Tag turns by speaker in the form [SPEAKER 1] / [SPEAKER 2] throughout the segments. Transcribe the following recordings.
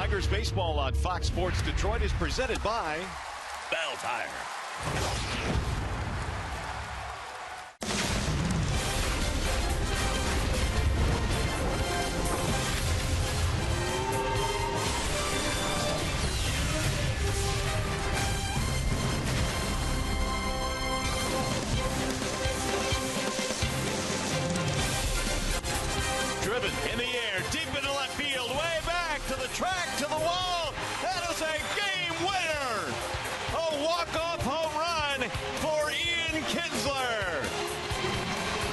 [SPEAKER 1] Tigers baseball on Fox Sports Detroit is presented by Bell Tire. Driven in the air, deep into left field, way back to the track, to the wall. That is a game winner. A walk-off home run for Ian Kinsler.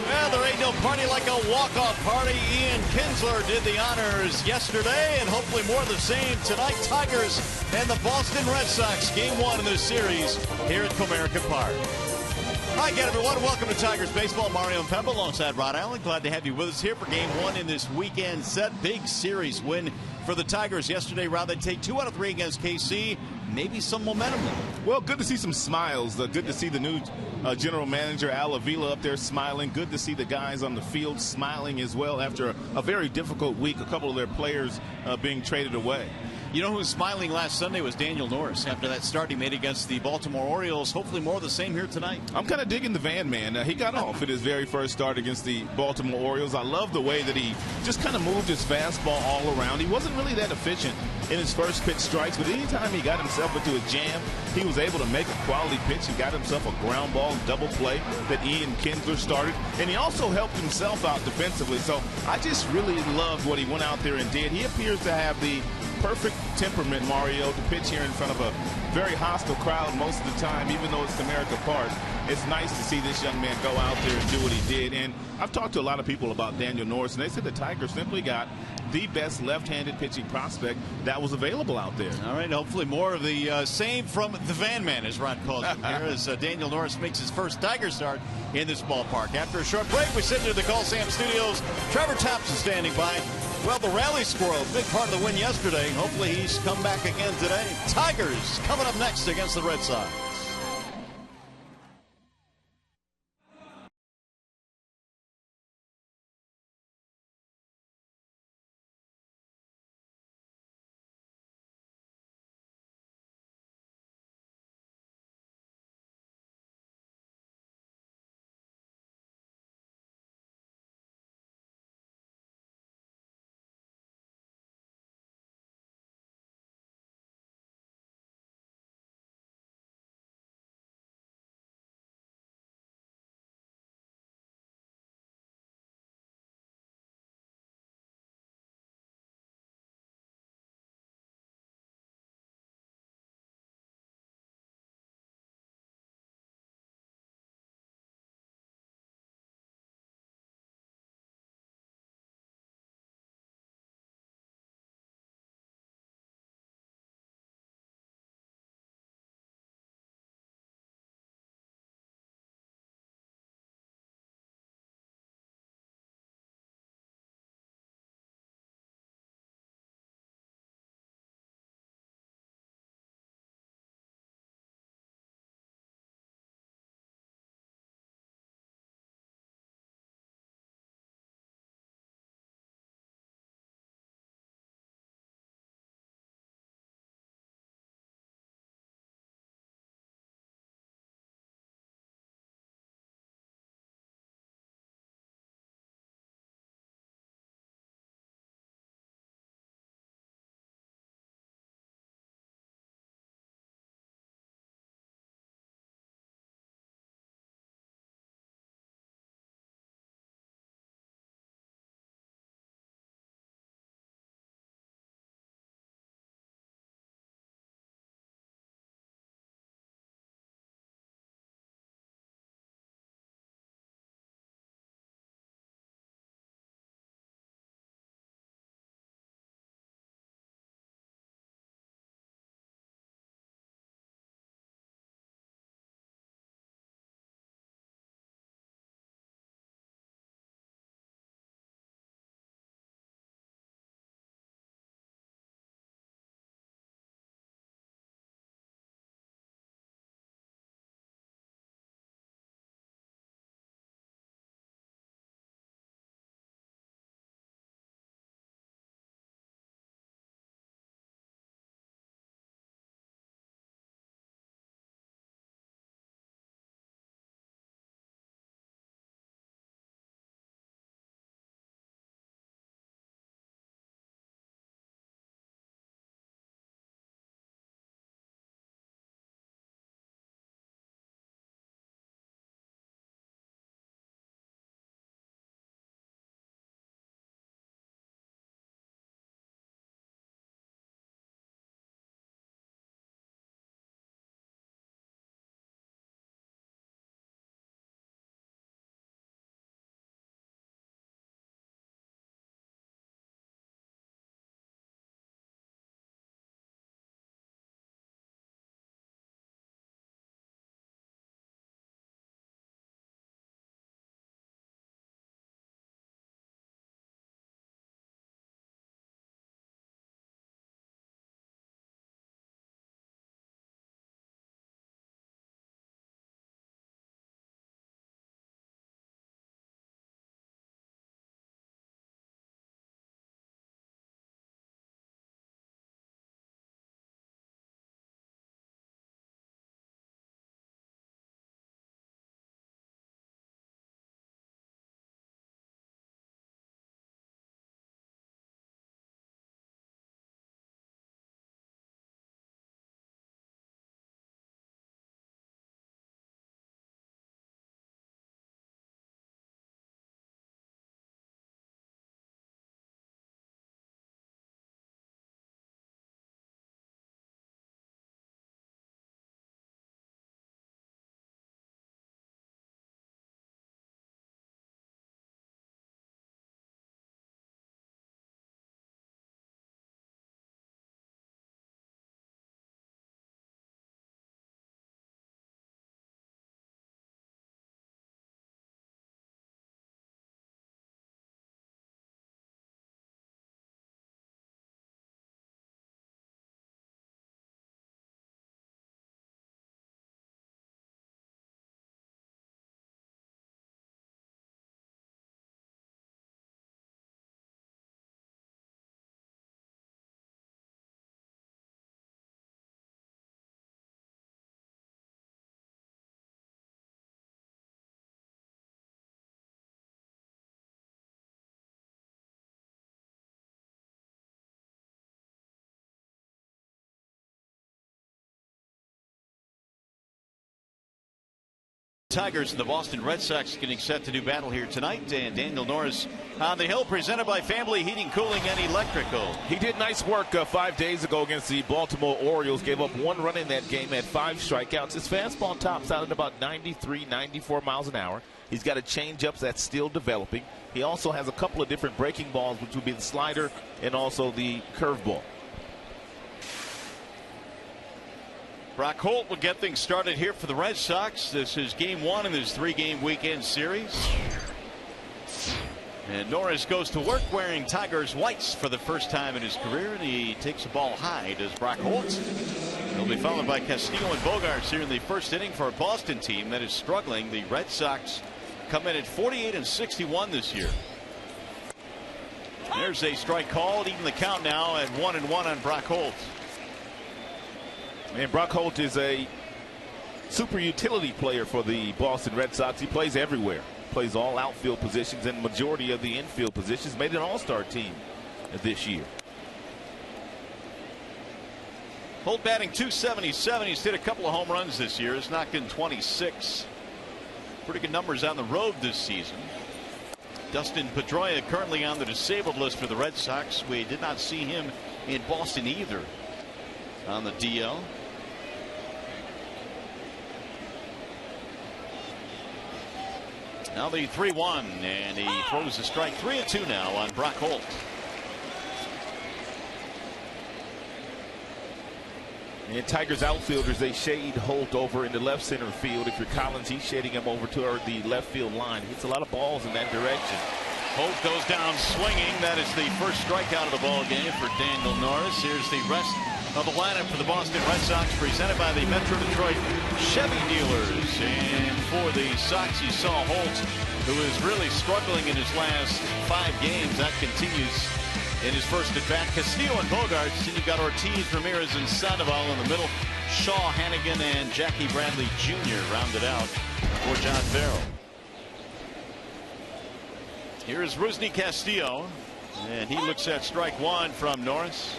[SPEAKER 1] Well, there ain't no party like a walk-off party. Ian Kinsler did the honors yesterday, and hopefully more of the same tonight. Tigers and the Boston Red Sox, game one in this series here at Comerica Park. Hi again, everyone. Welcome to Tigers Baseball. Mario and Pemba alongside Rod Allen. Glad to have you with us here for game one in this weekend set. Big series win for the Tigers yesterday. Rather, they take 2 out of 3 against KC. Maybe some momentum.
[SPEAKER 2] Well, good to see some smiles. Good to see the new general manager, Al Avila, up there smiling. Good to see the guys on the field smiling as well after a very difficult week. A couple of their players being traded away.
[SPEAKER 1] You know who was smiling last Sunday was Daniel Norris after that start he made against the Baltimore Orioles. Hopefully more of the same here tonight.
[SPEAKER 2] I'm kind of digging the van man. He got off in his very first start against the Baltimore Orioles. I love the way that he just kind of moved his fastball all around. He wasn't really that efficient in his first pitch strikes, but anytime he got himself into a jam, he was able to make a quality pitch. He got himself a ground ball double play that Ian Kinsler started, and he also helped himself out defensively. So I just really loved what he went out there and did. He appears to have the perfect temperament, Mario, to pitch here in front of a very hostile crowd most of the time, even though it's Comerica Park. It's nice to see this young man go out there and do what he did. And I've talked to a lot of people about Daniel Norris, and they said the Tigers simply got the best left-handed pitching prospect that was available out there.
[SPEAKER 1] All right, hopefully more of the same from the van man, as Ron calls him here, as Daniel Norris makes his first Tiger start in this ballpark. After a short break, we sit into the Call Sam Studios. Trevor Thompson standing by. Well, the rally squirrel, big part of the win yesterday. Hopefully he's come back again today. Tigers coming up next against the Red Sox. Tigers and the Boston Red Sox getting set to do battle here tonight. And Daniel Norris on the hill, presented by Family Heating, Cooling, and Electrical.
[SPEAKER 2] He did nice work 5 days ago against the Baltimore Orioles. Gave up 1 run in that game, had 5 strikeouts. His fastball tops out at about 93, 94 miles an hour. He's got a changeup that's still developing. He also has a couple of different breaking balls, which would be the slider and also the curveball.
[SPEAKER 1] Brock Holt will get things started here for the Red Sox. This is game 1 in this 3-game weekend series. And Norris goes to work wearing Tigers whites for the first time in his career, and he takes the ball high, does Brock Holt. He'll be followed by Castillo and Bogaerts here in the first inning for a Boston team that is struggling. The Red Sox come in at 48 and 61 this year. There's a strike called, even the count now at 1-1 on Brock Holt.
[SPEAKER 2] And Brock Holt is a super utility player for the Boston Red Sox. He plays everywhere. Plays all outfield positions and majority of the infield positions. Made an all-star team this year.
[SPEAKER 1] Holt batting .277. He's hit a couple of home runs this year. He's knocked in 26. Pretty good numbers on the road this season. Dustin Pedroia currently on the disabled list for the Red Sox. We did not see him in Boston either on the DL. Now the 3-1, and he throws a strike. 3-2 now on Brock Holt.
[SPEAKER 2] And Tigers outfielders, they shade Holt over in the left center field. If you're Collins, he's shading him over toward the left field line. He hits a lot of balls in that direction.
[SPEAKER 1] Holt goes down swinging. That is the first strikeout of the ball game for Daniel Norris. Here's the rest of the lineup for the Boston Red Sox, presented by the Metro Detroit Chevy dealers. And for the Sox, you saw Holt, who is really struggling in his last 5 games. That continues in his first at bat. Castillo and Bogaerts. And you've got Ortiz, Ramirez, and Sandoval in the middle. Shaw, Hannigan, and Jackie Bradley Jr. rounded out for John Farrell. Here is Rusney Castillo, and he looks at strike 1 from Norris.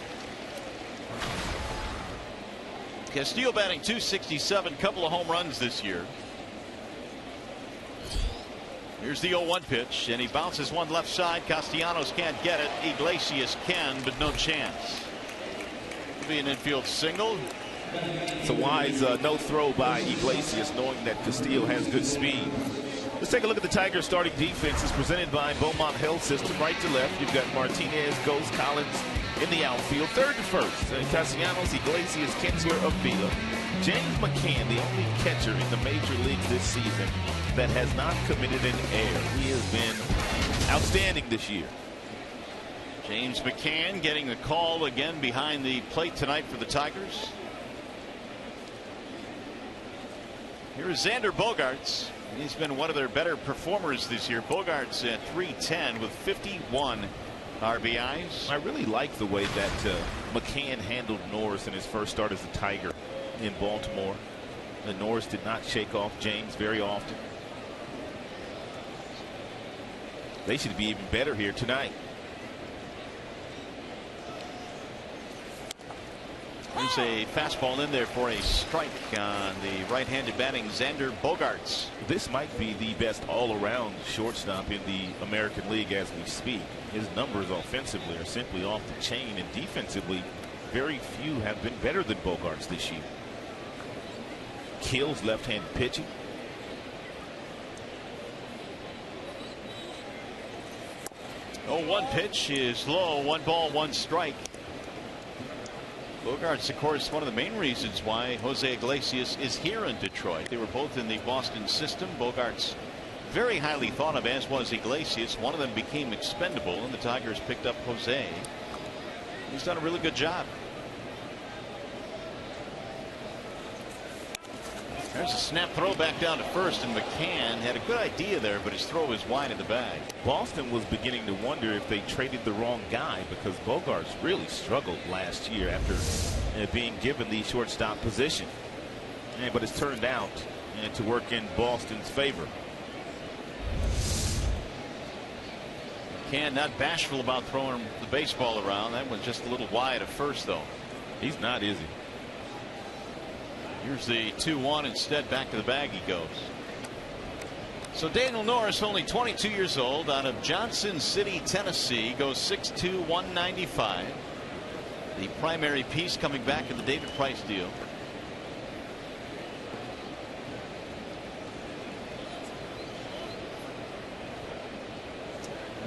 [SPEAKER 1] Castillo batting .267, couple of home runs this year. Here's the 0-1 pitch, and he bounces one left side. Castellanos can't get it. Iglesias can, but no chance. It'll be an infield single.
[SPEAKER 2] It's a wise no throw by Iglesias, knowing that Castillo has good speed. Let's take a look at the Tigers starting defense. It's presented by Beaumont Health System. Right to left, you've got Martinez, Ghost, Collins in the outfield. Third to first, Castellanos, Iglesias, Kinsler, Avila. James McCann, the only catcher in the major leagues this season that has not committed an error. He has been outstanding this year.
[SPEAKER 1] James McCann getting the call again behind the plate tonight for the Tigers. Here is Xander Bogaerts. He's been one of their better performers this year. Bogaerts at .310 with 51 RBIs.
[SPEAKER 2] I really like the way that McCann handled Norris in his first start as a Tiger in Baltimore. And Norris did not shake off James very often. They should be even better here tonight.
[SPEAKER 1] There's a fastball in there for a strike on the right-handed batting Xander Bogaerts.
[SPEAKER 2] This might be the best all-around shortstop in the American League as we speak. His numbers offensively are simply off the chain, and defensively, very few have been better than Bogaerts this year. Kills left-handed pitching.
[SPEAKER 1] Oh, 1 pitch is low. 1 ball, 1 strike. Bogaerts, of course, one of the main reasons why Jose Iglesias is here in Detroit. They were both in the Boston system. Bogaerts very highly thought of, as was Iglesias. One of them became expendable, and the Tigers picked up Jose. He's done a really good job. There's a snap throw back down to first, and McCann had a good idea there, but his throw was wide in the bag.
[SPEAKER 2] Boston was beginning to wonder if they traded the wrong guy, because Bogaerts really struggled last year after being given the shortstop position. But it's turned out to work in Boston's favor.
[SPEAKER 1] McCann not bashful about throwing the baseball around. That was just a little wide at first, though.
[SPEAKER 2] He's not, is he?
[SPEAKER 1] Here's the 2-1. Instead, back to the bag he goes. So Daniel Norris, only 22 years old, out of Johnson City, Tennessee, goes 6'2", 195. The primary piece coming back in the David Price deal.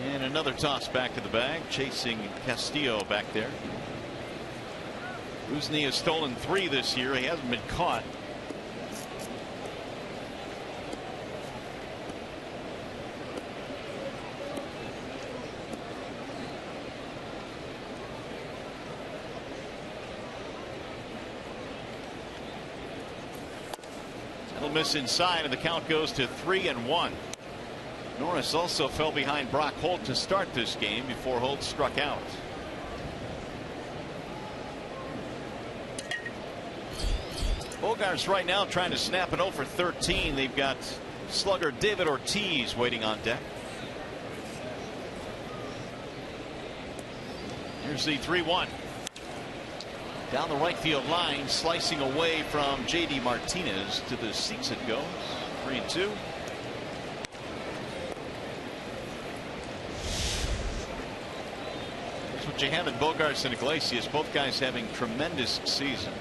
[SPEAKER 1] And another toss back to the bag, chasing Castillo back there. Rusney has stolen 3 this year. He hasn't been caught. That'll miss inside, and the count goes to 3-1. Norris also fell behind Brock Holt to start this game before Holt struck out. Bogarts right now trying to snap an 0 for 13. They've got slugger David Ortiz waiting on deck. Here's the 3-1. Down the right field line, slicing away from J.D. Martinez. To the seats it goes. 3-2. That's what you have in Bogarts and Iglesias. Both guys having tremendous seasons.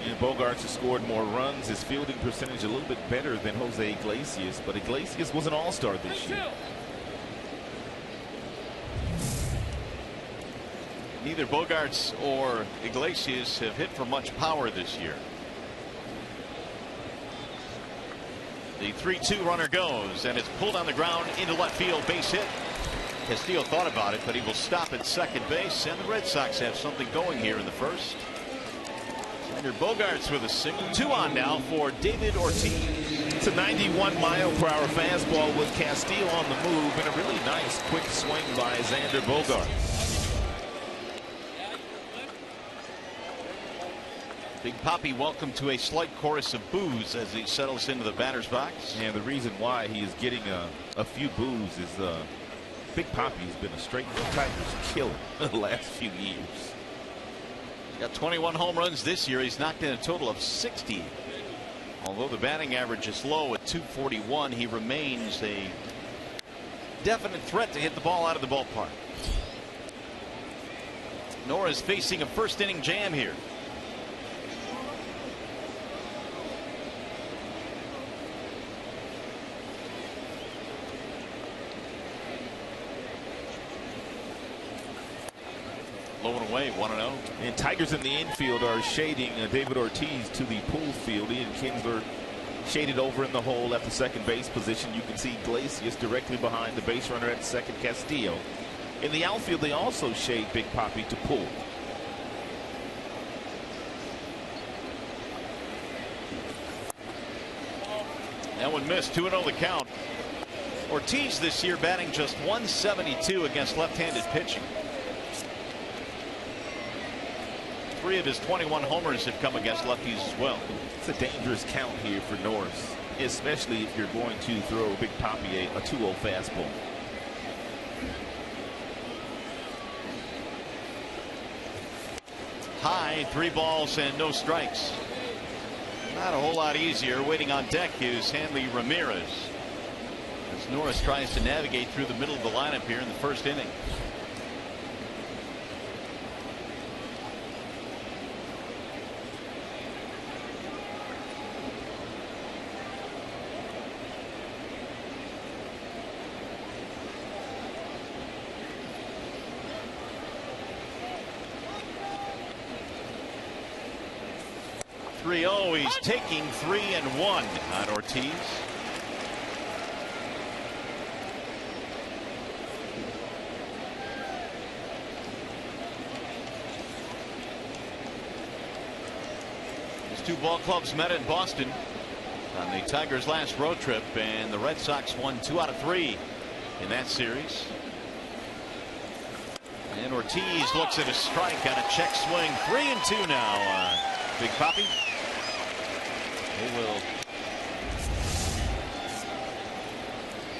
[SPEAKER 2] And Bogarts has scored more runs. His fielding percentage a little bit better than Jose Iglesias, but Iglesias was an all-star this year.
[SPEAKER 1] Neither Bogarts or Iglesias have hit for much power this year. The 3-2 runner goes, and it's pulled on the ground into left field, base hit. Castillo thought about it, but he will stop at second base, and the Red Sox have something going here in the first. Xander Bogarts with a single. 2 on now for David Ortiz.
[SPEAKER 2] It's a 91-mile-per-hour fastball with Castillo on the move, and a really nice quick swing by Xander Bogarts.
[SPEAKER 1] Big Papi welcome to a slight chorus of boos as he settles into the batter's box.
[SPEAKER 2] And the reason why he is getting a few boos is Big Papi has been a straight Tigers killer the last few years.
[SPEAKER 1] He's got 21 home runs this year. He's knocked in a total of 60. Although the batting average is low at .241, he remains a definite threat to hit the ball out of the ballpark. Nora's facing a first inning jam here. Low and away, 1-0.
[SPEAKER 2] And Tigers in the infield are shading David Ortiz to the pull field. Ian Kinsler shaded over in the hole at the second base position. You can see Iglesias directly behind the base runner at second, Castillo. In the outfield, they also shade Big Papi to pull.
[SPEAKER 1] That one missed. 2-0 the count. Ortiz this year batting just .172 against left-handed pitching. 3 of his 21 homers have come against lefties as well.
[SPEAKER 2] It's a dangerous count here for Norris, especially if you're going to throw Big Papi a 2-0 fastball.
[SPEAKER 1] High, 3 balls and no strikes. Not a whole lot easier. Waiting on deck is Hanley Ramirez as Norris tries to navigate through the middle of the lineup here in the first inning. He's taking 3-1 on Ortiz. These two ball clubs met in Boston on the Tigers' last road trip, and the Red Sox won 2 out of 3 in that series. And Ortiz looks at a strike on a check swing. 3-2 now. Big Papi. He will.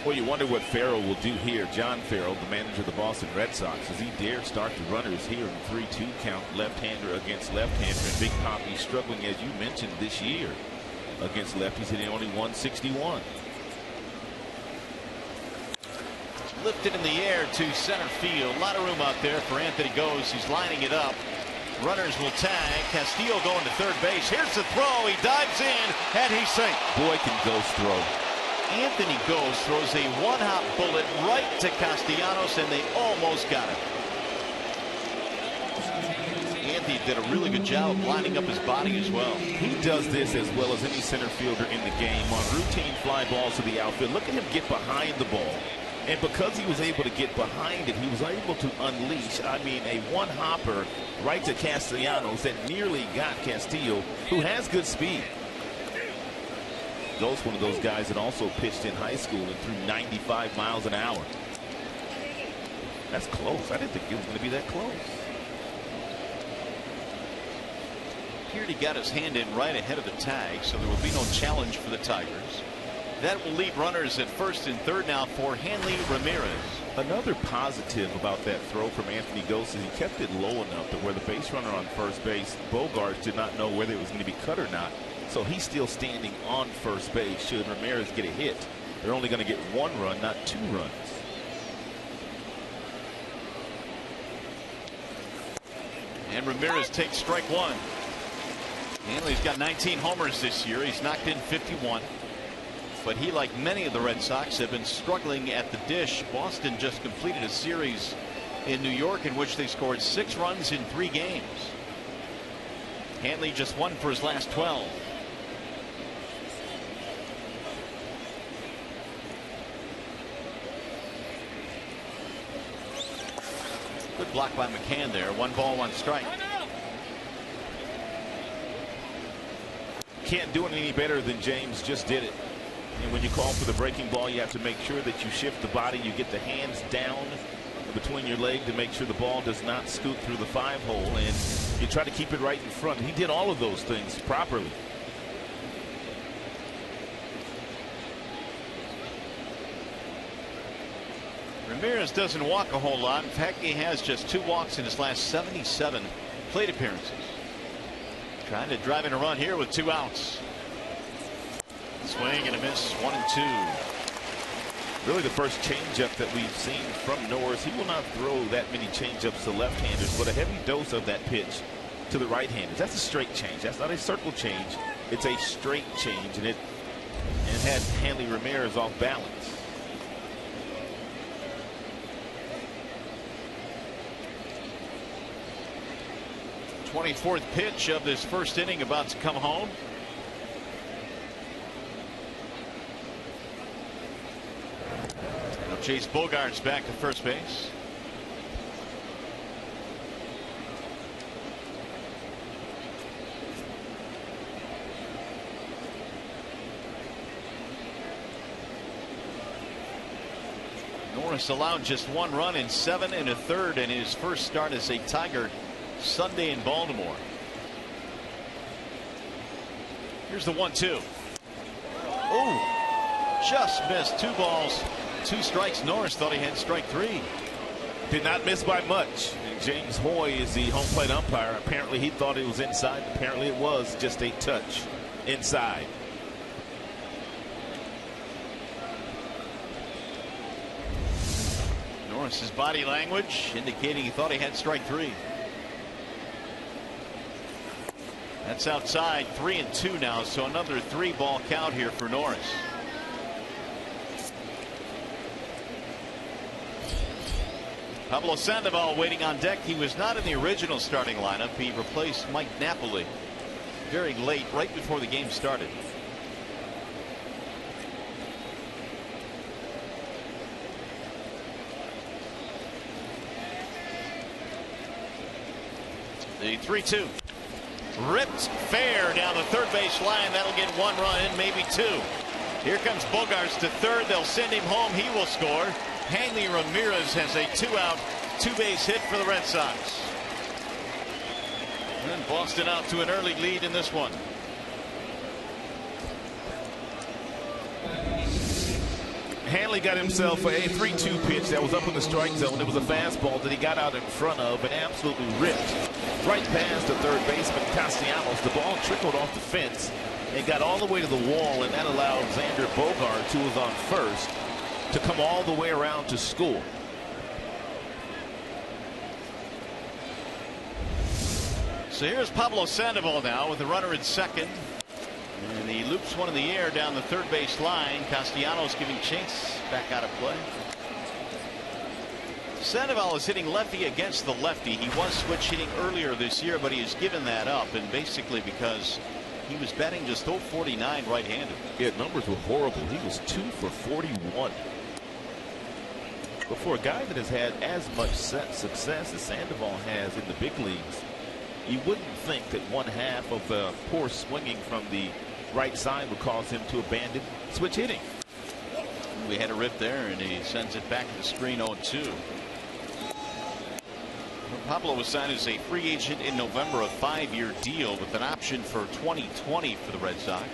[SPEAKER 2] Well, you wonder what Farrell will do here. John Farrell, the manager of the Boston Red Sox, does he dare start the runners here in 3-2 count, left-hander against left-hander, and Big Papi struggling, as you mentioned, this year against lefties, hitting only .161.
[SPEAKER 1] Lifted in the air to center field. A lot of room out there for Anthony Goes. He's lining it up. Runners will tag. Castillo going to third base. Here's the throw. He dives in and he sinks.
[SPEAKER 2] Boy, can Goes throw.
[SPEAKER 1] Anthony Goes throws a one-hop bullet right to Castellanos, and they almost got him. Anthony did a really good job of lining up his body as well.
[SPEAKER 2] He does this as well as any center fielder in the game on routine fly balls to the outfield. Look at him get behind the ball. And because he was able to get behind it, he was able to unleash, I mean, a one-hopper right to Castellanos that nearly got Castillo, who has good speed. Goes one of those guys that also pitched in high school and threw 95 miles an hour. That's close. I didn't think it was going to be that close.
[SPEAKER 1] Appeared he got his hand in right ahead of the tag, so there will be no challenge for the Tigers. That will leave runners at first and third now for Hanley Ramirez.
[SPEAKER 2] Another positive about that throw from Anthony Goes is he kept it low enough that where the base runner on first base, Bogarts, did not know whether it was going to be cut or not. So he's still standing on first base should Ramirez get a hit. They're only going to get one run, not two runs.
[SPEAKER 1] And Ramirez takes strike one. Hanley's got 19 homers this year. He's knocked in 51. But he, like many of the Red Sox, have been struggling at the dish. Boston just completed a series in New York in which they scored 6 runs in 3 games. Hanley just 1 for his last 12. Good block by McCann there. 1 ball, 1 strike.
[SPEAKER 2] Can't do it any better than James just did it. And when you call for the breaking ball, you have to make sure that you shift the body. You get the hands down between your leg to make sure the ball does not scoot through the 5-hole. And you try to keep it right in front. He did all of those things properly.
[SPEAKER 1] Ramirez doesn't walk a whole lot. In fact, he has just 2 walks in his last 77 plate appearances. Trying to drive in a run here with 2 outs. Swing and a miss, 1 and 2.
[SPEAKER 2] Really the first changeup that we've seen from Norris. He will not throw that many changeups to left-handers, but a heavy dose of that pitch to the right-handers. That's a straight change. That's not a circle change. It's a straight change, and it had Hanley Ramirez off balance.
[SPEAKER 1] The 24th pitch of this first inning about to come home. Chase Bogarts back to first base. Norris allowed just 1 run in 7 1/3 in his first start as a Tiger Sunday in Baltimore. Here's the 1-2. Oh, just missed. 2 balls, 2 strikes. Norris thought he had strike 3.
[SPEAKER 2] Did not miss by much. And James Hoy is the home plate umpire. Apparently he thought it was inside. Apparently it was just a touch inside.
[SPEAKER 1] Norris's body language indicating he thought he had strike 3. That's outside. 3-2 now, so another 3-ball count here for Norris. Pablo Sandoval waiting on deck. He was not in the original starting lineup. He replaced Mike Napoli very late, right before the game started. The 3-2. Ripped fair down the third base line. That'll get 1 run in, maybe 2. Here comes Bogarts to third. They'll send him home. He will score. Hanley Ramirez has a 2-out, 2-base hit for the Red Sox. And Boston out to an early lead in this one.
[SPEAKER 2] Hanley got himself a 3-2 pitch that was up in the strike zone. It was a fastball that he got out in front of and absolutely ripped right past the third baseman Castellanos. The ball trickled off the fence and got all the way to the wall, and that allowed Xander Bogaerts, who was on first, to come all the way around to score.
[SPEAKER 1] So here's Pablo Sandoval now with the runner at second. And he loops one in the air down the third base line. Castellanos giving chase back out of play. Sandoval is hitting lefty against the lefty. He was switch hitting earlier this year, but he has given that up, and basically because he was batting just .049 right-handed.
[SPEAKER 2] Yeah, numbers were horrible. He was 2 for 41. But for a guy that has had as much success as Sandoval has in the big leagues, you wouldn't think that one half of the poor swinging from the right side would cause him to abandon switch hitting.
[SPEAKER 1] We had a rip there, and he sends it back to the screen 0-2. Pablo was signed as a free agent in November, a 5-year deal with an option for 2020 for the Red Sox.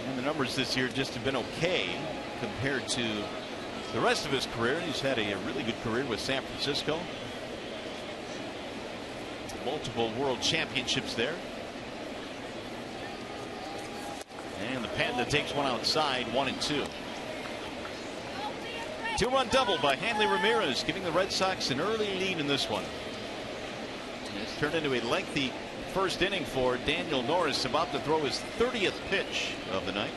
[SPEAKER 1] And the numbers this year just have been okay compared to the rest of his career. He's had a really good career with San Francisco. Multiple world championships there. And the Panda takes one outside, 1-2. Two-run double by Hanley Ramirez, giving the Red Sox an early lead in this one. It's turned into a lengthy first inning for Daniel Norris, about to throw his 30th pitch of the night.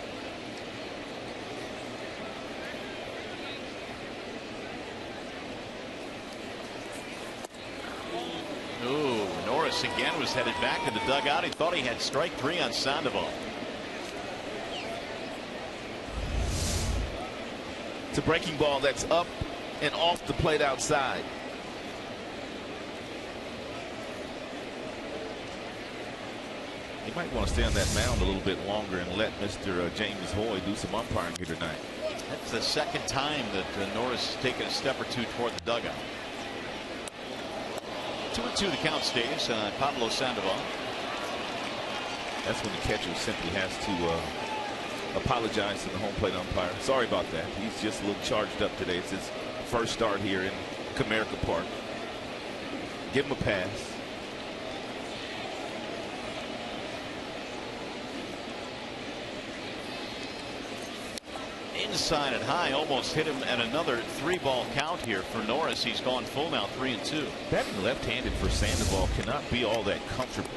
[SPEAKER 1] Ooh, Norris again was headed back to the dugout. He thought he had strike 3 on Sandoval.
[SPEAKER 2] It's a breaking ball that's up and off the plate outside. He might want to stay on that mound a little bit longer and let Mr. James Hoy do some umpiring here tonight.
[SPEAKER 1] That's the second time that Norris has taken a step or two toward the dugout. 2-2 the count stays on Pablo Sandoval.
[SPEAKER 2] That's when the catcher simply has to apologize to the home plate umpire. Sorry about that. He's just a little charged up today. It's his first start here in Comerica Park. Give him a pass.
[SPEAKER 1] Inside and high, almost hit him at another 3-ball count here for Norris. He's gone full now, 3-2.
[SPEAKER 2] Batting left-handed for Sandoval cannot be all that comfortable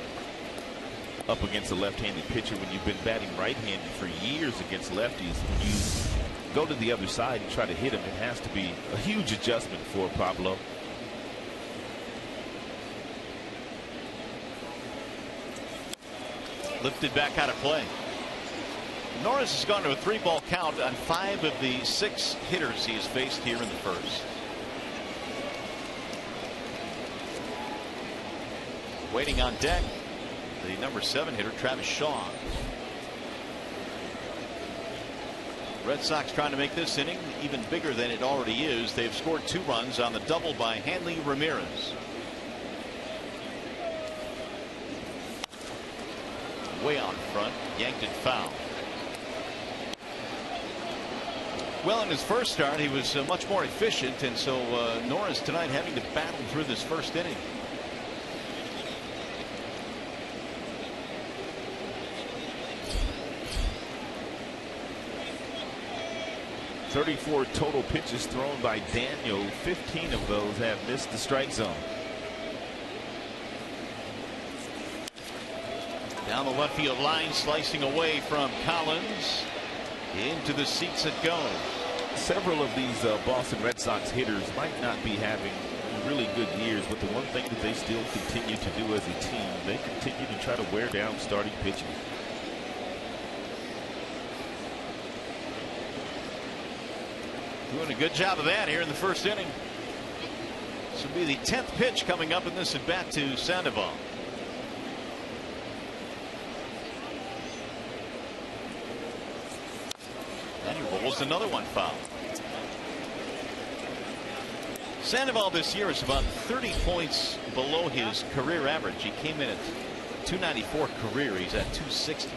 [SPEAKER 2] up against a left-handed pitcher when you've been batting right-handed for years against lefties. When you go to the other side and try to hit him, it has to be a huge adjustment for Pablo.
[SPEAKER 1] Lifted back out of play. Norris has gone to a 3-ball count on 5 of the 6 hitters he has faced here in the first. Waiting on deck, the number 7 hitter, Travis Shaw. Red Sox trying to make this inning even bigger than it already is. They've scored 2 runs on the double by Hanley Ramirez. Way out front, yanked it foul. Well, in his first start, he was much more efficient, and so Norris tonight having to battle through this first inning.
[SPEAKER 2] .34 total pitches thrown by Daniel. 15 of those have missed the strike zone.
[SPEAKER 1] Down the left field line, slicing away from Collins. Into the seats it goes.
[SPEAKER 2] Several of these Boston Red Sox hitters might not be having really good years, but the one thing that they still continue to do as a team, they continue to try to wear down starting pitching.
[SPEAKER 1] Doing a good job of that here in the first inning. This will be the 10th pitch coming up in this at bat to Sandoval. And he rolls another one foul. Sandoval this year is about 30 points below his career average. He came in at 294 career. He's at 260.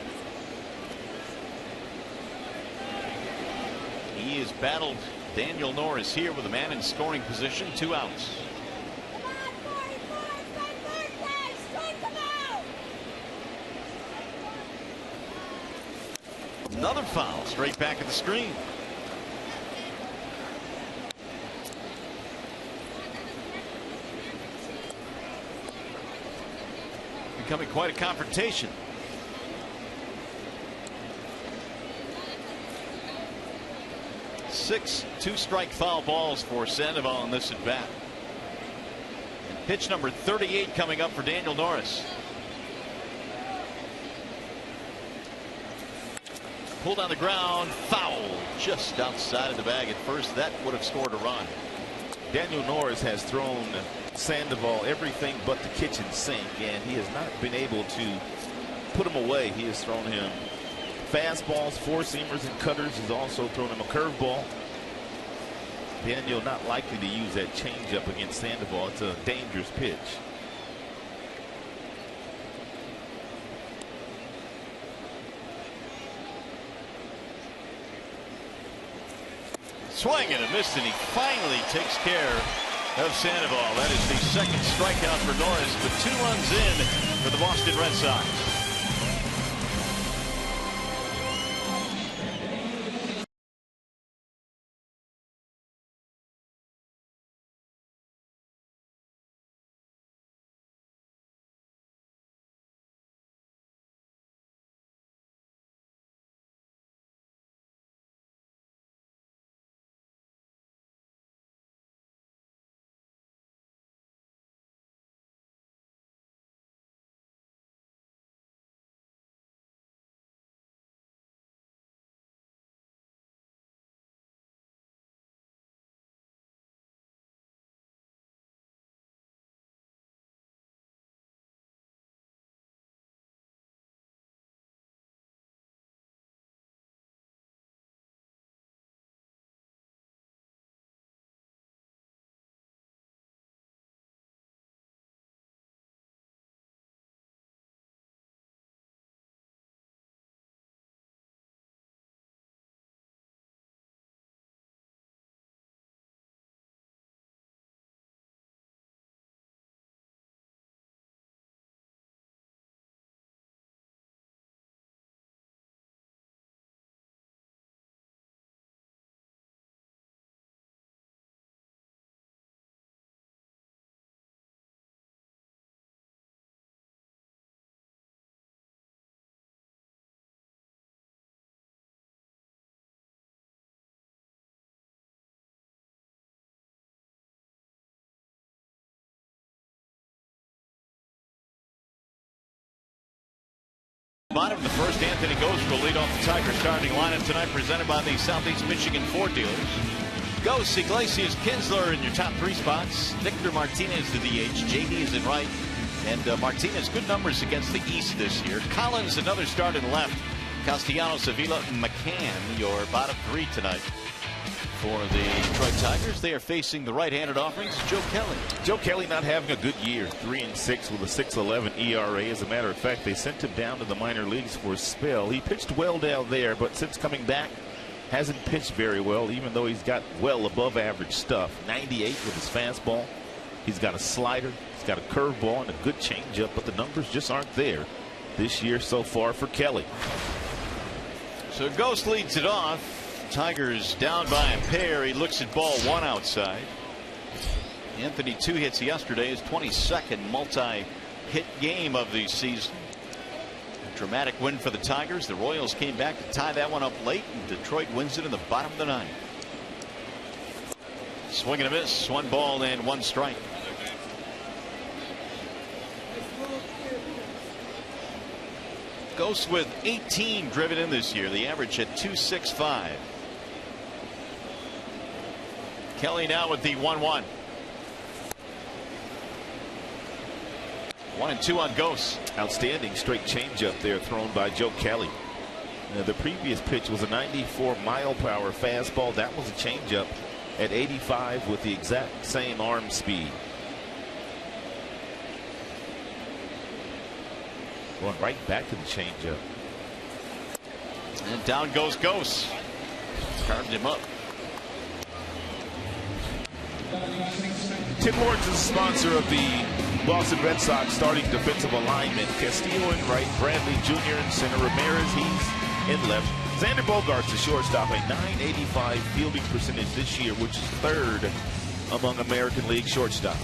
[SPEAKER 1] He has battled Daniel Norris here with a man in scoring position, 2 outs. Another foul straight back at the screen.
[SPEAKER 3] becoming quite a confrontation. Six 2-strike foul balls for Sandoval in this at bat. And pitch number 38 coming up for Daniel Norris. Pulled on the ground, foul, just outside of the bag at first. That would have scored a run.
[SPEAKER 2] Daniel Norris has thrown Sandoval everything but the kitchen sink, and he has not been able to put him away. He has thrown him fastballs, four-seamers, and cutters. He's also thrown him a curveball. Daniel not likely to use that changeup against Sandoval. It's a dangerous pitch.
[SPEAKER 3] Swing and a miss, and he finally takes care of Sandoval. That is the second strikeout for Norris, with 2 runs in for the Boston Red Sox. Bottom of the first, Anthony Ghost will lead off the Tigers starting lineup tonight, presented by the Southeast Michigan Ford dealers. Ghost, Iglesias, Kinsler in your top 3 spots. Victor Martinez the DH. JD is in right. And Martinez, good numbers against the East this year. Collins, another start in left. Castellanos, Avila, McCann, your bottom 3 tonight. For the Detroit Tigers, they are facing the right-handed offerings, Joe Kelly.
[SPEAKER 2] Joe Kelly not having a good year. 3-6 with a 6.11 ERA. As a matter of fact, they sent him down to the minor leagues for a spell. He pitched well down there, but since coming back, hasn't pitched very well, even though he's got well above average stuff. 98 with his fastball. He's got a slider. He's got a curveball and a good changeup, but the numbers just aren't there this year so far for Kelly.
[SPEAKER 3] So Ghost leads it off. Tigers down by a pair. He looks at ball 1 outside. Anthony, 2 hits yesterday, his 22nd multi-hit game of the season. A dramatic win for the Tigers. The Royals came back to tie that one up late, and Detroit wins it in the bottom of the 9th. Swing and a miss. 1 ball and 1 strike. Ghost with 18 driven in this year. The average at 265. Kelly now with the 1-1. 1-2 on Ghost.
[SPEAKER 2] Outstanding straight changeup there thrown by Joe Kelly. The previous pitch was a 94-mile-per-hour fastball. That was a changeup at 85 with the exact same arm speed. Going right back to the changeup.
[SPEAKER 3] And down goes Ghost. Carved him up.
[SPEAKER 2] Tim Hortons is a sponsor of the Boston Red Sox starting defensive alignment. Castillo in right, Bradley Jr. in center, Ramirez, he's in left. Xander Bogaerts, the shortstop, a .985 fielding percentage this year, which is 3rd among American League shortstops.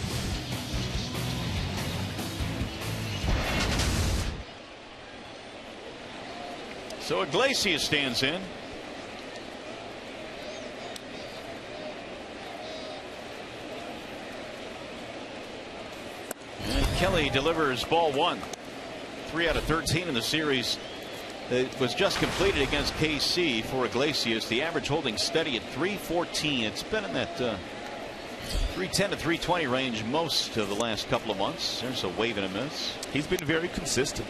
[SPEAKER 3] So Iglesias stands in. And Kelly delivers ball one. 3 out of 13 in the series. It was just completed against KC for Iglesias. The average holding steady at 314. It's been in that 310 to 320 range most of the last couple of months. There's a wave and a miss.
[SPEAKER 2] He's been very consistent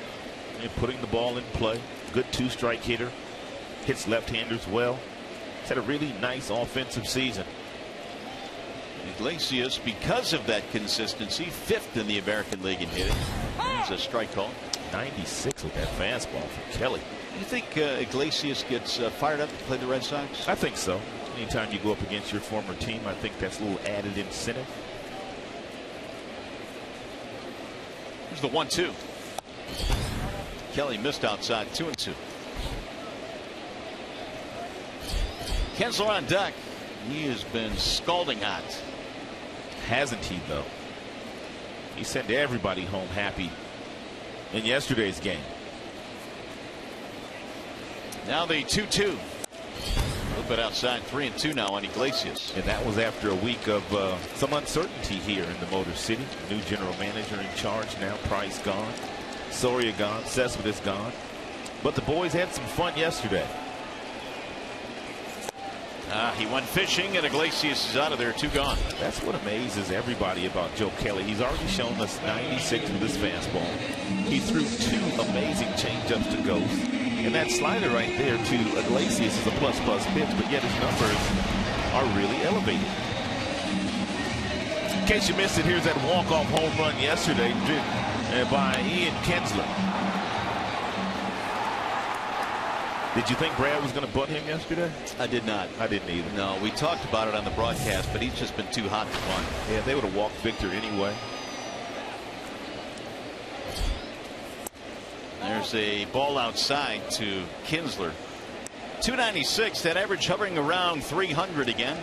[SPEAKER 2] in putting the ball in play. Good 2-strike hitter. Hits left-handers well. He's had a really nice offensive season.
[SPEAKER 3] Iglesias, because of that consistency, 5th in the American League in hitting. There's a strike call.
[SPEAKER 2] 96 with that fastball for Kelly.
[SPEAKER 3] You think Iglesias gets fired up to play the Red Sox?
[SPEAKER 2] I think so. Anytime you go up against your former team, I think that's a little added incentive.
[SPEAKER 3] Here's the 1-2. Kelly missed outside, 2-2. Kinsler on deck. He has been scalding hot.
[SPEAKER 2] Hasn't he, though? He sent everybody home happy in yesterday's game.
[SPEAKER 3] Now the 2-2. A little bit outside, 3-2 now on Iglesias.
[SPEAKER 2] And that was after a week of some uncertainty here in the Motor City. New general manager in charge now. Price gone. Soria gone. Cespedes gone. But the boys had some fun yesterday.
[SPEAKER 3] He went fishing, and Iglesias is out of there. 2 gone.
[SPEAKER 2] That's what amazes everybody about Joe Kelly. He's already shown us 96 with his fastball. He threw 2 amazing changeups to Ghost. And that slider right there to Iglesias is a plus-plus pitch, but yet his numbers are really elevated. In case you missed it, here's that walk-off home run yesterday by Ian Kinsler. Did you think Brad was going to bunt him yesterday?
[SPEAKER 3] I did not.
[SPEAKER 2] I didn't either.
[SPEAKER 3] No, we talked about it on the broadcast, but he's just been too hot to bunt.
[SPEAKER 2] Yeah, they would have walked Victor anyway.
[SPEAKER 3] There's a ball outside to Kinsler. 296, that average hovering around 300 again.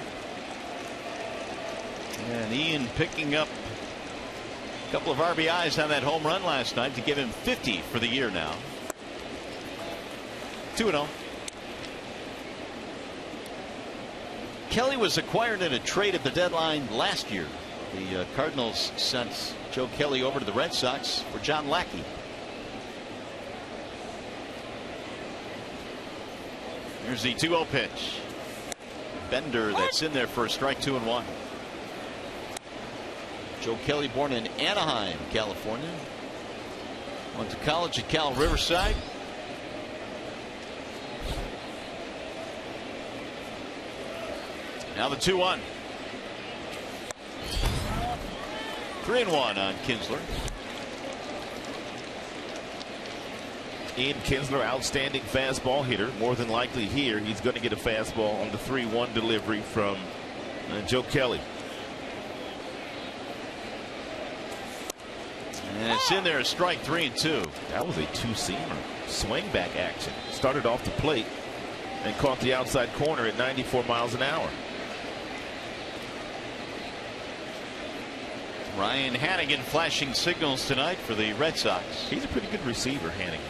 [SPEAKER 3] And Ian picking up a couple of RBIs on that home run last night to give him 50 for the year now. 2-0. Kelly was acquired in a trade at the deadline last year. The Cardinals sent Joe Kelly over to the Red Sox for John Lackey. Here's the 2-0 pitch. Bender, that's in there for a strike, 2-1. Joe Kelly, born in Anaheim, California. Went to college at Cal Riverside. Now the 2-1. 3-1 on Kinsler.
[SPEAKER 2] Ian Kinsler, outstanding fastball hitter. More than likely here, he's going to get a fastball on the 3-1 delivery from Joe Kelly.
[SPEAKER 3] And it's in there, a strike, 3-2.
[SPEAKER 2] That was a 2-seamer. Swing back action. Started off the plate and caught the outside corner at 94 miles an hour.
[SPEAKER 3] Ryan Hannigan flashing signals tonight for the Red Sox.
[SPEAKER 2] He's a pretty good receiver, Hannigan.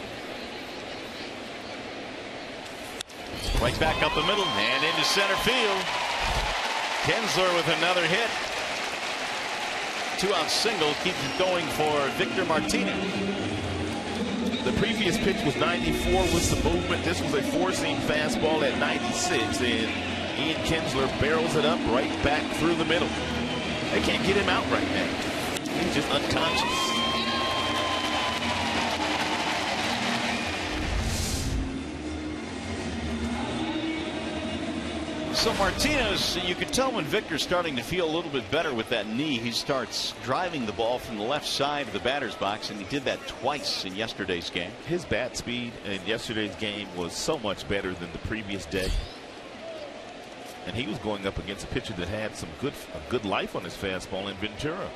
[SPEAKER 3] Right back up the middle and into center field. Kinsler with another hit. 2-out single keeps it going for Victor Martinez.
[SPEAKER 2] The previous pitch was 94 with some movement. This was a 4-seam fastball at 96, and Ian Kinsler barrels it up right back through the middle. They can't get him out right now. He's just unconscious.
[SPEAKER 3] So Martinez, you could tell when Victor's starting to feel a little bit better with that knee. He starts driving the ball from the left side of the batter's box, and he did that twice in yesterday's game.
[SPEAKER 2] His bat speed in yesterday's game was so much better than the previous day. And he was going up against a pitcher that had some good life on his fastball in Ventura.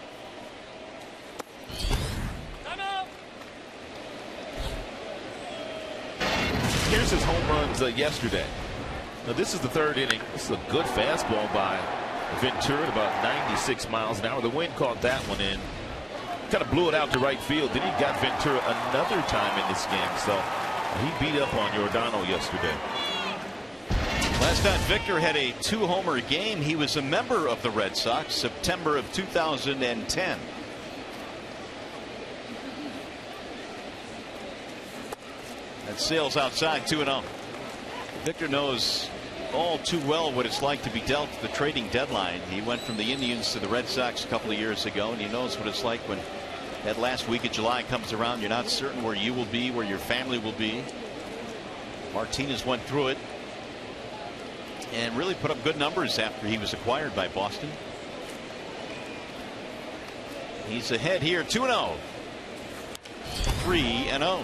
[SPEAKER 2] Here's his home runs yesterday. Now this is the 3rd inning. This is a good fastball by Ventura at about 96 miles an hour. The wind caught that one in. Kind of blew it out to right field. Then he got Ventura another time in this game. So He beat up on Giordano yesterday.
[SPEAKER 3] Last time Victor had a 2-homer game, he was a member of the Red Sox, September of 2010. That sails outside 2-0. Victor knows all too well what it's like to be dealt the trading deadline. He went from the Indians to the Red Sox a couple of years ago, and he knows what it's like when that last week of July comes around. You're not certain where you will be, where your family will be. Martinez went through it and really put up good numbers after he was acquired by Boston. He's ahead here 2-0. 3-0.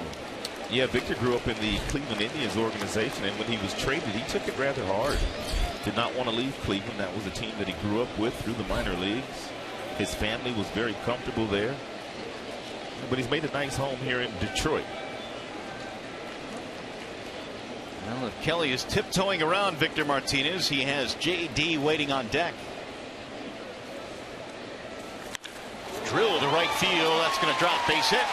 [SPEAKER 2] Yeah, Victor grew up in the Cleveland Indians organization, and when he was traded, he took it rather hard. Did not want to leave Cleveland. That was a team that he grew up with through the minor leagues. His family was very comfortable there. But he's made a nice home here in Detroit.
[SPEAKER 3] Well, if Kelly is tiptoeing around Victor Martinez, he has J.D. waiting on deck. Drill to right field. That's going to drop. Base hit.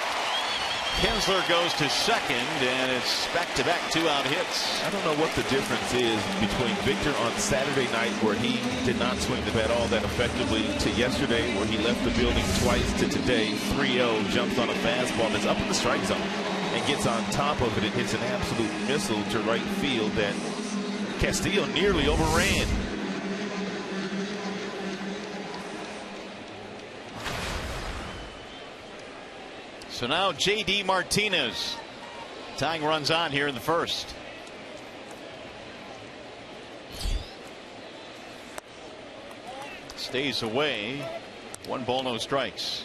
[SPEAKER 3] Kinsler goes to second, and it's back-to-back 2-out hits.
[SPEAKER 2] I don't know what the difference is between Victor on Saturday night, where he did not swing the bat all that effectively, to yesterday, where he left the building twice, to today, 3-0, jumps on a fastball that's up in the strike zone and gets on top of it and hits an absolute missile to right field that Castillo nearly overran.
[SPEAKER 3] So now J.D. Martinez. Tying runs on here in the first. Stays away. 1 ball, no strikes.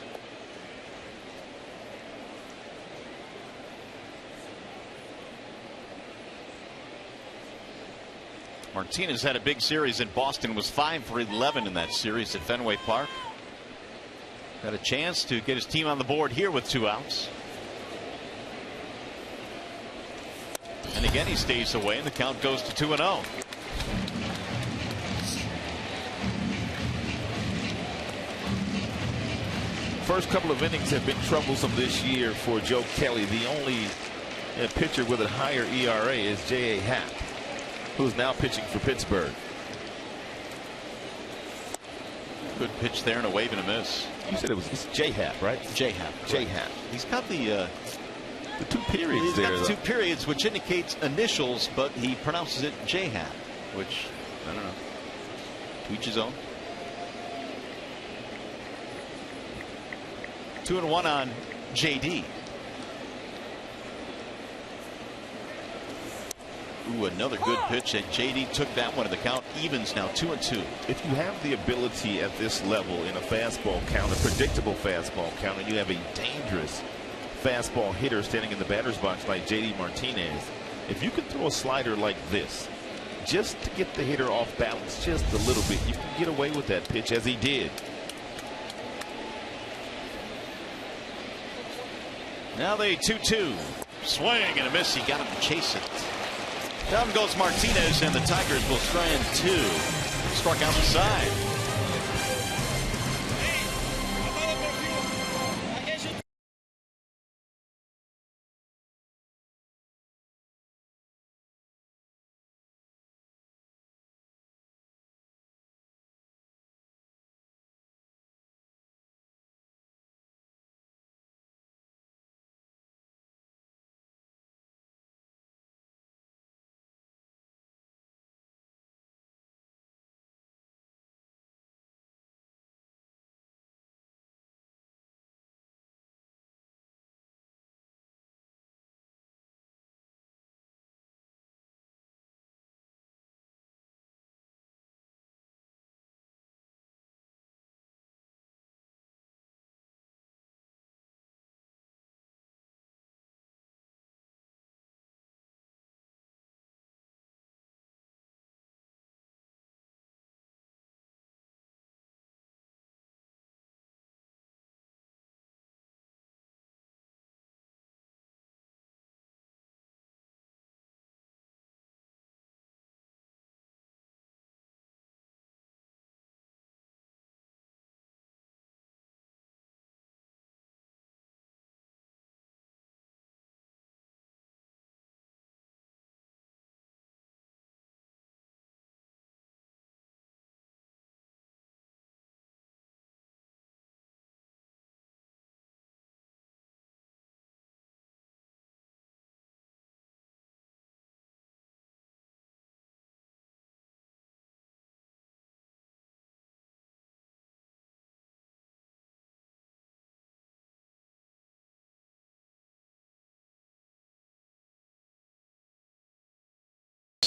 [SPEAKER 3] Martinez had a big series in Boston, was 5 for 11 in that series at Fenway Park. Got a chance to get his team on the board here with 2 outs. And again, he stays away, and the count goes to 2-0.
[SPEAKER 2] First couple of innings have been troublesome this year for Joe Kelly. The only pitcher with a higher ERA is J.A. Happ, who's now pitching for Pittsburgh.
[SPEAKER 3] Good pitch there and a wave and a miss.
[SPEAKER 2] You said it's J-Happ, right?
[SPEAKER 3] J-Happ.
[SPEAKER 2] J-Happ.
[SPEAKER 3] He's got the
[SPEAKER 2] 2 periods
[SPEAKER 3] he's
[SPEAKER 2] there.
[SPEAKER 3] got the 2 periods, which indicates initials, but he pronounces it J-Happ, which, I don't know. To each his own. 2-1 on J.D. Ooh, another good pitch, and J.D. took that one, and the count evens now 2-2.
[SPEAKER 2] If you have the ability at this level in a fastball count, a predictable fastball count, and you have a dangerous fastball hitter standing in the batter's box like J.D. Martinez, if you can throw a slider like this just to get the hitter off balance just a little bit, you can get away with that pitch, as he did.
[SPEAKER 3] Now they 2-2. Swing and a miss. He got him to chase it. Down goes Martinez, and the Tigers will strand 2. Struck out the side.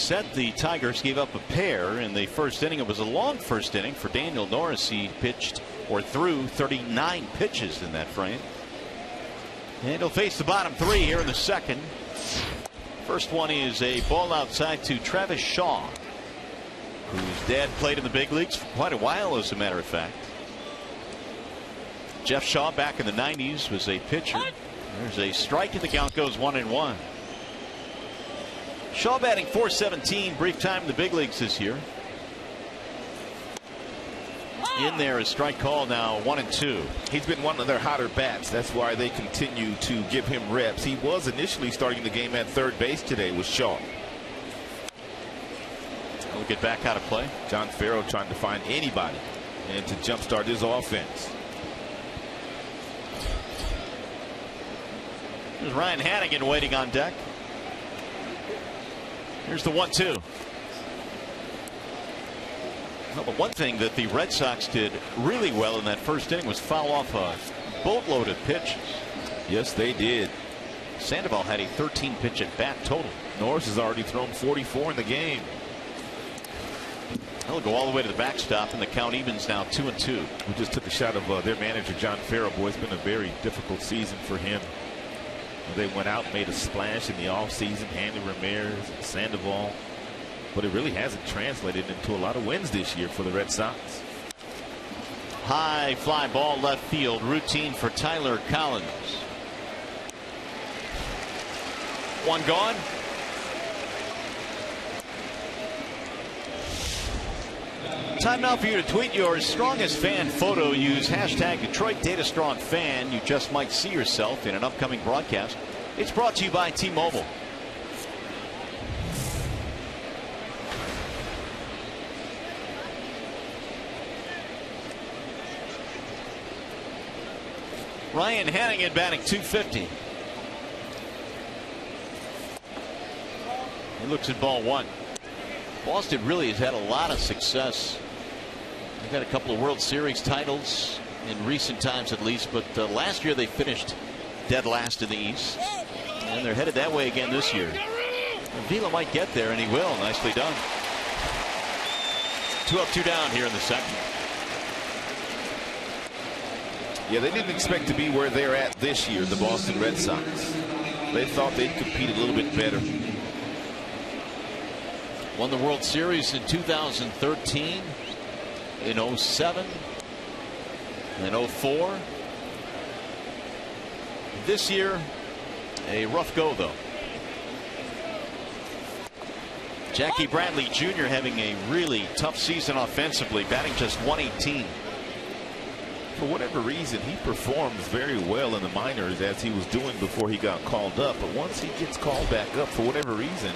[SPEAKER 3] upset the Tigers, gave up a pair in the first inning. It was a long first inning for Daniel Norris. He pitched or threw 39 pitches in that frame. And he'll face the bottom three here in the second. First one is a ball outside to Travis Shaw, whose dad played in the big leagues for quite a while, as a matter of fact. Jeff Shaw, back in the 90s, was a pitcher. There's a strike, and the count goes 1-1. Shaw batting .417, brief time in the big leagues this year. In there is strike call now, 1-2.
[SPEAKER 2] He's been one of their hotter bats. That's why they continue to give him reps. He was initially starting the game at third base today with Shaw.
[SPEAKER 3] We'll get back out of play.
[SPEAKER 2] John Farrell trying to find anybody and to jumpstart his offense.
[SPEAKER 3] There's Ryan Hannigan waiting on deck. Here's the 1-2. Well, but one thing that the Red Sox did really well in that first inning was foul off a boatload of pitches.
[SPEAKER 2] Yes, they did.
[SPEAKER 3] Sandoval had a 13 pitch at bat total.
[SPEAKER 2] Norris has already thrown 44 in the game.
[SPEAKER 3] He'll go all the way to the backstop, and the count evens now 2-2.
[SPEAKER 2] We just took a shot of their manager, John Farrell. Boy, it's been a very difficult season for him. They went out and made a splash in the offseason, Hanley Ramirez, Sandoval. But it really hasn't translated into a lot of wins this year for the Red Sox.
[SPEAKER 3] High fly ball left field, routine for Tyler Collins. One gone. Time now for you to tweet your strongest fan photo. Use hashtag DetroitDataStrongFan. You just might see yourself in an upcoming broadcast. It's brought to you by T-Mobile. Ryan Hannigan batting .250. He looks at ball one. Boston really has had a lot of success. They've had a couple of World Series titles in recent times, at least, but last year they finished dead last in the East, and they're headed that way again this year. Vila might get there, and he will. Nicely done. 2 up, 2 down here in the second.
[SPEAKER 2] Yeah, they didn't expect to be where they're at this year, the Boston Red Sox. They thought they'd compete a little bit better.
[SPEAKER 3] Won the World Series in 2013, in 07, and 04. This year, a rough go, though. Jackie Bradley Jr. having a really tough season offensively, batting just .118.
[SPEAKER 2] For whatever reason, he performs very well in the minors, as he was doing before he got called up. But once he gets called back up, for whatever reason,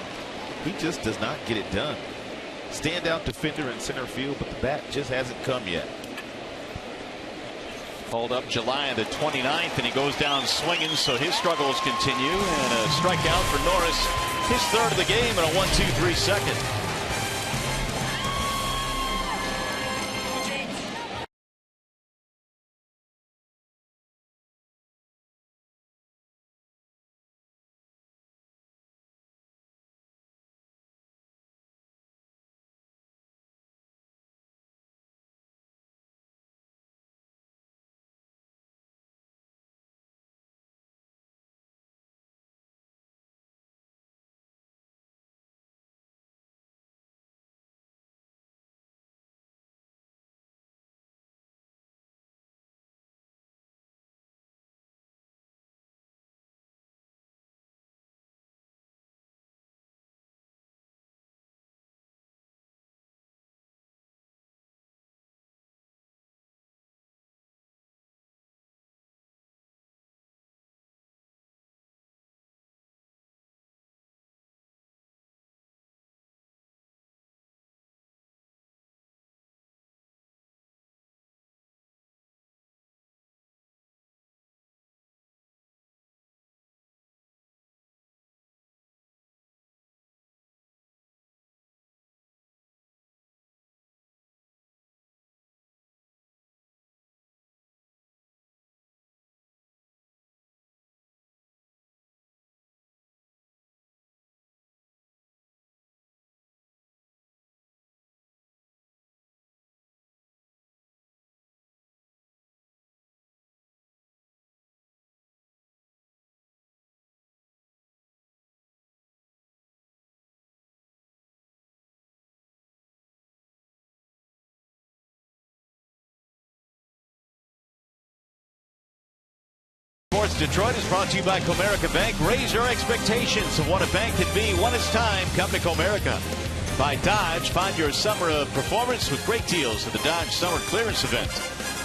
[SPEAKER 2] he just does not get it done. Standout defender in center field, but the bat just hasn't come yet.
[SPEAKER 3] Called up July the 29th, and he goes down swinging, so his struggles continue. And a strikeout for Norris, his third of the game, and a 1-2-3 second. Sports Detroit is brought to you by Comerica Bank. Raise your expectations of what a bank can be when it's time. Come to Comerica. By Dodge, find your summer of performance with great deals at the Dodge Summer Clearance Event.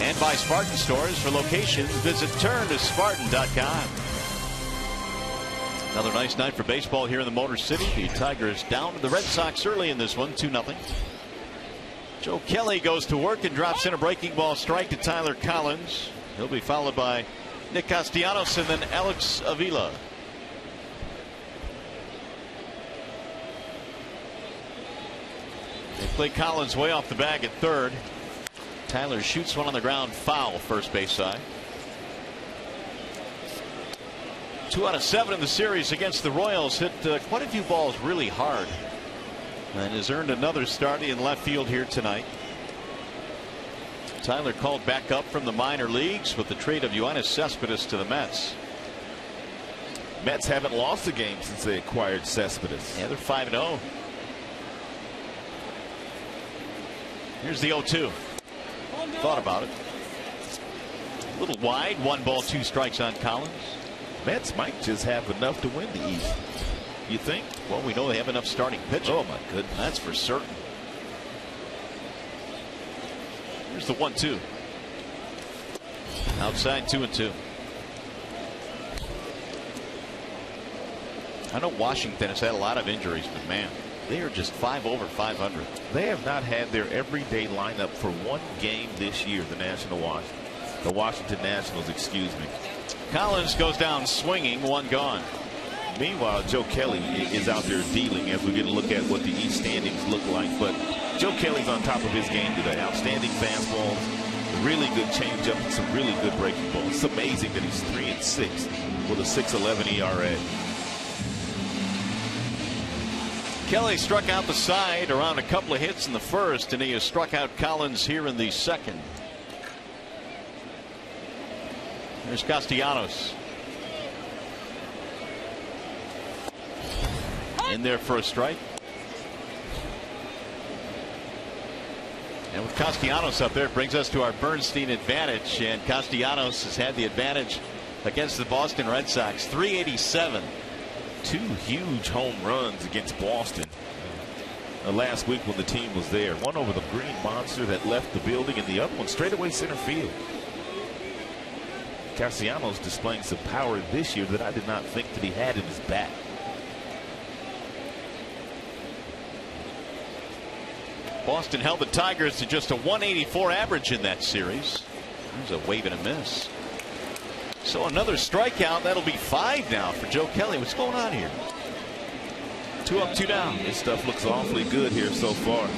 [SPEAKER 3] And by Spartan Stores. For locations, visit turntospartan.com. Another nice night for baseball here in the Motor City. The Tigers down to the Red Sox early in this one, 2-0. Joe Kelly goes to work and drops in a breaking ball strike to Tyler Collins. He'll be followed by Nick Castellanos and then Alex Avila. They play Collins way off the bag at third. Tyler shoots one on the ground, foul, first base side. 2 out of 7 in the series against the Royals. Hit quite a few balls really hard. And has earned another start in left field here tonight. Tyler called back up from the minor leagues with the trade of Yoenis Cespedes to the Mets.
[SPEAKER 2] Mets haven't lost a game since they acquired Cespedes.
[SPEAKER 3] Yeah, they're 5-0. Here's the 0-2. Thought about it. A little wide. 1 ball, 2 strikes on Collins.
[SPEAKER 2] Mets might just have enough to win the East. You think?
[SPEAKER 3] Well, we know they have enough starting pitching.
[SPEAKER 2] Oh my goodness,
[SPEAKER 3] that's for certain. Here's the 1-2. Outside, 2-2. I know Washington has had a lot of injuries, but man, they are just 5 over 500.
[SPEAKER 2] They have not had their everyday lineup for one game this year. The Washington Nationals, excuse me.
[SPEAKER 3] Collins goes down swinging, 1 gone.
[SPEAKER 2] Meanwhile, Joe Kelly is out there dealing as we get a look at what the East standings look like. But Joe Kelly's on top of his game today. Outstanding fastballs, really good changeup, and some really good breaking balls. It's amazing that he's 3-6 with a 6.11 ERA.
[SPEAKER 3] Kelly struck out the side around a couple of hits in the first, and he has struck out Collins here in the second. There's Castellanos. In there for a strike. And with Castellanos up there, it brings us to our Bernstein advantage. And Castellanos has had the advantage against the Boston Red Sox. 387.
[SPEAKER 2] 2 huge home runs against Boston last week when the team was there. One over the Green Monster that left the building, and the other one straightaway center field. Castellanos displaying some power this year that I did not think that he had in his bat.
[SPEAKER 3] Boston held the Tigers to just a 184 average in that series. There's a wave and a miss. So another strikeout. That'll be 5 now for Joe Kelly. What's going on here? 2 up, 2 down.
[SPEAKER 2] This stuff looks awfully good here so far.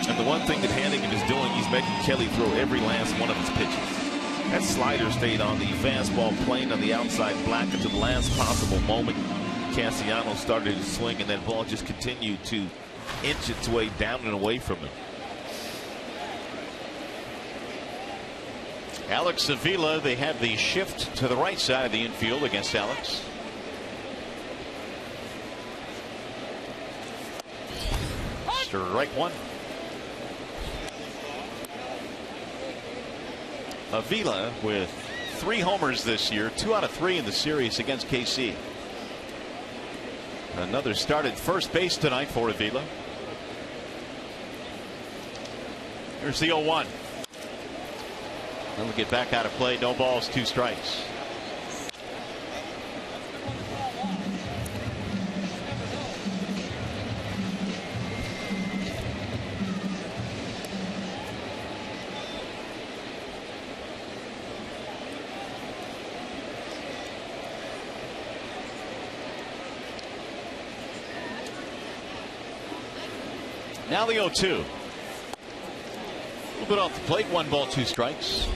[SPEAKER 2] And the one thing that Hannigan is doing, he's making Kelly throw every last one of his pitches. That slider stayed on the fastball plane on the outside black until the last possible moment. Castellanos started to swing, and that ball just continued to inch its way down and away from him.
[SPEAKER 3] Alex Avila, they have the shift to the right side of the infield against Alex. Strike 1. Avila with 3 homers this year, 2 out of 3 in the series against KC. Another start at first base tonight for Avila. Here's the 0-1. We'll get back out of play. No balls, 2 strikes. Now the 0-2. A little bit off the plate. 1 ball, 2 strikes.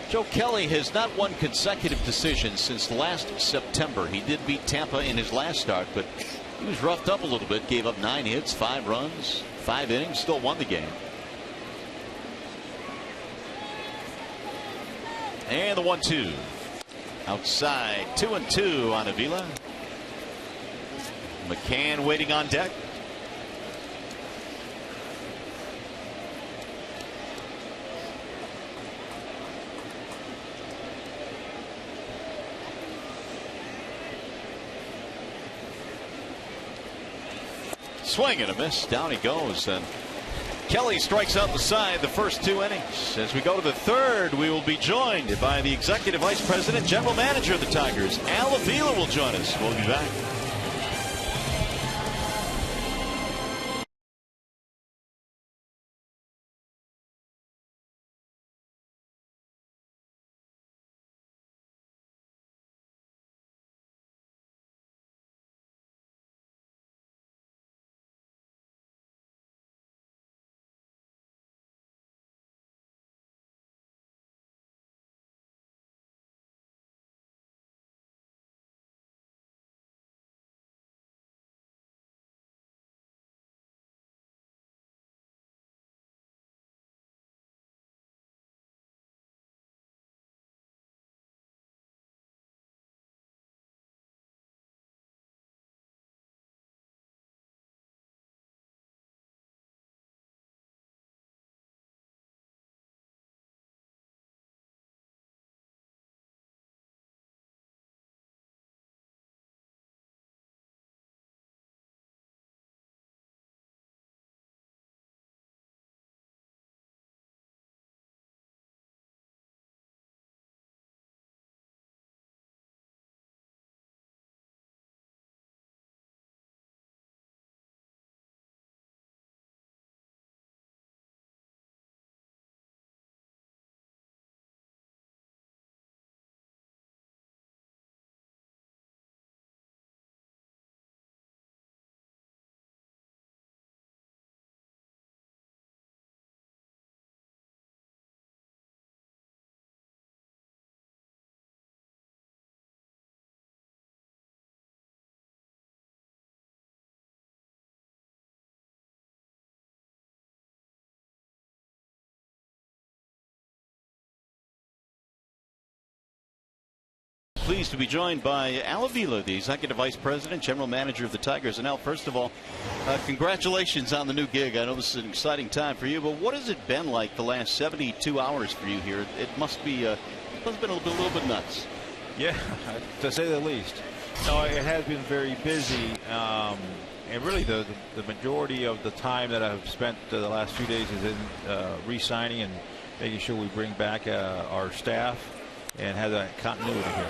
[SPEAKER 3] Joe Kelly has not won consecutive decisions since last September. He did beat Tampa in his last start, but he was roughed up a little bit. Gave up 9 hits, 5 runs, 5 innings, still won the game. And the 1-2. Outside, 2-2 on Avila. McCann waiting on deck. Swing and a miss. Down he goes. And Kelly strikes out the side the first 2 innings. As we go to the third, we will be joined by the Executive Vice President, General Manager of the Tigers. Al Avila will join us. We'll be back. Pleased to be joined by Al Avila, the Executive Vice President, General Manager of the Tigers. And Al, first of all, congratulations on the new gig. I know this is an exciting time for you, but what has it been like the last 72 hours for you here? It must be, it must have been a little bit nuts.
[SPEAKER 4] Yeah, to say the least. No, it has been very busy, and really the majority of the time that I've spent the last few days is in re-signing and making sure we bring back our staff and have that continuity here.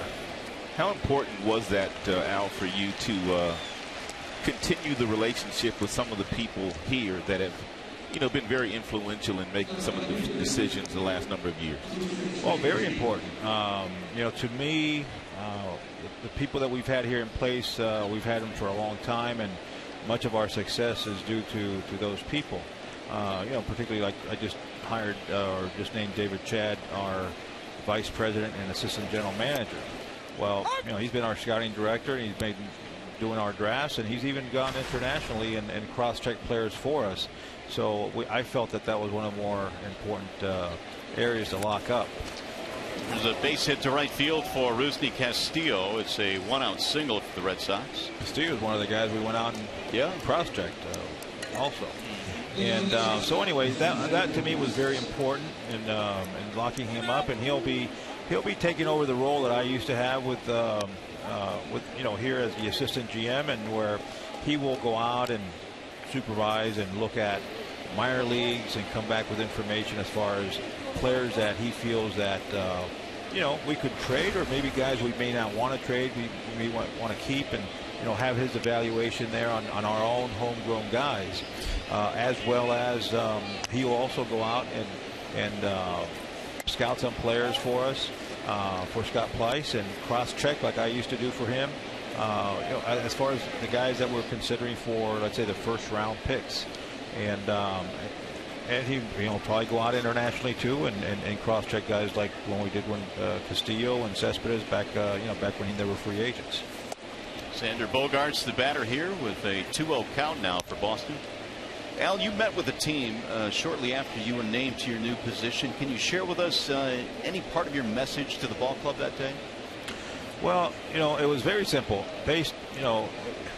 [SPEAKER 2] How important was that, Al, for you to continue the relationship with some of the people here that have, you know, been very influential in making some of the decisions the last number of years?
[SPEAKER 4] Well, very important. You know, to me, the people that we've had here in place, we've had them for a long time, and much of our success is due to those people. You know, particularly like I just hired or just named David Chad, our Vice President and Assistant General Manager. Well, you know, he's been our scouting director, and he's been doing our drafts, and he's even gone internationally and cross-checked players for us. So I felt that was one of the more important areas to lock up.
[SPEAKER 3] There's a base hit to right field for Rusney Castillo. It's a one-out single for the Red Sox.
[SPEAKER 4] Castillo is one of the guys we went out and cross-checked also. And so anyway, that to me was very important in locking him up, and he'll be taking over the role that I used to have with you know, here as the assistant GM, and where he will go out and supervise and look at minor leagues and come back with information as far as players that he feels that you know, we could trade, or maybe guys we may not want to trade, we may want to keep, and you know, have his evaluation there on our own homegrown guys, as well as he will also go out and scout some players for us, for Scott Pleiss, and cross-check like I used to do for him. You know, as far as the guys that we're considering for, let's say, the first-round picks, and he, you know, probably go out internationally too, and cross-check guys like when we did when Castillo and Cespedes back, you know, back when they were free agents.
[SPEAKER 3] Xander Bogaerts, the batter here, with a 2-0 count now for Boston. Al, you met with the team shortly after you were named to your new position. Can you share with us any part of your message to the ball club that day?
[SPEAKER 4] Well, you know, it was very simple. Based, you know,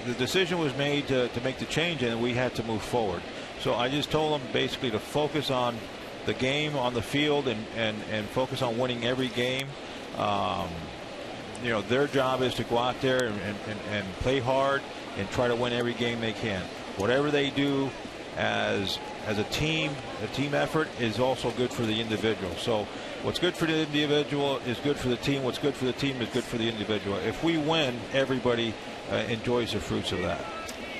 [SPEAKER 4] the decision was made to make the change, and we had to move forward. So I just told them basically to focus on the game on the field and focus on winning every game. You know, their job is to go out there and play hard and try to win every game they can. whatever they do as a team effort is also good for the individual. So what's good for the individual is good for the team. What's good for the team is good for the individual. If we win, everybody enjoys the fruits of that.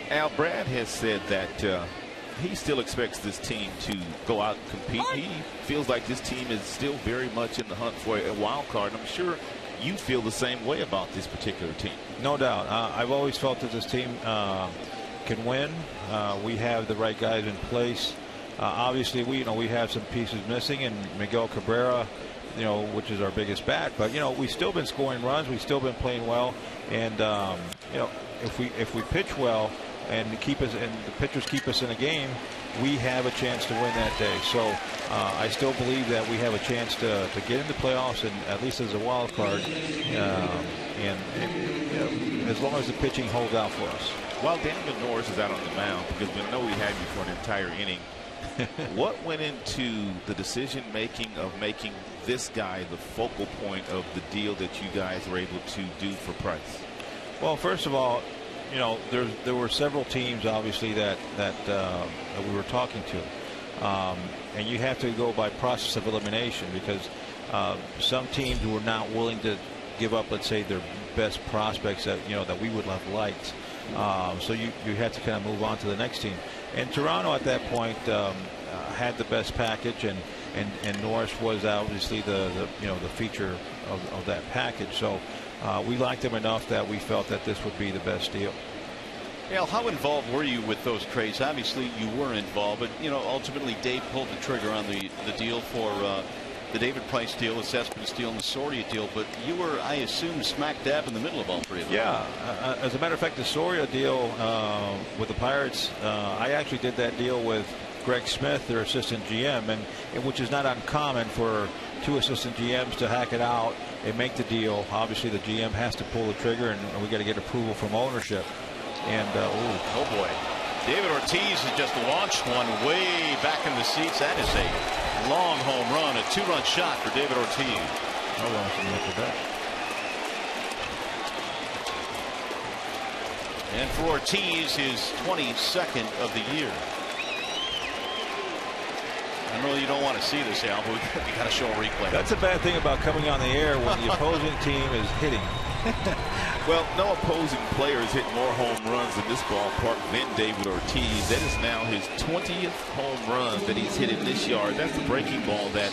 [SPEAKER 2] Al, Brad has said that he still expects this team to go out and compete. He feels like this team is still very much in the hunt for a wild card. I'm sure you feel the same way about this particular team.
[SPEAKER 4] No doubt. I've always felt that this team can win. We have the right guys in place. Obviously, we have some pieces missing, and Miguel Cabrera, which is our biggest bat. But we've still been scoring runs. We've still been playing well, and if we pitch well and the pitchers keep us in a game, we have a chance to win that day. So I still believe that we have a chance to get into playoffs, and at least as a wild card, and as long as the pitching holds out for us.
[SPEAKER 2] While Daniel Norris is out on the mound, because we know we had you for an entire inning, what went into the decision making of making this guy the focal point of the deal that you guys were able to do for Price?
[SPEAKER 4] Well, first of all, there were several teams, obviously, that we were talking to, and you have to go by process of elimination, because some teams were not willing to give up, let's say, their best prospects that we would have liked. So you had to kind of move on to the next team. And Toronto at that point had the best package, and Norris was obviously the feature of that package. So we liked him enough that we felt that this would be the best deal.
[SPEAKER 3] Al, how involved were you with those trades? Obviously you were involved, but ultimately Dave pulled the trigger on the deal for the David Price deal, the Cespedes deal, and the Soria deal, but you were, I assume, smack dab in the middle of all three of them.
[SPEAKER 4] Yeah, as a matter of fact, the Soria deal with the Pirates, I actually did that deal with Greg Smith, their assistant GM, and which is not uncommon for two assistant GMs to hack it out and make the deal. Obviously, the GM has to pull the trigger, and we got to get approval from ownership. And
[SPEAKER 3] oh boy, David Ortiz has just launched one way back in the seats. That is a long home run, a 2-run shot for David Ortiz.
[SPEAKER 4] How long can you look at that?
[SPEAKER 3] And for Ortiz, his 22nd of the year. I know you don't want to see this, Al, but we got to show a replay.
[SPEAKER 4] That's a bad thing about coming on the air when the opposing team is hitting.
[SPEAKER 2] Well, no opposing player has hit more home runs in this ballpark than David Ortiz. That is now his 20th home run that he's hit in this yard. That's the breaking ball that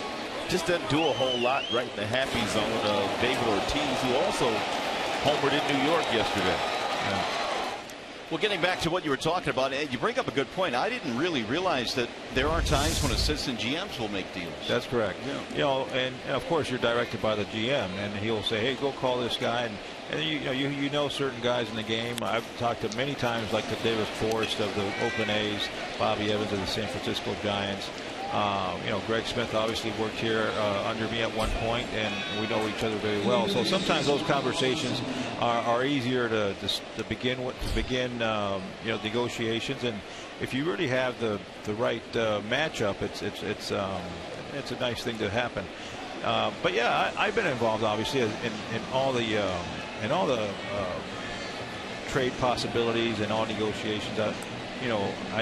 [SPEAKER 2] just doesn't do a whole lot right in the happy zone of David Ortiz, who also homered in New York yesterday.
[SPEAKER 4] Yeah.
[SPEAKER 3] Well, getting back to what you were talking about, Ed, you bring up a good point. I didn't really realize that there are times when assistant GMs will make deals.
[SPEAKER 4] That's correct. Yeah. And of course you're directed by the GM, and he'll say, hey, go call this guy, and you know certain guys in the game. I've talked to many times, like the David Forrest of the Oakland A's, Bobby Evans of the San Francisco Giants. Greg Smith obviously worked here under me at one point, and we know each other very well. So sometimes those conversations are easier to begin with, negotiations. And if you really have the right matchup, it's a nice thing to happen. But yeah, I've been involved obviously in all the trade possibilities and all negotiations. I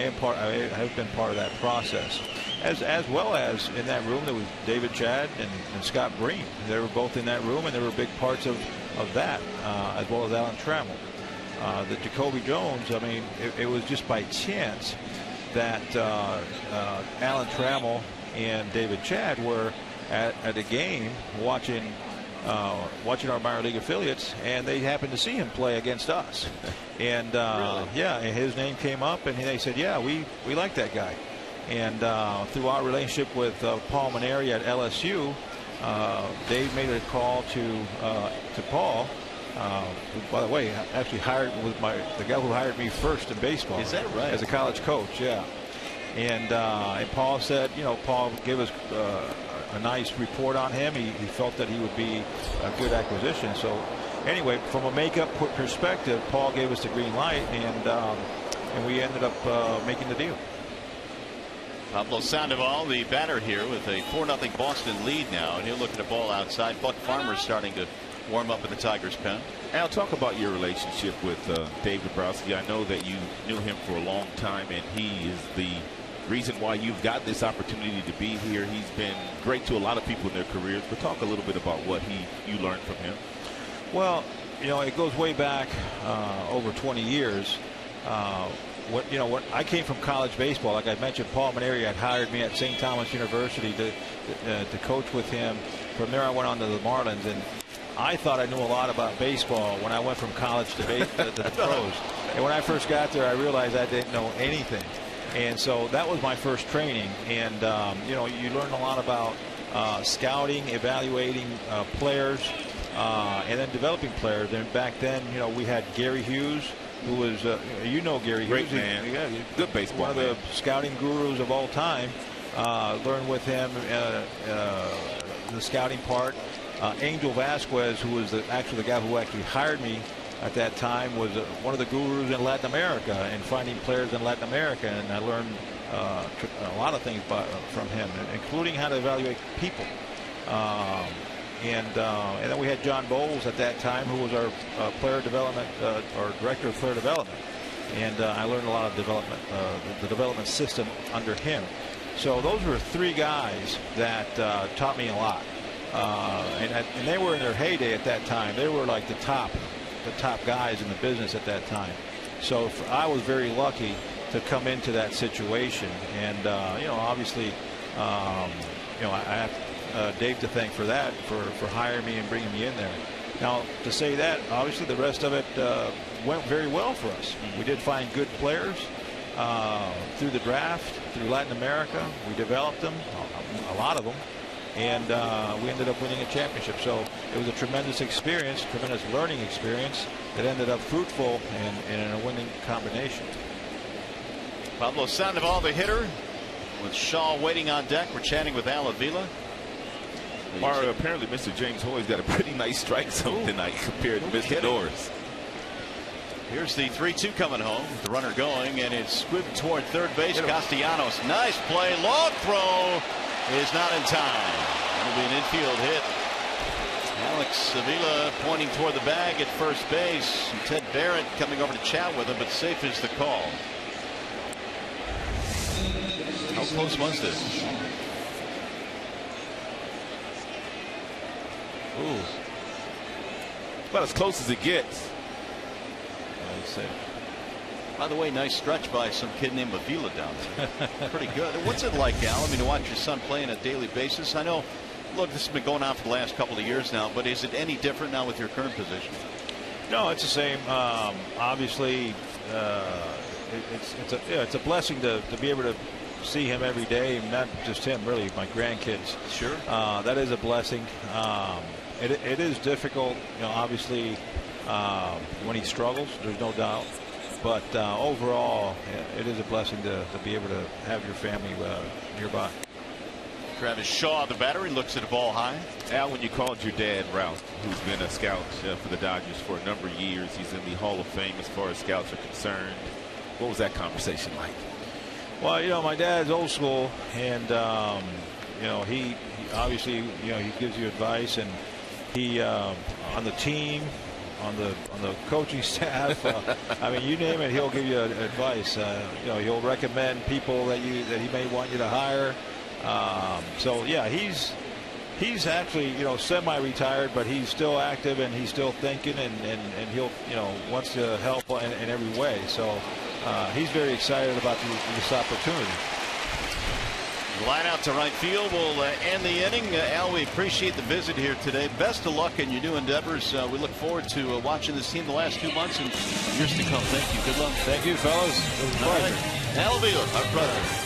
[SPEAKER 4] have been part of that process. As well as in that room there was David Chad and Scott Breen. They were both in that room, and they were big parts of that, as well as Alan Trammell. The Jacoby Jones, I mean, it was just by chance that Alan Trammell and David Chad were at a game watching our minor league affiliates, and they happened to see him play against us. And
[SPEAKER 3] really?
[SPEAKER 4] Yeah, and his name came up, and they said, yeah, we like that guy. And through our relationship with Paul Maneri at LSU, Dave made a call to Paul, who, by the way, actually was the guy who hired me first in baseball.
[SPEAKER 3] Is that right?
[SPEAKER 4] As a college coach, yeah. And Paul said, Paul gave us a nice report on him. He felt that he would be a good acquisition. So anyway, from a makeup perspective, Paul gave us the green light, and we ended up making the deal.
[SPEAKER 3] Pablo Sandoval, the batter here, with a 4-0 Boston lead now, and he'll look at a ball outside. Buck Farmer's starting to warm up in the Tigers' pen.
[SPEAKER 2] Al, talk about your relationship with Dave Dombrowski. I know that you knew him for a long time, and he is the reason why you've got this opportunity to be here. He's been great to a lot of people in their careers, but talk a little bit about what you learned from him.
[SPEAKER 4] Well, it goes way back over 20 years. When I came from college baseball, like I mentioned, Paul Maneri had hired me at St. Thomas University to coach with him. From there, I went on to the Marlins, and I thought I knew a lot about baseball when I went from college to the pros. And when I first got there, I realized I didn't know anything. And so that was my first training. And, you learn a lot about scouting, evaluating players, and then developing players. And back then, we had Gary Hughes, who was, Gary
[SPEAKER 2] Great
[SPEAKER 4] Hughes.
[SPEAKER 2] man.
[SPEAKER 4] Yeah,
[SPEAKER 2] good baseball
[SPEAKER 4] one
[SPEAKER 2] man.
[SPEAKER 4] of the scouting gurus of all time. Learned with him the scouting part. Angel Vasquez, who was actually the guy who actually hired me at that time, was one of the gurus in Latin America and finding players in Latin America. And I learned a lot of things from him, including how to evaluate people. And then we had John Bowles at that time, who was our player development or director of player development. And I learned a lot of development, the development system under him. So those were three guys that taught me a lot. And they were in their heyday at that time. They were like the top guys in the business at that time. So I was very lucky to come into that situation. And obviously, I have Dave to thank for that, for hiring me and bringing me in there. Now, to say that, obviously the rest of it went very well for us. We did find good players through the draft, through Latin America. We developed them, a lot of them. And we ended up winning a championship. So it was a tremendous experience, tremendous learning experience that ended up fruitful and in a winning combination.
[SPEAKER 3] Pablo Sandoval, the hitter, with Shaw waiting on deck. We're chatting with Al Avila.
[SPEAKER 2] Apparently, Mr. James Hoy's got a pretty nice strike zone tonight compared to Mr. Doris.
[SPEAKER 3] Here's the 3-2 coming home. The runner going, and it's squibbed toward third base. Castellanos, nice play, long throw. Is not in time. It'll be an infield hit. Alex Avila pointing toward the bag at first base. And Ted Barrett coming over to chat with him, but safe is the call. How close was this?
[SPEAKER 2] Ooh. About as close as it gets.
[SPEAKER 3] By the way, nice stretch by some kid named Avila down there. Pretty good. What's it like, Al? I mean, to watch your son play on a daily basis? I know, look, this has been going on for the last couple of years now, but is it any different now with your current position?
[SPEAKER 4] No, it's the same. Obviously, it's a blessing to be able to see him every day, not just him, really, my grandkids.
[SPEAKER 3] Sure.
[SPEAKER 4] That is a blessing. It is difficult, obviously, when he struggles, there's no doubt. But overall, it is a blessing to be able to have your family nearby.
[SPEAKER 3] Travis Shaw, the batter, he looks at the ball high.
[SPEAKER 2] Al, when you called your dad, Ralph, who's been a scout for the Dodgers for a number of years, he's in the Hall of Fame as far as scouts are concerned. What was that conversation like?
[SPEAKER 4] Well, my dad's old school, and he obviously, he gives you advice, and he on the team, on the coaching staff. I mean, you name it, he'll give you advice. He'll recommend people that he may want you to hire. So yeah, he's actually semi-retired, but he's still active and he's still thinking, and he'll wants to help in every way. So he's very excited about this opportunity.
[SPEAKER 3] Line out to right field will end the inning. Al, we appreciate the visit here today. Best of luck in your new endeavors. We look forward to watching this team the last 2 months and years to come. Thank you. Good luck.
[SPEAKER 4] Thank you, fellas. It was a pleasure.
[SPEAKER 3] Al Avila, our brother.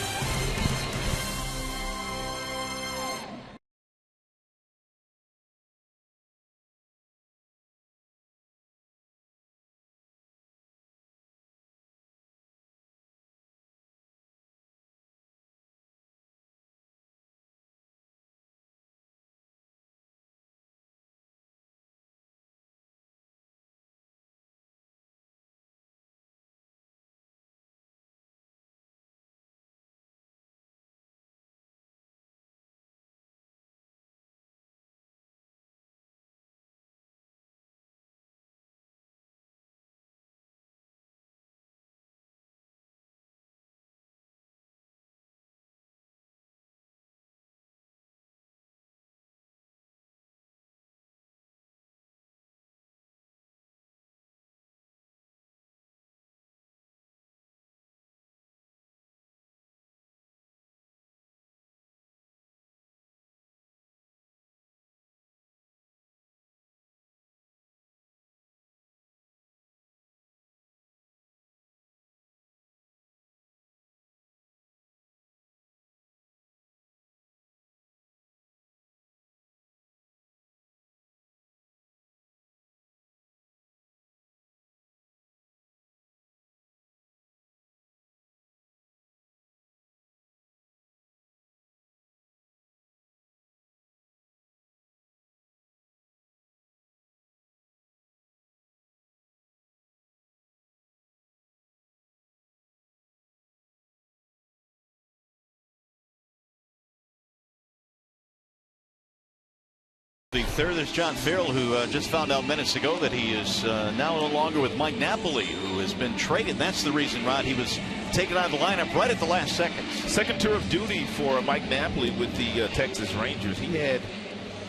[SPEAKER 3] The third is John Farrell, who just found out minutes ago that he is now no longer with Mike Napoli, who has been traded. That's the reason, Rod, he was taken out of the lineup right at the last second.
[SPEAKER 2] Second tour of duty for Mike Napoli with the Texas Rangers. He had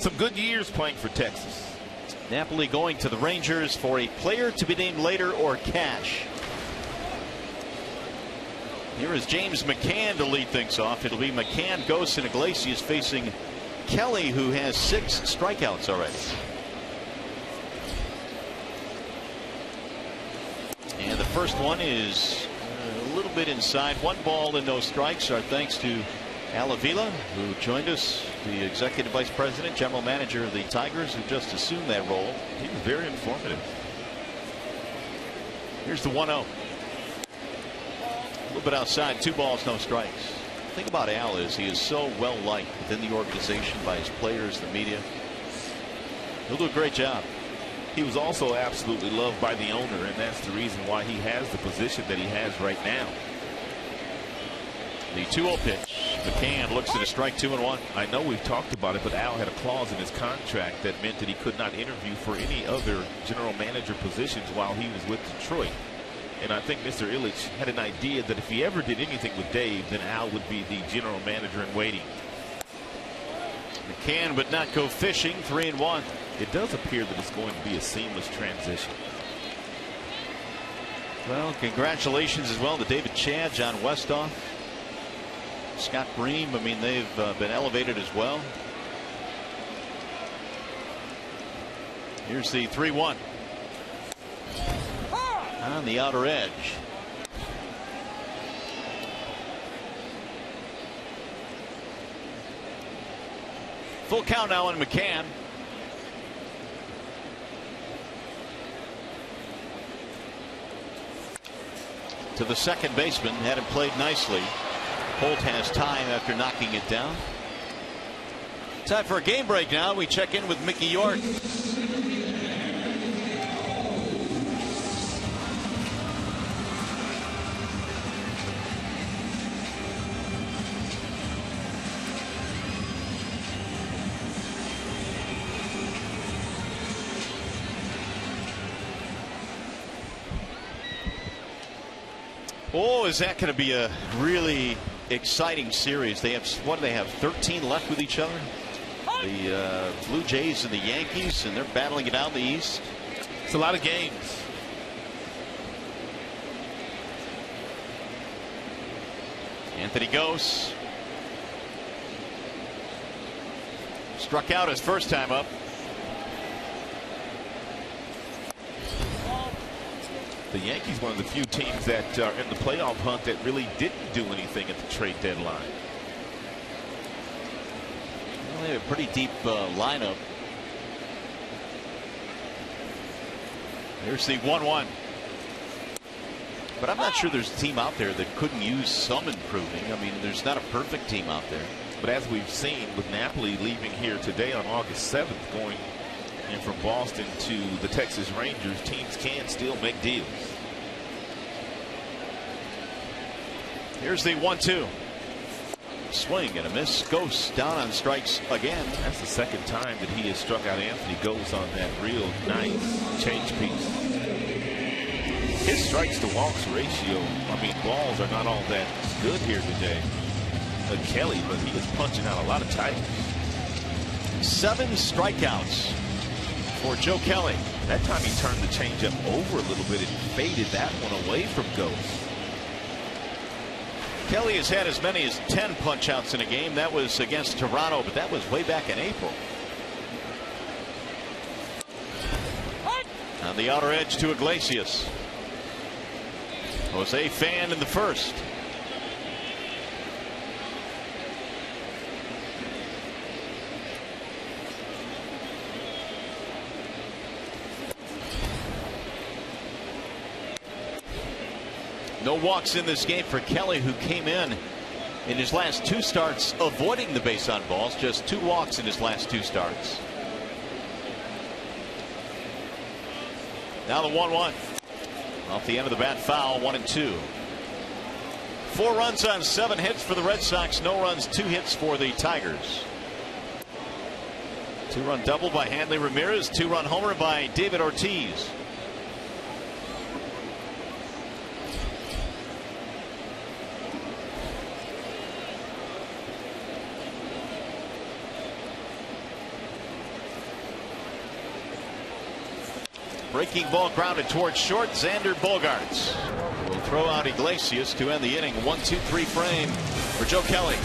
[SPEAKER 2] some good years playing for Texas.
[SPEAKER 3] Napoli going to the Rangers for a player to be named later or cash. Here is James McCann to lead things off. It'll be McCann, Ghost, and Iglesias facing Kelly, who has 6 strikeouts already. And the first one is a little bit inside. 1 ball and no strikes. Our thanks to Al Avila, who joined us, the executive vice president, general manager of the Tigers, who just assumed that role.
[SPEAKER 2] He was very informative.
[SPEAKER 3] Here's the 1-0. A little bit outside. 2 balls, no strikes. The thing about Al is he is so well liked within the organization by his players, the media. He'll do a great job.
[SPEAKER 2] He was also absolutely loved by the owner, and that's the reason why he has the position that he has right now.
[SPEAKER 3] The 2-0 pitch. McCann looks at a strike, 2-1.
[SPEAKER 2] I know we've talked about it, but Al had a clause in his contract that meant that he could not interview for any other general manager positions while he was with Detroit. And I think Mr. Ilitch had an idea that if he ever did anything with Dave, then Al would be the general manager in waiting.
[SPEAKER 3] McCann would not go fishing. 3-1.
[SPEAKER 2] It does appear that it's going to be a seamless transition.
[SPEAKER 3] Well, congratulations as well to David Chad, John Westhoff, Scott Bream. I mean, they've been elevated as well. Here's the 3-1. On the outer edge. Full count now on McCann. To the second baseman. Had him played nicely. Holt has time after knocking it down. Time for a game break now. We check in with Mickey York. Oh, is that going to be a really exciting series? They have, what do they have, 13 left with each other? The Blue Jays and the Yankees, and they're battling it out in the East.
[SPEAKER 2] It's a lot of games.
[SPEAKER 3] Anthony Gose struck out his first time up.
[SPEAKER 2] The Yankees, one of the few teams that are in the playoff hunt that really didn't do anything at the trade deadline.
[SPEAKER 3] Well, they have a pretty deep lineup. There's the 1-1. But I'm not sure there's a team out there that couldn't use some improving. I mean, there's not a perfect team out there.
[SPEAKER 2] But as we've seen with Napoli leaving here today on August 7th, going in from Boston to the Texas Rangers, teams can still make deals.
[SPEAKER 3] Here's the 1-2. Swing and a miss. Ghost down on strikes again.
[SPEAKER 2] That's the second time that he has struck out Anthony Ghost on that real nice change piece. His strikes to walks ratio, I mean, balls are not all that good here today. Kelly, but he is punching out a lot of Tigers.
[SPEAKER 3] 7 strikeouts for Joe Kelly.
[SPEAKER 2] That time he turned the changeup over a little bit and faded that one away from Ghost.
[SPEAKER 3] Kelly has had as many as 10 punch outs in a game. That was against Toronto, but that was way back in April. On the outer edge to Iglesias. Jose Fan in the first. No walks in this game for Kelly, who came in his last 2 starts avoiding the base on balls. Just 2 walks in his last 2 starts. Now the 1-1. Off the end of the bat, foul. 1-2. 4 runs on 7 hits for the Red Sox. No runs, 2 hits for the Tigers. Two-run double by Hanley Ramirez. Two-run homer by David Ortiz. Breaking ball grounded towards short. Xander Bogaerts will throw out Iglesias to end the inning. 1-2-3 frame for Joe Kelly.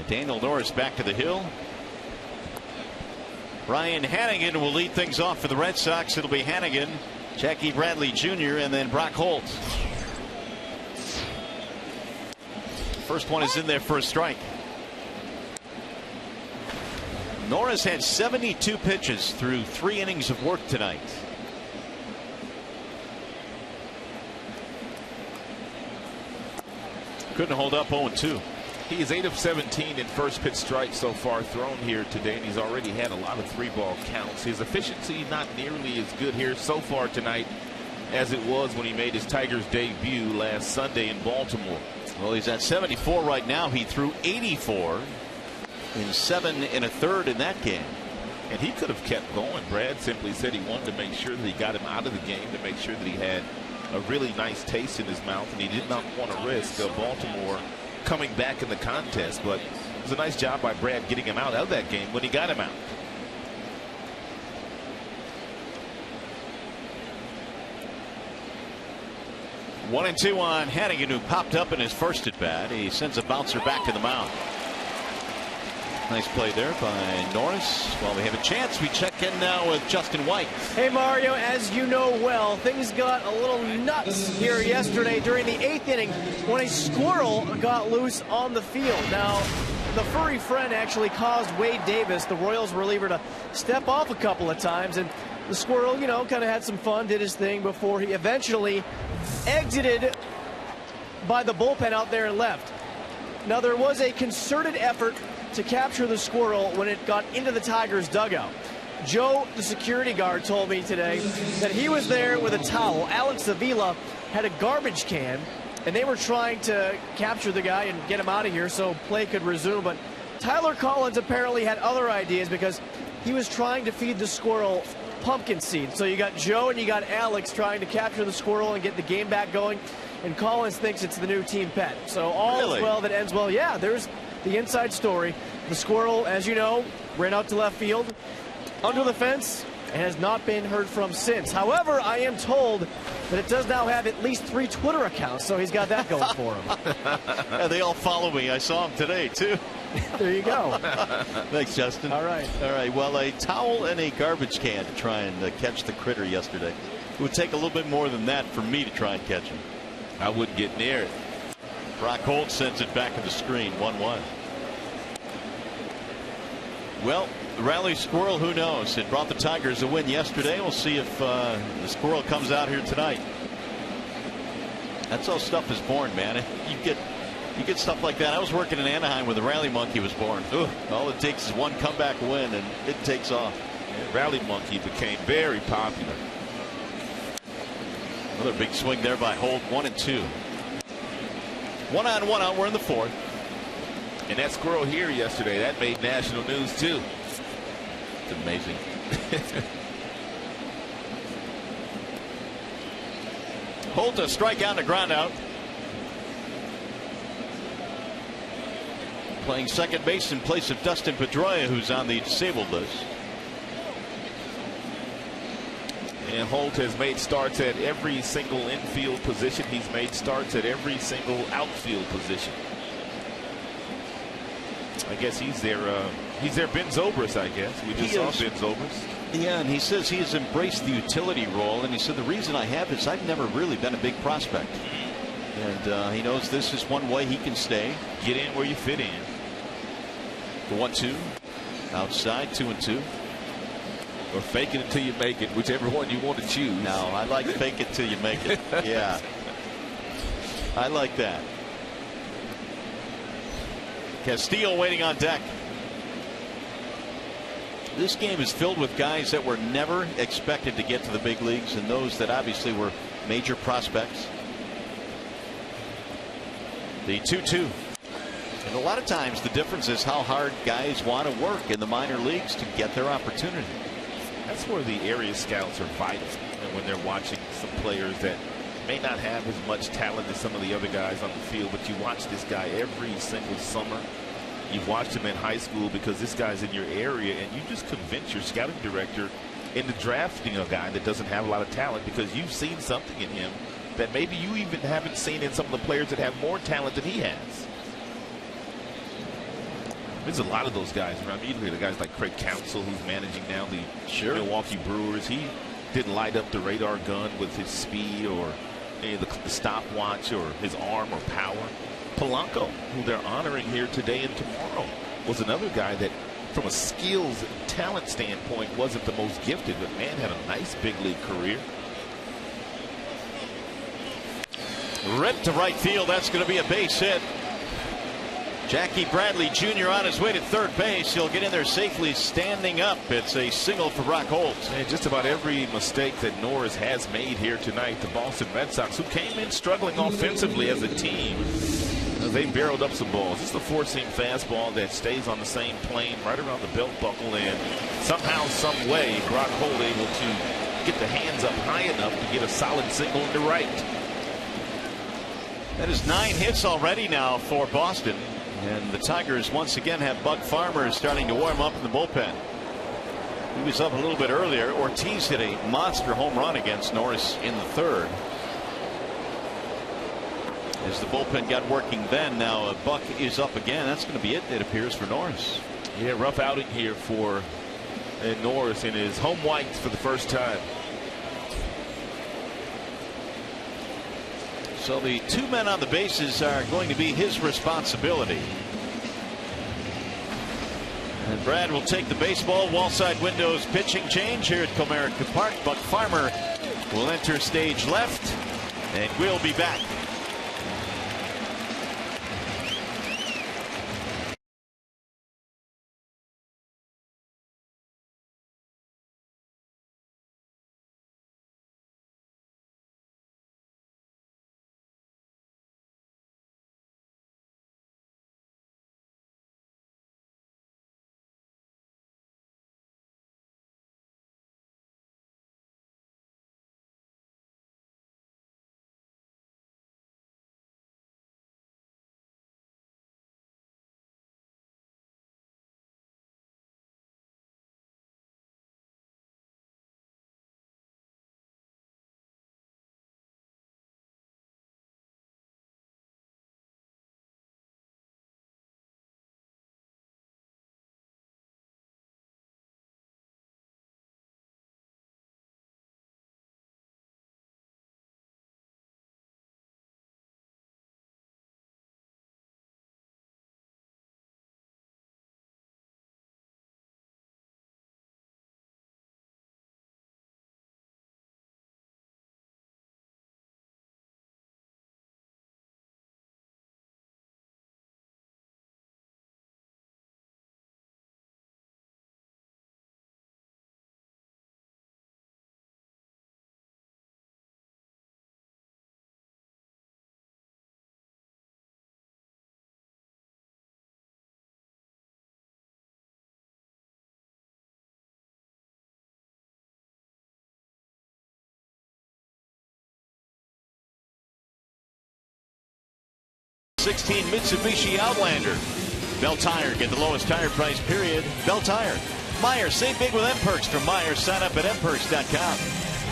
[SPEAKER 3] Daniel Norris back to the hill. Ryan Hanigan will lead things off for the Red Sox. It'll be Hanigan, Jackie Bradley Jr., and then Brock Holt. First one is in there for a strike. Norris had 72 pitches through 3 innings of work tonight. Couldn't hold up. 0-2.
[SPEAKER 2] He is 8 of 17 in first pitch strikes so far thrown here today, and he's already had a lot of 3-ball counts. His efficiency not nearly as good here so far tonight as it was when he made his Tigers debut last Sunday in Baltimore.
[SPEAKER 3] Well, he's at 74 right now. He threw 84 in 7 1/3 in that game.
[SPEAKER 2] And he could have kept going. Brad simply said he wanted to make sure that he got him out of the game, to make sure that he had a really nice taste in his mouth, and he did not want to risk Baltimore coming back in the contest. But it was a nice job by Brad getting him out of that game when he got him out.
[SPEAKER 3] One and two on Hanigan, who popped up in his first at bat. He sends a bouncer back to the mound. Nice play there by Norris. While we have a chance, we check in now with Justin White.
[SPEAKER 5] Hey Mario, as you know well, things got a little nuts here yesterday during the 8th inning when a squirrel got loose on the field. Now, the furry friend actually caused Wade Davis, the Royals reliever, to step off a couple of times, and the squirrel, you know, kind of had some fun, did his thing before he eventually exited by the bullpen out there and left. Now, there was a concerted effort to capture the squirrel when it got into the Tigers dugout. Joe, the security guard, told me today that he was there with a towel. Alex Avila had a garbage can, and they were trying to capture the guy and get him out of here so play could resume. But Tyler Collins apparently had other ideas because he was trying to feed the squirrel pumpkin seed. So you got Joe and you got Alex trying to capture the squirrel and get the game back going, and Collins thinks it's the new team pet. So all is well that ends well. Yeah, there's the inside story. The squirrel, as you know, ran out to left field under the fence and has not been heard from since. However, I am told that it does now have at least 3 Twitter accounts, so he's got that going for him.
[SPEAKER 3] Yeah, they all follow me. I saw him today, too.
[SPEAKER 5] There you go.
[SPEAKER 3] Thanks, Justin.
[SPEAKER 5] All right.
[SPEAKER 3] All right. Well, a towel and a garbage can to try and catch the critter yesterday. It would take a little bit more than that for me to try and catch him.
[SPEAKER 2] I wouldn't get near it.
[SPEAKER 3] Brock Holt sends it back to the screen. 1-1. Well, the rally squirrel, who knows? It brought the Tigers a win yesterday. We'll see if the squirrel comes out here tonight. That's how stuff is born, man. You get stuff like that. I was working in Anaheim when the Rally Monkey was born. Ugh. All it takes is one comeback win and it takes off.
[SPEAKER 2] Yeah, Rally Monkey became very popular.
[SPEAKER 3] Another big swing there by Holt. 1-2. 1 on, 1 out. We're in the 4th.
[SPEAKER 2] And that squirrel here yesterday, that made national news too.
[SPEAKER 3] It's amazing. Holt a strikeout and a ground out. Playing second base in place of Dustin Pedroia, who's on the disabled list.
[SPEAKER 2] And Holt has made starts at every single infield position. He's made starts at every single outfield position. I guess he's their Ben Zobrist, I guess. We just saw Ben Zobrist.
[SPEAKER 3] Yeah, and he says he has embraced the utility role, and he said the reason I have is I've never really been a big prospect. And he knows this is one way he can stay.
[SPEAKER 2] Get in where you fit in.
[SPEAKER 3] The 1-2. Outside, 2-2.
[SPEAKER 2] Or fake it until you make it, whichever one you want to choose.
[SPEAKER 3] No, I like fake it till you make it. Yeah. I like that. Castillo waiting on deck. This game is filled with guys that were never expected to get to the big leagues and those that obviously were major prospects. The 2-2. And a lot of times the difference is how hard guys want to work in the minor leagues to get their opportunity.
[SPEAKER 2] That's where the area scouts are vital. And when they're watching some players that may not have as much talent as some of the other guys on the field, but you watch this guy every single summer. You've watched him in high school because this guy's in your area, and you just convince your scouting director into drafting a guy that doesn't have a lot of talent because you've seen something in him that maybe you even haven't seen in some of the players that have more talent than he has. There's a lot of those guys around. You look at the guys like Craig Counsell, who's managing now the Milwaukee Brewers. He didn't light up the radar gun with his speed or the stopwatch or his arm or power. Polanco, who they're honoring here today and tomorrow, was another guy that from a skills and talent standpoint wasn't the most gifted, but man, had a nice big league career.
[SPEAKER 3] Ripped to right field. That's going to be a base hit. Jackie Bradley Jr. on his way to third base. He'll get in there safely standing up. It's a single for Brock Holt.
[SPEAKER 2] And just about every mistake that Norris has made here tonight, the Boston Red Sox, who came in struggling offensively as a team, they barreled up some balls. It's the four-seam fastball that stays on the same plane right around the belt buckle, and somehow, some way, Brock Holt able to get the hands up high enough to get a solid single into right.
[SPEAKER 3] That is 9 hits already now for Boston. And the Tigers once again have Buck Farmer starting to warm up in the bullpen. He was up a little bit earlier. Ortiz hit a monster home run against Norris in the third. As the bullpen got working then, now Buck is up again. That's going to be it appears, for Norris.
[SPEAKER 2] Yeah, rough outing here for Norris in his home whites for the first time.
[SPEAKER 3] So the 2 men on the bases are going to be his responsibility. And Brad will take the baseball. Wallside windows pitching change here at Comerica Park. Buck Farmer will enter stage left, and we'll be back. 2016 Mitsubishi Outlander. Bell Tire, get the lowest tire price, period. Bell Tire. Meyer, save big with M-Perks from Meyer. Sign up at mperks.com.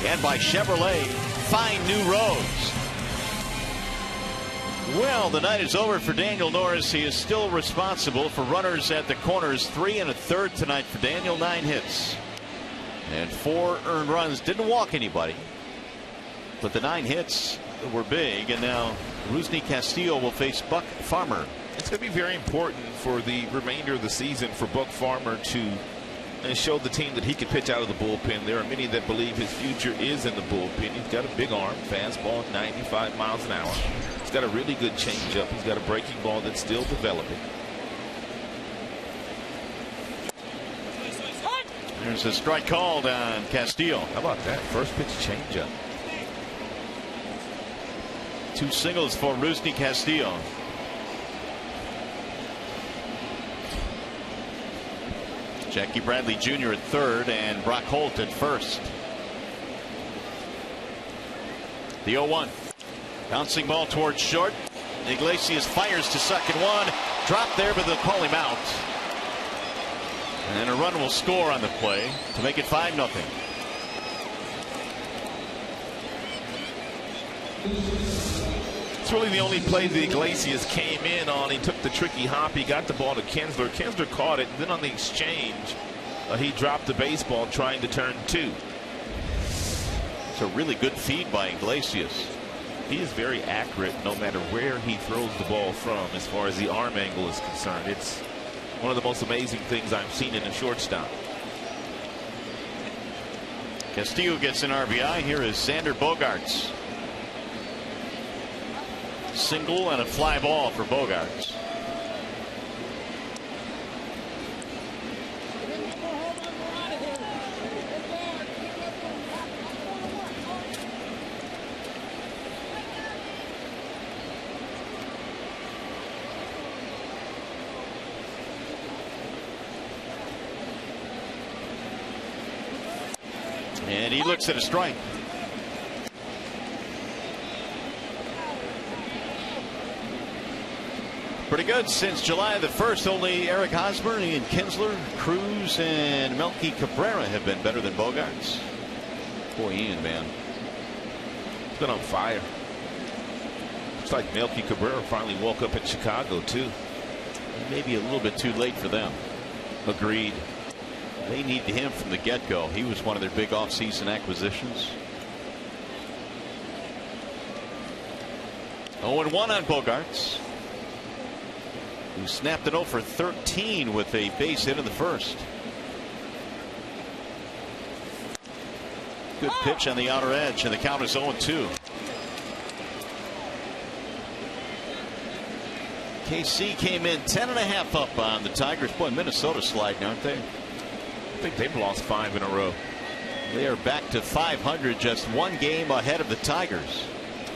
[SPEAKER 3] And by Chevrolet, find new roads. Well, the night is over for Daniel Norris. He is still responsible for runners at the corners. 3 1/3 tonight for Daniel. 9 hits. And 4 earned runs. Didn't walk anybody. But the 9 hits were big. And now Rusney Castillo will face Buck Farmer.
[SPEAKER 2] It's going to be very important for the remainder of the season for Buck Farmer to show the team that he can pitch out of the bullpen. There are many that believe his future is in the bullpen. He's got a big arm, fastball 95 miles an hour. He's got a really good changeup. He's got a breaking ball that's still developing.
[SPEAKER 3] There's a strike called on Castillo.
[SPEAKER 2] How about that? First pitch changeup.
[SPEAKER 3] 2 singles for Rusney Castillo. Jackie Bradley Jr. at third and Brock Holt at first. The 0-1. Bouncing ball towards short. Iglesias fires to second. One drop there, but they'll call him out. And a run will score on the play to make it 5-0.
[SPEAKER 2] It's really the only play that Iglesias came in on. He took the tricky hop. He got the ball to Kinsler. Kinsler caught it. And then on the exchange, he dropped the baseball trying to turn 2.
[SPEAKER 3] It's a really good feed by Iglesias.
[SPEAKER 2] He is very accurate no matter where he throws the ball from as far as the arm angle is concerned. It's one of the most amazing things I've seen in a shortstop.
[SPEAKER 3] Castillo gets an RBI. Here is Xander Bogaerts. Single and a fly ball for Bogaerts. And he looks at a strike. Pretty good since July the 1st. Only Eric Hosmer, Ian Kinsler, Cruz, and Melky Cabrera have been better than Bogaerts. Boy, Ian, man.
[SPEAKER 2] He's been on fire. Looks like Melky Cabrera finally woke up in Chicago, too.
[SPEAKER 3] Maybe a little bit too late for them.
[SPEAKER 2] Agreed.
[SPEAKER 3] They needed him from the get-go. He was one of their big offseason acquisitions. 0-1 on Bogaerts, who snapped it 0 for 13 with a base hit in the first. Good pitch on the outer edge, and the count is 0-2. KC came in 10.5 up on the Tigers. Boy, Minnesota sliding, aren't they?
[SPEAKER 2] I think they've lost 5 in a row.
[SPEAKER 3] They are back to 500, just 1 game ahead of the Tigers.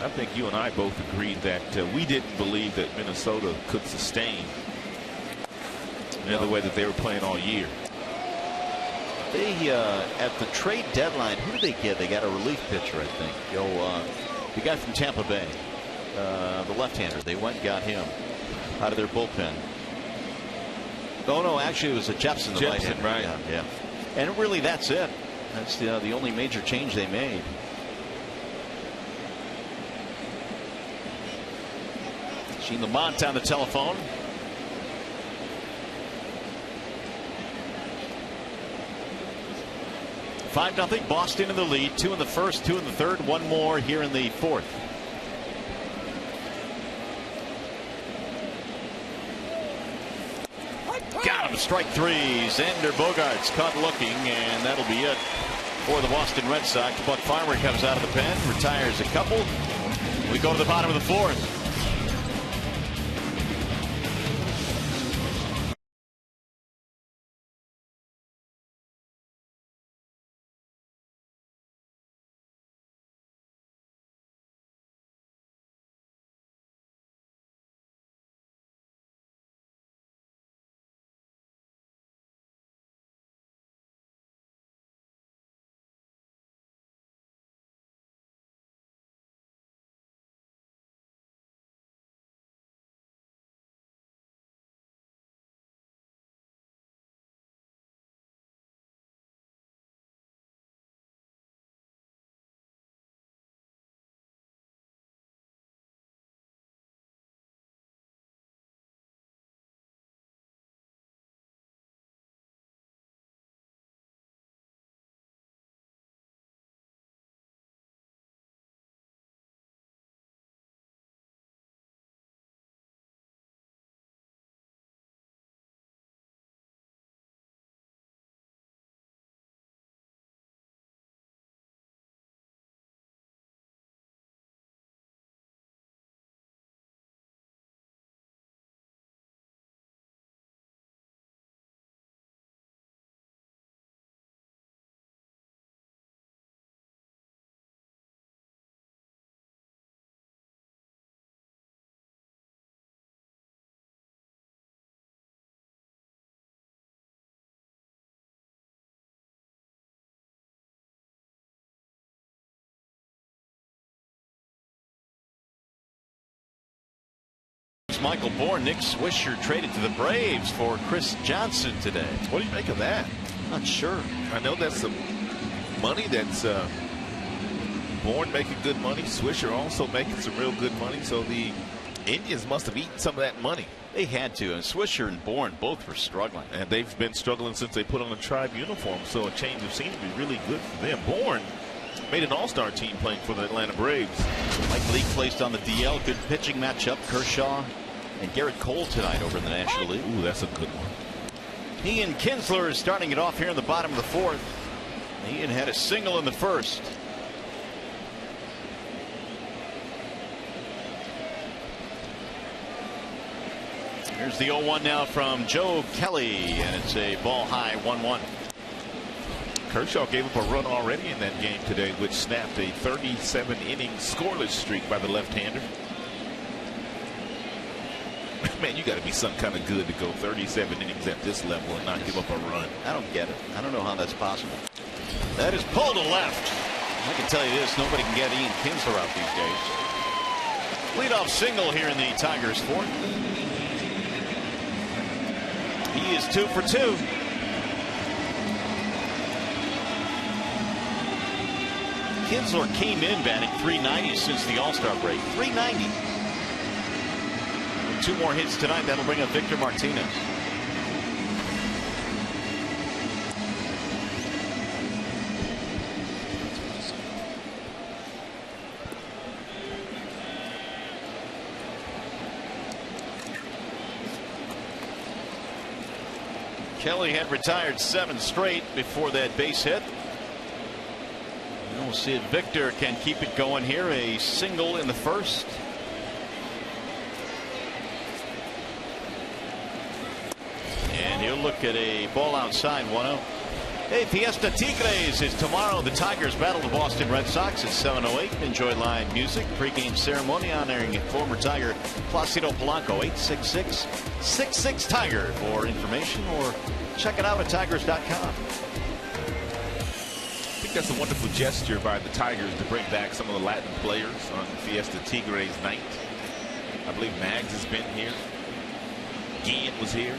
[SPEAKER 2] I think you and I both agreed that we didn't believe that Minnesota could sustain the way that they were playing all year.
[SPEAKER 3] They at the trade deadline, who did they get? They got a relief pitcher, I think. The guy from Tampa Bay, the left-hander. They went and got him out of their bullpen. Oh no, actually it was a Jepson, the right-hander.
[SPEAKER 2] Right?
[SPEAKER 3] Yeah. And really, that's it. That's the only major change they made. Gene Lamont on the telephone. Five nothing. Boston in the lead. 2 in the first, 2 in the third, 1 more here in the fourth. Got him. Strike 3. Xander Bogaerts caught looking, and that'll be it for the Boston Red Sox. Buck Farmer comes out of the pen, retires a couple. We go to the bottom of the fourth. lost Michael Bourne. Nick Swisher traded to the Braves for Chris Johnson today.
[SPEAKER 2] What do you make of that?
[SPEAKER 3] Not sure.
[SPEAKER 2] I know that's some money. That's Bourne making good money. Swisher also making some real good money. So the Indians must have eaten some of that money.
[SPEAKER 3] They had to. And Swisher and Bourne both were struggling.
[SPEAKER 2] And they've been struggling since they put on a Tribe uniform. So a change of scene would be really good for them. Bourne made an all-star team playing for the Atlanta Braves.
[SPEAKER 3] Mike Leake placed on the DL. Good pitching matchup. Kershaw and Garrett Cole tonight over in the National League.
[SPEAKER 2] Ooh, that's a good one.
[SPEAKER 3] Ian Kinsler is starting it off here in the bottom of the fourth. Ian had a single in the first. Here's the 0-1 now from Joe Kelly, and it's a ball high 1-1.
[SPEAKER 2] Kershaw gave up a run already in that game today, which snapped a 37-inning scoreless streak by the left-hander. Man, you got to be some kind of good to go 37 innings at this level and not give up a run.
[SPEAKER 3] I don't get it. I don't know how that's possible. That is pulled to left. I can tell you this, nobody can get Ian Kinsler out these days. Leadoff single here in the Tigers' fourth. He is 2 for 2. Kinsler came in batting .390 since the All-Star break. .390. With 2 more hits tonight, that'll bring up Victor Martinez. Kelly had retired 7 straight before that base hit. And we'll see if Victor can keep it going here. A single in the first. And he'll look at a ball outside 1-0. Hey, Fiesta Tigres is tomorrow. The Tigers battle the Boston Red Sox at 7:08. Enjoy live music. Pre-game ceremony honoring former Tiger Placido Polanco. 866-66-TIGER for information, or check it out at tigers.com.
[SPEAKER 2] I think that's a wonderful gesture by the Tigers to bring back some of the Latin players on Fiesta Tigres night. I believe Mags has been here. Guillen was here.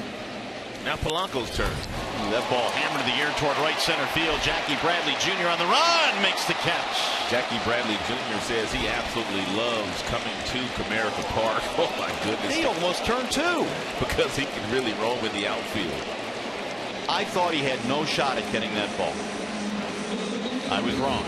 [SPEAKER 2] Now Polanco's turn.
[SPEAKER 3] That ball hammered to the air toward right center field. Jackie Bradley Jr. on the run makes the catch.
[SPEAKER 2] Jackie Bradley Jr. says he absolutely loves coming to Comerica Park. Oh my goodness.
[SPEAKER 3] He almost turned 2.
[SPEAKER 2] Because he can really roam in the outfield.
[SPEAKER 3] I thought he had no shot at getting that ball. I was wrong.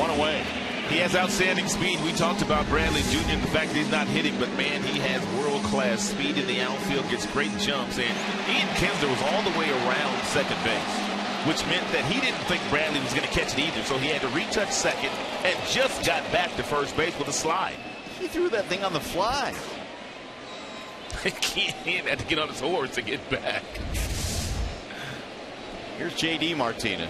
[SPEAKER 3] 1 away.
[SPEAKER 2] He has outstanding speed. We talked about Bradley Jr. and the fact that he's not hitting, but man, he has world-class speed in the outfield, gets great jumps, and Ian Kinsler was all the way around second base, which meant that he didn't think Bradley was going to catch it either, so he had to retouch second and just got back to first base with a slide.
[SPEAKER 3] He threw that thing on the fly.
[SPEAKER 2] He had to get on his horse to get back.
[SPEAKER 3] Here's J.D. Martinez.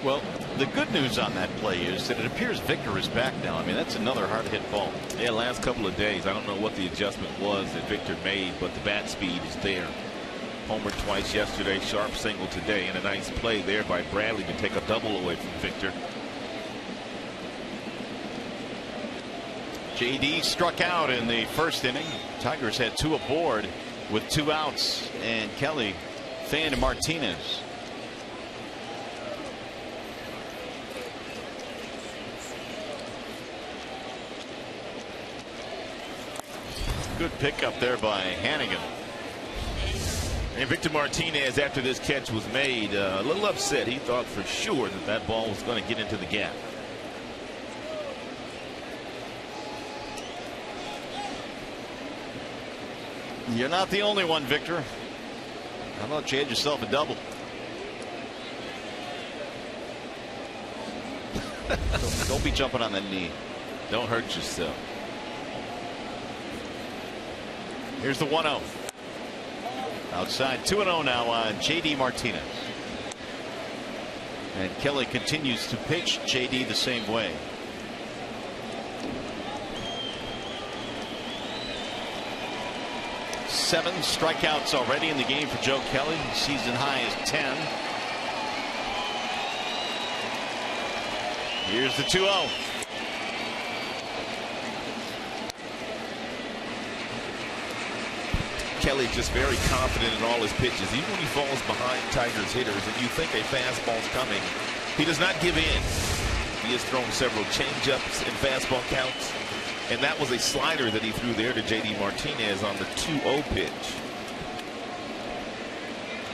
[SPEAKER 3] Well, the good news on that play is that it appears Victor is back now. I mean, that's another hard hit ball.
[SPEAKER 2] Yeah, last couple of days, I don't know what the adjustment was that Victor made, but the bat speed is there. Homered twice yesterday, sharp single today, and a nice play there by Bradley to take a double away from Victor.
[SPEAKER 3] J.D. struck out in the first inning. Tigers had 2 aboard with 2 outs, and Kelly fanned Martinez. Good pickup there by Hannigan.
[SPEAKER 2] And Victor Martinez, after this catch was made, a little upset. He thought for sure that that ball was going to get into the gap.
[SPEAKER 3] You're not the only one, Victor. How about you had yourself a double? Don't be jumping on that knee.
[SPEAKER 2] Don't hurt yourself.
[SPEAKER 3] Here's the 1-0. Outside 2-0 now on J.D. Martinez. And Kelly continues to pitch J.D. the same way. Seven strikeouts already in the game for Joe Kelly. Season high is 10. Here's the 2-0.
[SPEAKER 2] Kelly's just very confident in all his pitches. Even when he falls behind Tigers hitters and you think a fastball's coming, he does not give in. He has thrown several changeups in fastball counts, and that was a slider that he threw there to J.D. Martinez on the 2-0 pitch.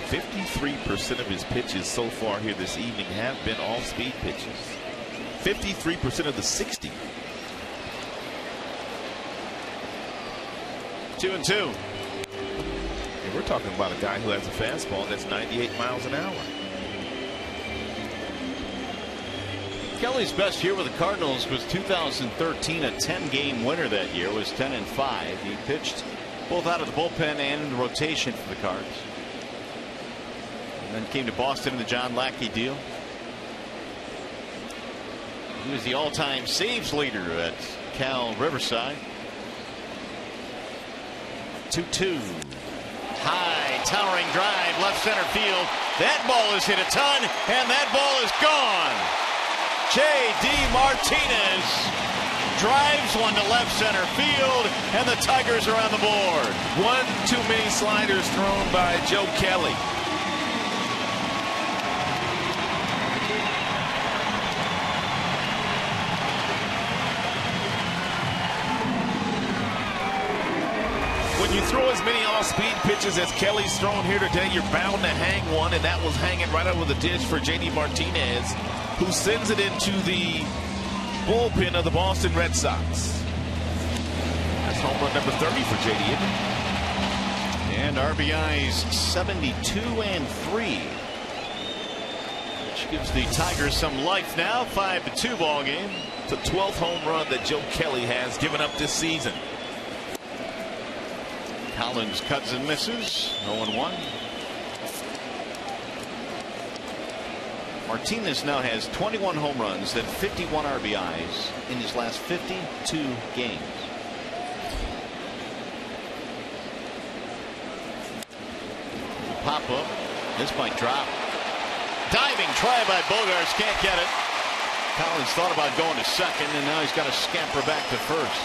[SPEAKER 2] 53% of his pitches so far here this evening have been off-speed pitches. 53% of the 60.
[SPEAKER 3] 2-2.
[SPEAKER 2] And we're talking about a guy who has a fastball that's 98 miles an hour.
[SPEAKER 3] Kelly's best year with the Cardinals was 2013, a 10-game winner that year, was 10-5. He pitched both out of the bullpen and in the rotation for the Cards. And then came to Boston in the John Lackey deal. He was the all-time saves leader at Cal Riverside. 2-2. High, towering drive, left center field. That ball has hit a ton, and that ball is gone. J.D. Martinez drives one to left center field, and the Tigers are on the board.
[SPEAKER 2] One too many sliders thrown by Joe Kelly. When you throw as many off-speed pitches as Kelly's thrown here today, you're bound to hang one, and that was hanging right over the dish for J.D. Martinez, who sends it into the bullpen of the Boston Red Sox. That's home run number 30 for J.D.
[SPEAKER 3] And RBIs 72 and 3, which gives the Tigers some life now. 5-2 ball game.
[SPEAKER 2] It's the 12th home run that Joe Kelly has given up this season.
[SPEAKER 3] Collins cuts and misses. 0-1. Martinez now has 21 home runs and 51 RBIs in his last 52 games. Pop up. This might drop. Diving try by Bogarts. Can't get it. Collins thought about going to second, and now he's got to scamper back to first.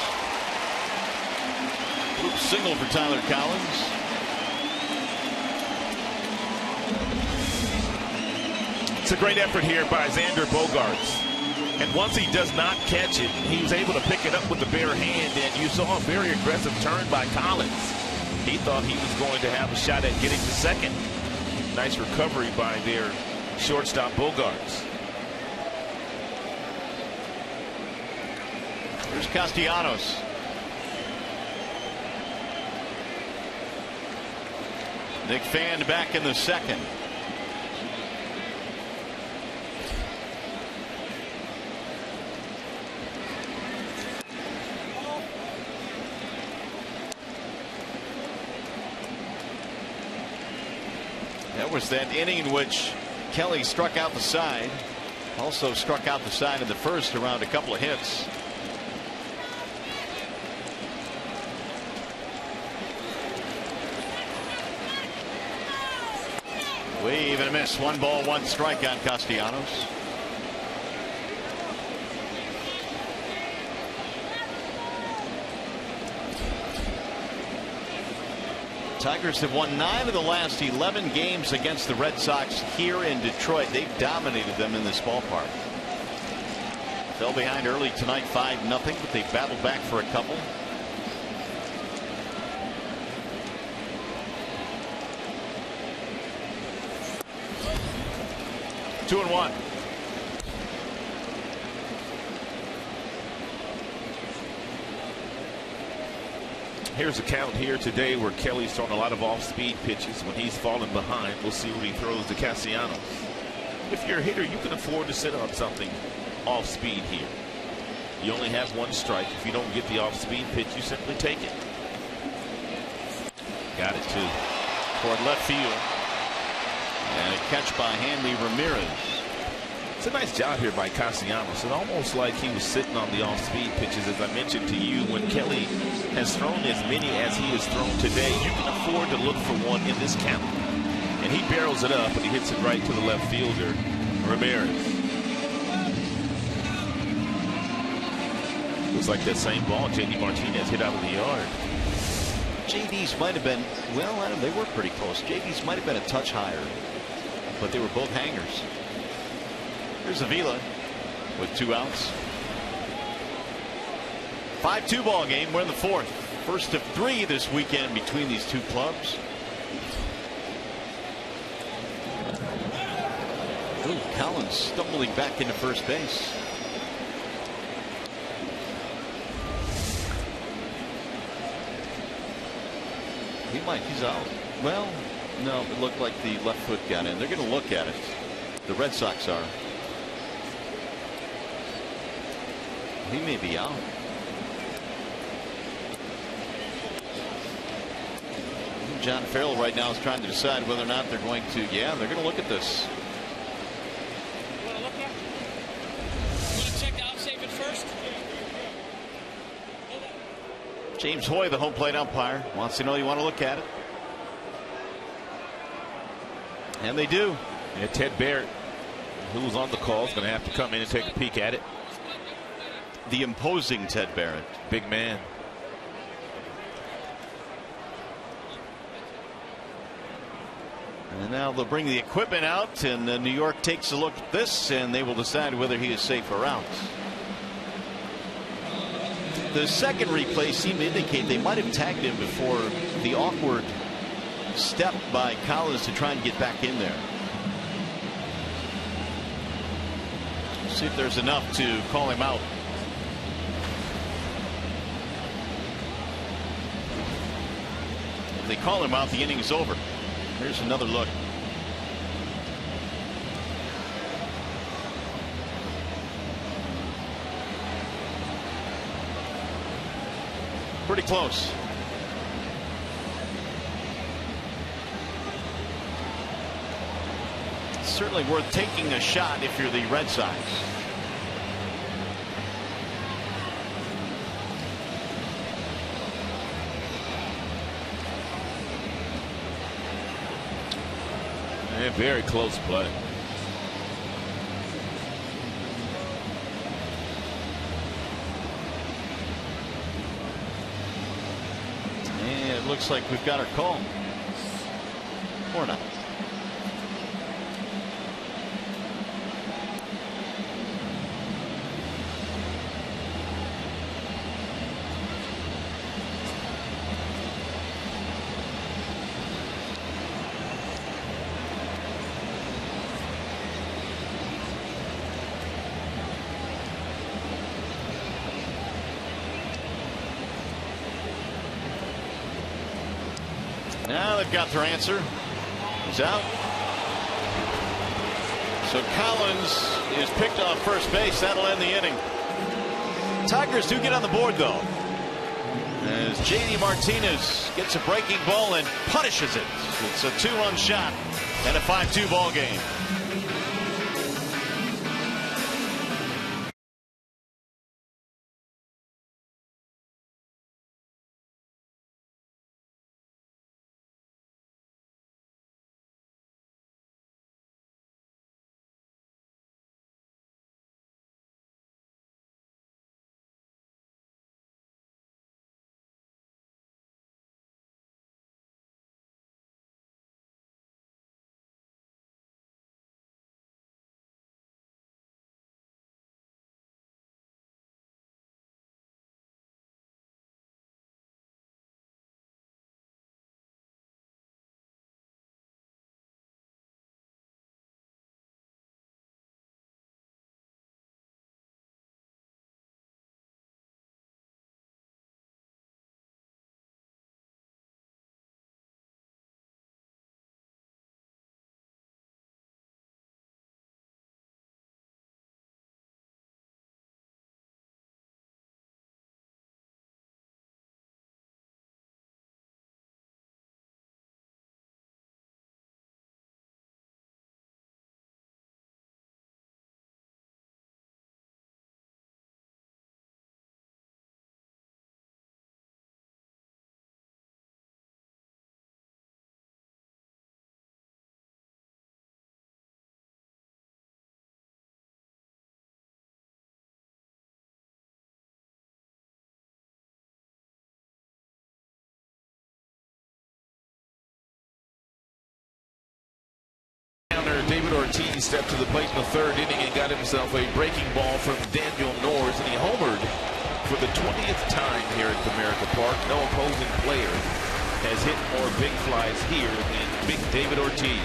[SPEAKER 3] Group single for Tyler Collins.
[SPEAKER 2] It's a great effort here by Xander Bogaerts. And once he does not catch it, he was able to pick it up with the bare hand, and you saw a very aggressive turn by Collins. He thought he was going to have a shot at getting to second. Nice recovery by their shortstop Bogaerts.
[SPEAKER 3] Here's Castellanos. Nick Fan back in the second. That was that inning in which Kelly struck out the side. Also struck out the side in the first around a couple of hits. Wave and a miss. 1 ball, 1 strike on Castellanos. Tigers have won 9 of the last 11 games against the Red Sox here in Detroit. They've dominated them in this ballpark. Fell behind early tonight 5-0, but they battled back for a couple. Two and 1.
[SPEAKER 2] Here's a count here today where Kelly's thrown a lot of off-speed pitches. When he's fallen behind, we'll see what he throws to Castellanos. If you're a hitter, you can afford to sit on something off-speed here. You only have 1 strike. If you don't get the off-speed pitch, you simply take it. Got it too.
[SPEAKER 3] Toward left field. And a catch by Hanley Ramirez.
[SPEAKER 2] It's a nice job here by Castellanos. It's almost like he was sitting on the off-speed pitches, as I mentioned to you. When Kelly has thrown as many as he has thrown today, you can afford to look for one in this count. And he barrels it up, and he hits it right to the left fielder, Ramirez. Looks like that same ball J.D. Martinez hit out of the yard.
[SPEAKER 3] JD's might have been, well, Adam, they were pretty close. JD's might have been a touch higher, but they were both hangers. Here's Avila with 2 outs. 5-2 ball game. We're in the 4th. First of 3 this weekend between these two clubs. Ooh, Collins stumbling back into first base. He's out. Well, no, it looked like the left foot got in. They're going to look at it. The Red Sox are. He may be out. John Farrell right now is trying to decide whether or not they're going to. Yeah, they're going to look at this.
[SPEAKER 6] You want to look at it? You want to check out, save it first?
[SPEAKER 3] James Hoy, the home plate umpire, wants to know you want to look at it. And they do.
[SPEAKER 2] Yeah, Ted Barrett, who's on the call, is going to have to come in and take a peek at it.
[SPEAKER 3] The imposing Ted Barrett.
[SPEAKER 2] Big man.
[SPEAKER 3] And now they'll bring the equipment out, and New York takes a look at this, and they will decide whether he is safe or out. The second replay seemed to indicate they might have tagged him before the awkward step by Collins to try and get back in there. See if there's enough to call him out. If they call him out, the inning is over. Here's another look. Pretty close. Certainly worth taking a shot if you're the Red Sox.
[SPEAKER 2] And very close play.
[SPEAKER 3] And it looks like we've got our call. Or not. Now they've got their answer. He's out. So Collins is picked off first base. That'll end the inning. Tigers do get on the board, though, as J.D. Martinez gets a breaking ball and punishes it. It's a 2-run shot and a 5-2 ball game.
[SPEAKER 2] Ortiz stepped to the plate in the third inning and got himself a breaking ball from Daniel Norris, and he homered for the 20th time here at Comerica Park. No opposing player has hit more big flies here than Big David Ortiz.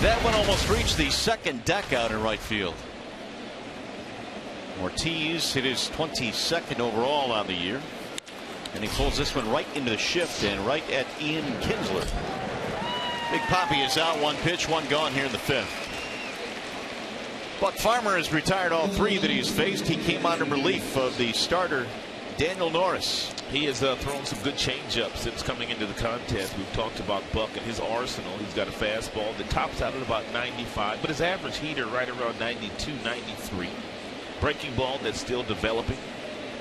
[SPEAKER 3] That one almost reached the second deck out in right field. Ortiz hit his 22nd overall on the year, and he pulls this one right into the shift and right at Ian Kinsler. Big Papi is out, 1 pitch, 1 gone here in the 5th. Buck Farmer has retired all 3 that he's faced. He came on in relief of the starter Daniel Norris.
[SPEAKER 2] He has thrown some good changeups since coming into the contest. We've talked about Buck and his arsenal. He's got a fastball that tops out at about 95, but his average heater right around 92, 93. Breaking ball that's still developing,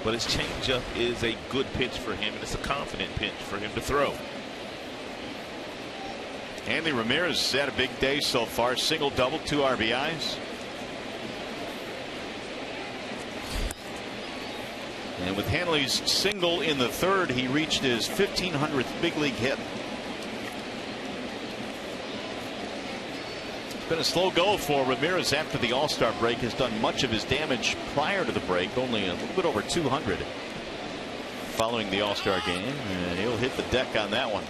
[SPEAKER 2] but his changeup is a good pitch for him, and it's a confident pitch for him to throw.
[SPEAKER 3] Hanley Ramirez had a big day so far. Single, double, 2 RBIs. And with Hanley's single in the 3rd, he reached his 1,500th big league hit. It's been a slow go for Ramirez after the All-Star break. Has done much of his damage prior to the break, only a little bit over 200 following the All-Star game, and he'll hit the deck on that one.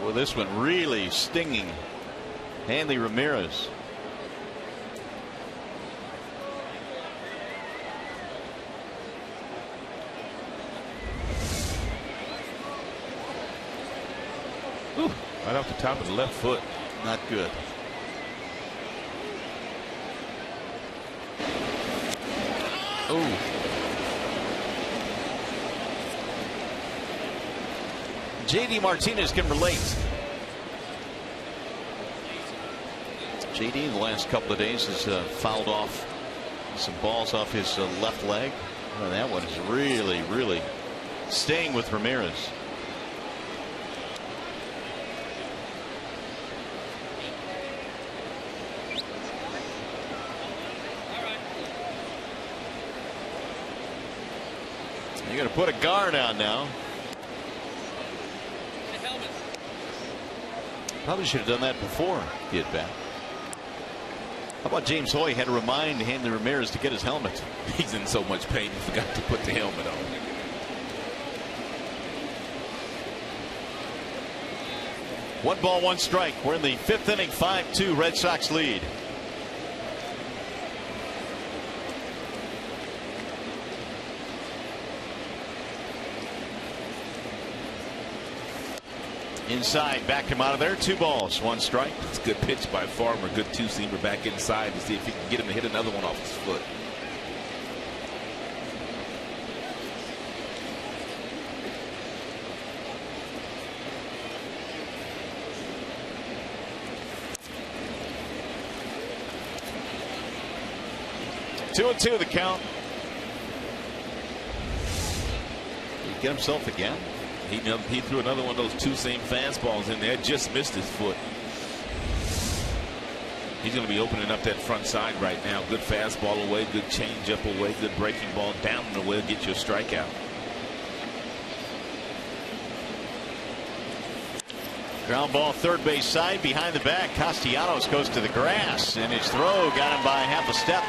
[SPEAKER 3] Well, this one really stinging Hanley Ramirez.
[SPEAKER 2] Ooh, right off the top of the left foot.
[SPEAKER 3] Not good. Ooh. JD Martinez can relate. JD in the last couple of days has fouled off some balls off his left leg. Oh, that one is really, really staying with Ramirez. You're going to put a guard on now. Probably should have done that before he hit back. How about James Hoy had to remind Hanley Ramirez to get his helmet?
[SPEAKER 2] He's in so much pain he forgot to put the helmet on.
[SPEAKER 3] One ball, 1 strike. We're in the 5th inning, 5-2 Red Sox lead. Inside, backed him out of there. 2 balls, 1 strike.
[SPEAKER 2] It's a good pitch by Farmer. Good 2-seamer back inside to see if he can get him to hit another one off his foot.
[SPEAKER 3] Two and 2 the count. Did he get himself again?
[SPEAKER 2] He threw another one of those 2-seam fastballs in there. Just missed his foot. He's going to be opening up that front side right now. Good fastball away. Good changeup away. Good breaking ball down and away. Get you a strikeout.
[SPEAKER 3] Ground ball, 3rd base side, behind the back. Castellanos goes to the grass, and his throw got him by half a step.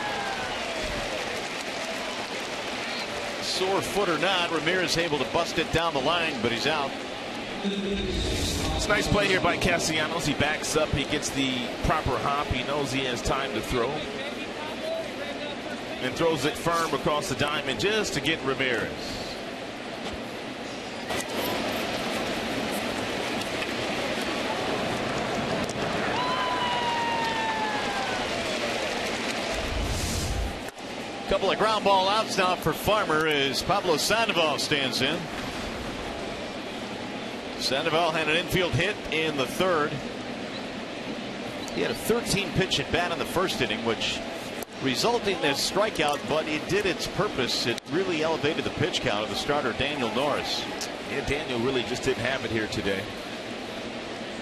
[SPEAKER 3] Sore foot or not, Ramirez able to bust it down the line, but he's out.
[SPEAKER 2] It's a nice play here by Castellanos. He backs up. He gets the proper hop. He knows he has time to throw. And throws it firm across the diamond just to get Ramirez.
[SPEAKER 3] Couple of ground ball outs now for Farmer as Pablo Sandoval stands in. Sandoval had an infield hit in the 3rd. He had a 13-pitch at bat in the 1st inning, which resulted in a strikeout, but it did its purpose. It really elevated the pitch count of the starter Daniel Norris.
[SPEAKER 2] Yeah, Daniel really just didn't have it here today.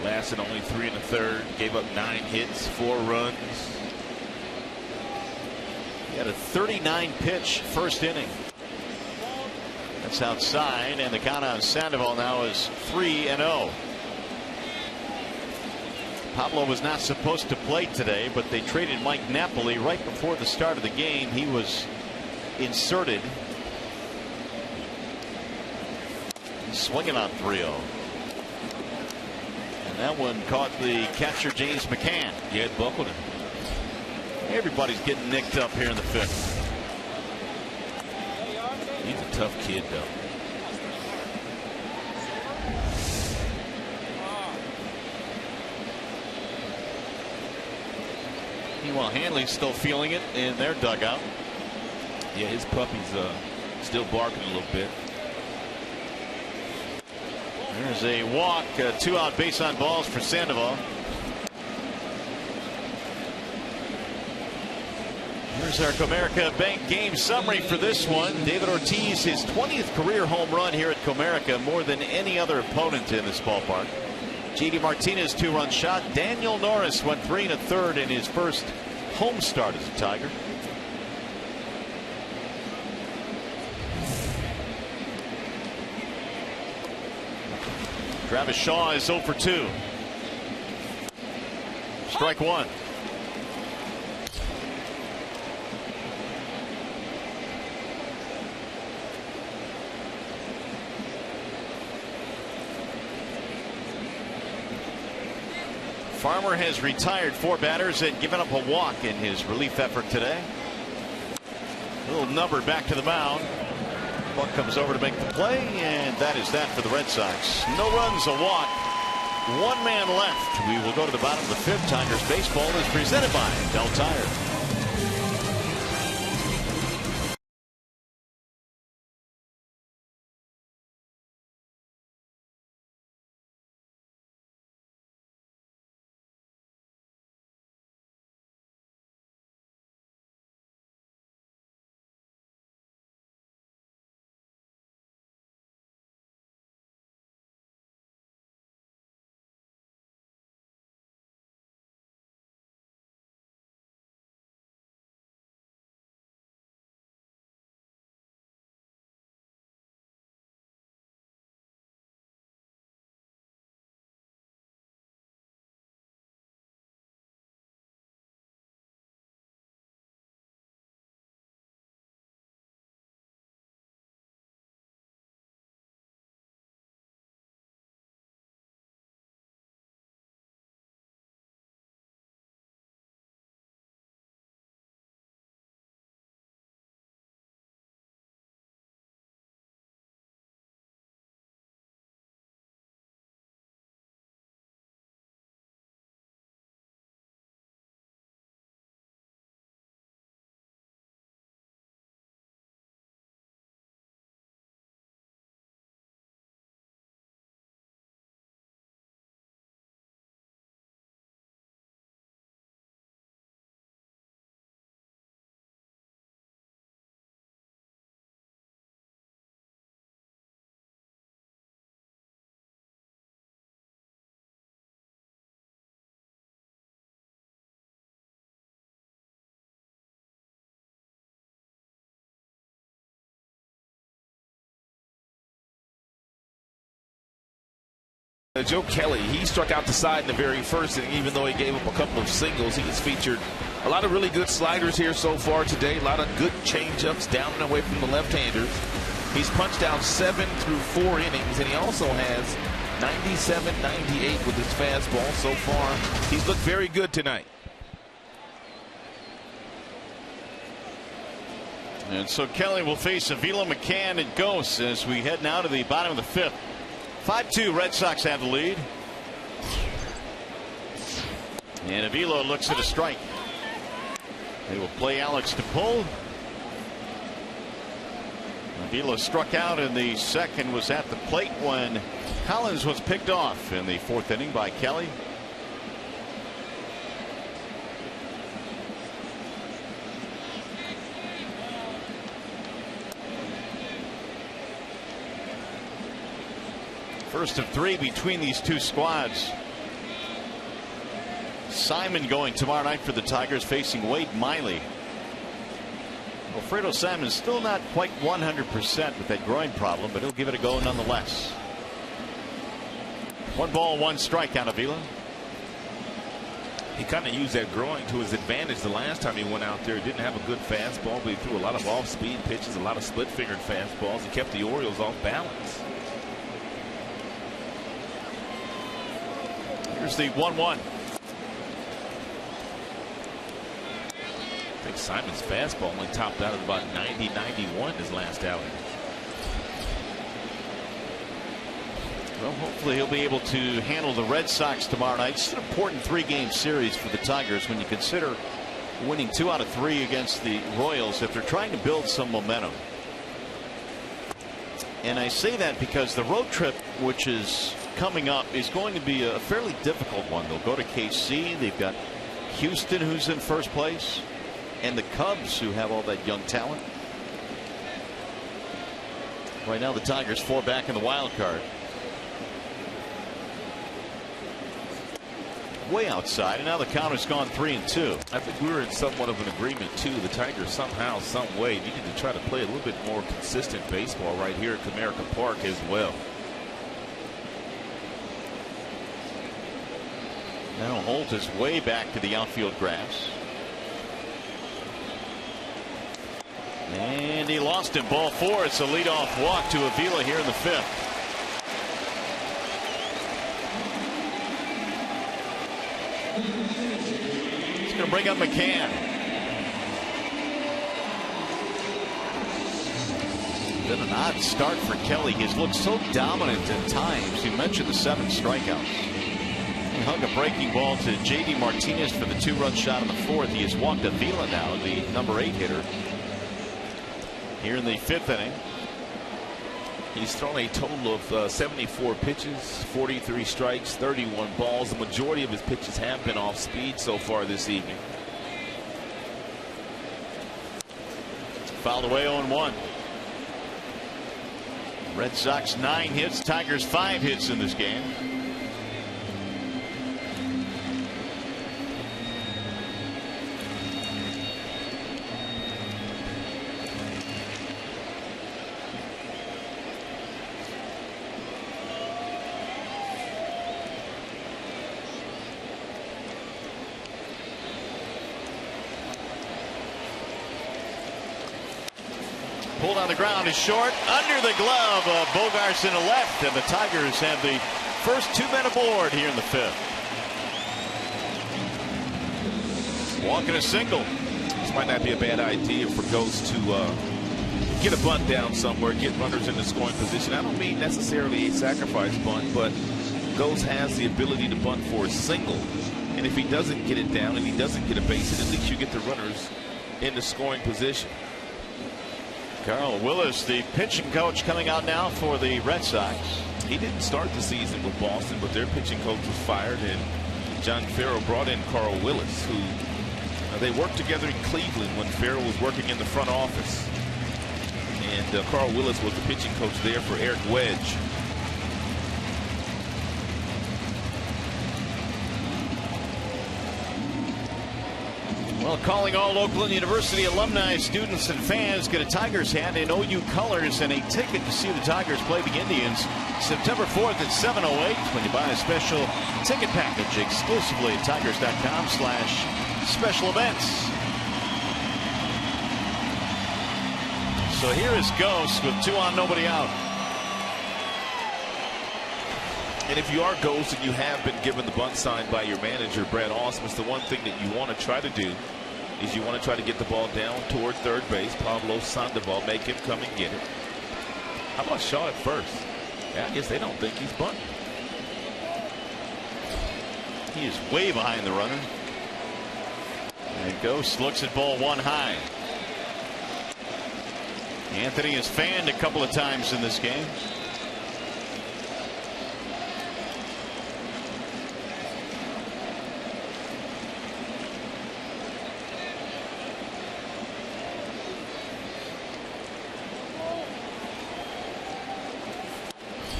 [SPEAKER 2] Lasted only 3 1/3. Gave up 9 hits, 4 runs.
[SPEAKER 3] He had a 39 pitch first inning. That's outside, and the count on Sandoval now is 3-0. Pablo was not supposed to play today, but they traded Mike Napoli right before the start of the game. He was inserted. He's swinging on 3-0. And that one caught the catcher James McCann.
[SPEAKER 2] Yeah, it buckled him.
[SPEAKER 3] Everybody's getting nicked up here in the 5th.
[SPEAKER 2] He's a tough kid, though.
[SPEAKER 3] Meanwhile, Hanley's still feeling it in their dugout.
[SPEAKER 2] Yeah, his puppy's still barking a little bit.
[SPEAKER 3] There's a walk, 2 out base on balls for Sandoval. Here's our Comerica Bank game summary for this one. David Ortiz, his 20th career home run here at Comerica, more than any other opponent in this ballpark. J.D. Martinez 2-run shot. Daniel Norris went 3 1/3 in his first home start as a Tiger. Travis Shaw is 0 for 2. Strike 1. Farmer has retired 4 batters and given up a walk in his relief effort today. A little number back to the mound. Buck comes over to make the play, and that is that for the Red Sox. No runs, a walk. 1 man left. We will go to the bottom of the 5th. Tigers baseball is presented by Del Tire.
[SPEAKER 2] Joe Kelly, he struck out the side in the very first inning, even though he gave up a couple of singles. He has featured a lot of really good sliders here so far today, a lot of good changeups down and away from the left-handers. He's punched out 7 through 4 innings, and he also has 97, 98 with his fastball so far. He's looked very good tonight.
[SPEAKER 3] And so Kelly will face Avila, McCann, and Gose as we head now to the bottom of the 5th. 5-2, Red Sox have the lead. And Avila looks at a strike. They will play Alex to pull. Avila struck out in the second, was at the plate when Collins was picked off in the 4th inning by Kelly. First of 3 between these two squads. Simon going tomorrow night for the Tigers, facing Wade Miley. Alfredo Simon's still not quite 100% with that groin problem, but he'll give it a go nonetheless. 1 ball, 1 strike on Avila.
[SPEAKER 2] He kind of used that groin to his advantage the last time he went out there. He didn't have a good fastball, but he threw a lot of off-speed pitches, a lot of split-fingered fastballs. He kept the Orioles off balance.
[SPEAKER 3] Here's the 1-1.
[SPEAKER 2] I think Simon's fastball only topped out at about 90-91 his last outing.
[SPEAKER 3] Well, hopefully he'll be able to handle the Red Sox tomorrow night. It's an important 3-game series for the Tigers when you consider winning 2 out of 3 against the Royals if they're trying to build some momentum. And I say that because the road trip, which is coming up, is going to be a fairly difficult one. They'll go to KC. They've got Houston, who's in first place, and the Cubs, who have all that young talent. Right now the Tigers 4 back in the wild card. Way outside, and now the counter's gone 3-2.
[SPEAKER 2] I think we were in somewhat of an agreement too. The Tigers somehow, some way needed to try to play a little bit more consistent baseball right here at Comerica Park as well.
[SPEAKER 3] Now Holt is way back to the outfield grass. And he lost him. Ball 4. It's a leadoff walk to Avila here in the 5th. He's going to bring up McCann. Been an odd start for Kelly. He's looked so dominant at times. You mentioned the 7 strikeouts. He hung a breaking ball to J.D. Martinez for the 2-run shot in the 4th. He has walked Avila now, the number 8 hitter, here in the 5th inning.
[SPEAKER 2] He's thrown a total of 74 pitches, 43 strikes, 31 balls. The majority of his pitches have been off speed so far this evening.
[SPEAKER 3] Fouled away 0-1. Red Sox 9 hits, Tigers 5 hits in this game. Pulled on the ground is short, under the glove of Bogarts in the left, and the Tigers have the first 2 men aboard here in the 5th. Walking a single.
[SPEAKER 2] This might not be a bad idea for Ghost to get a bunt down somewhere, get runners in the scoring position. I don't mean necessarily a sacrifice bunt, but Ghost has the ability to bunt for a single, and if he doesn't get it down and he doesn't get a base hit, at least you get the runners in the scoring position.
[SPEAKER 3] Carl Willis, the pitching coach, coming out now for the Red Sox.
[SPEAKER 2] He didn't start the season with Boston, but their pitching coach was fired, and John Farrell brought in Carl Willis, who they worked together in Cleveland when Farrell was working in the front office. And Carl Willis was the pitching coach there for Eric Wedge.
[SPEAKER 3] Well, calling all Oakland University alumni, students, and fans, get a Tigers hat in OU colors and a ticket to see the Tigers play the Indians September 4th at 7:08 when you buy a special ticket package exclusively at tigers.com/special events. So here is Ghost with 2 on, nobody out.
[SPEAKER 2] And if you are Ghost and you have been given the bunt sign by your manager, Brad Ausmus, the one thing that you want to try to do is you want to try to get the ball down toward third base. Pablo Sandoval, make him come and get it. How about Shaw at first? Yeah, I guess they don't think he's bunting.
[SPEAKER 3] He is way behind the runner. And Ghost looks at ball 1 high. Anthony has fanned a couple of times in this game.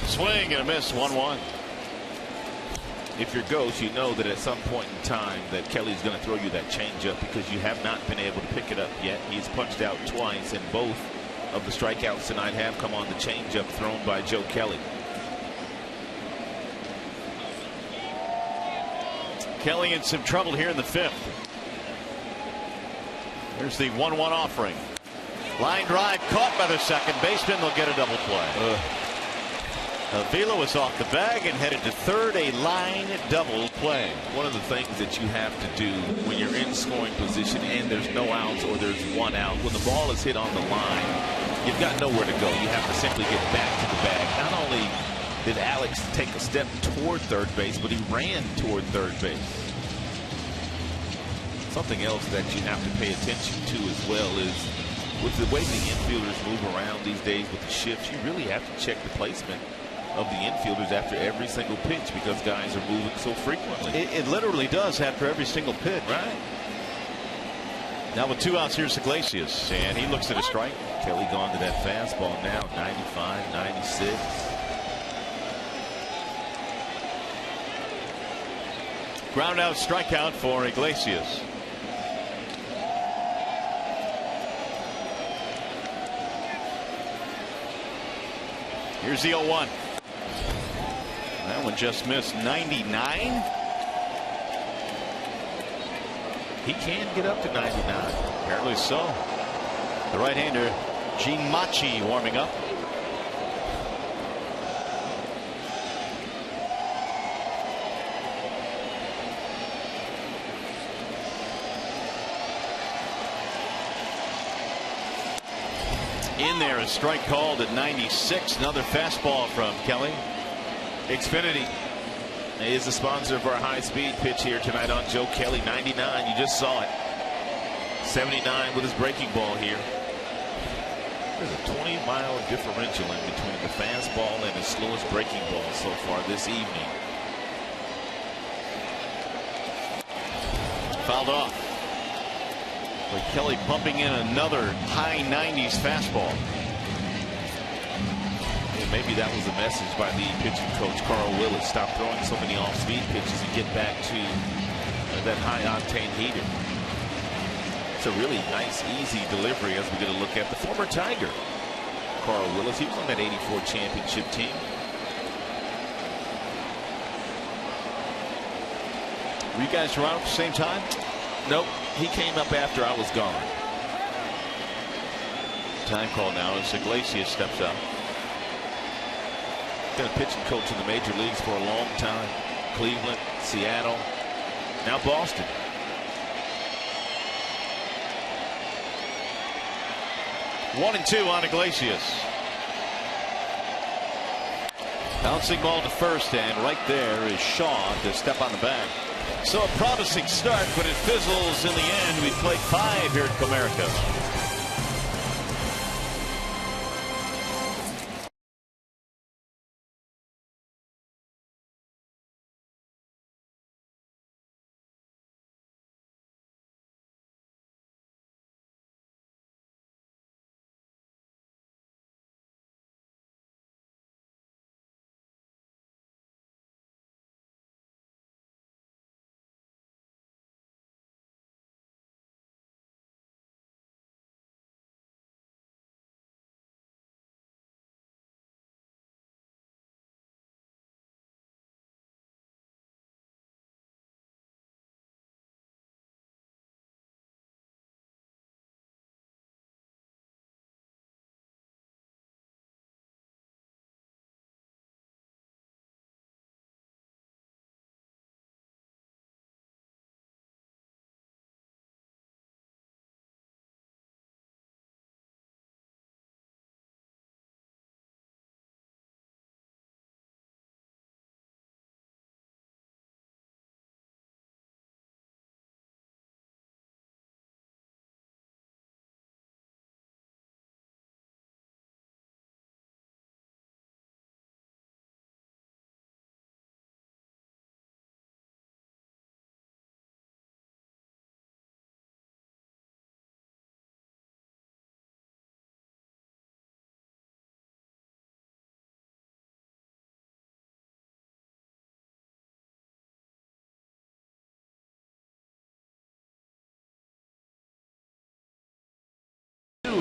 [SPEAKER 3] Swing and a miss, 1-1.
[SPEAKER 2] if you're Ghost, you know that at some point in time that Kelly's going to throw you that changeup because you have not been able to pick it up yet. He's punched out twice, and both of the strikeouts tonight have come on the changeup thrown by Joe Kelly.
[SPEAKER 3] Kelly in some trouble here in the 5th. Here's the 1-1 offering. Line drive caught by the second baseman. They'll get a double play. Avila was off the bag and headed to third. A line double play.
[SPEAKER 2] One of the things that you have to do when you're in scoring position and there's no outs or there's one out, when the ball is hit on the line, you've got nowhere to go. You have to simply get back to the bag. Not only did Alex take a step toward third base, but he ran toward third base. Something else that you have to pay attention to as well is with the way the infielders move around these days with the shifts, you really have to check the placement of the infielders after every single pitch because guys are moving so frequently.
[SPEAKER 3] It literally does after every single pitch.
[SPEAKER 2] Right.
[SPEAKER 3] Now with 2 outs, here's Iglesias, and he looks at a strike.
[SPEAKER 2] Kelly gone to that fastball now, 95, 96.
[SPEAKER 3] Ground out strikeout for Iglesias. Here's the 0-1. That one just missed. 99.
[SPEAKER 2] He can get up to 99.
[SPEAKER 3] Apparently so. The right-hander Gene Machi warming up. In there, a strike called at 96. Another fastball from Kelly.
[SPEAKER 2] Xfinity is the sponsor of our high-speed pitch here tonight on Joe Kelly. 99, you just saw it. 79 with his breaking ball here. There's a 20-mile differential in between the fastball and his slowest breaking ball so far this evening.
[SPEAKER 3] Fouled off. With Kelly pumping in another high 90s fastball.
[SPEAKER 2] And maybe that was a message by the pitching coach Carl Willis. Stop throwing so many off-speed pitches and get back to that high-octane heater. It's a really nice, easy delivery as we get a look at the former Tiger, Carl Willis. He was on that '84 championship team.
[SPEAKER 3] Were you guys around at the same time?
[SPEAKER 2] Nope. He came up after I was gone.
[SPEAKER 3] Time call now as Iglesias steps up.
[SPEAKER 2] Been a pitching coach in the major leagues for a long time. Cleveland, Seattle, now Boston.
[SPEAKER 3] One and two on Iglesias. Bouncing ball to first, and right there is Shaw to step on the bag. So a promising start, but it fizzles in the end. We played 5 here at Comerica.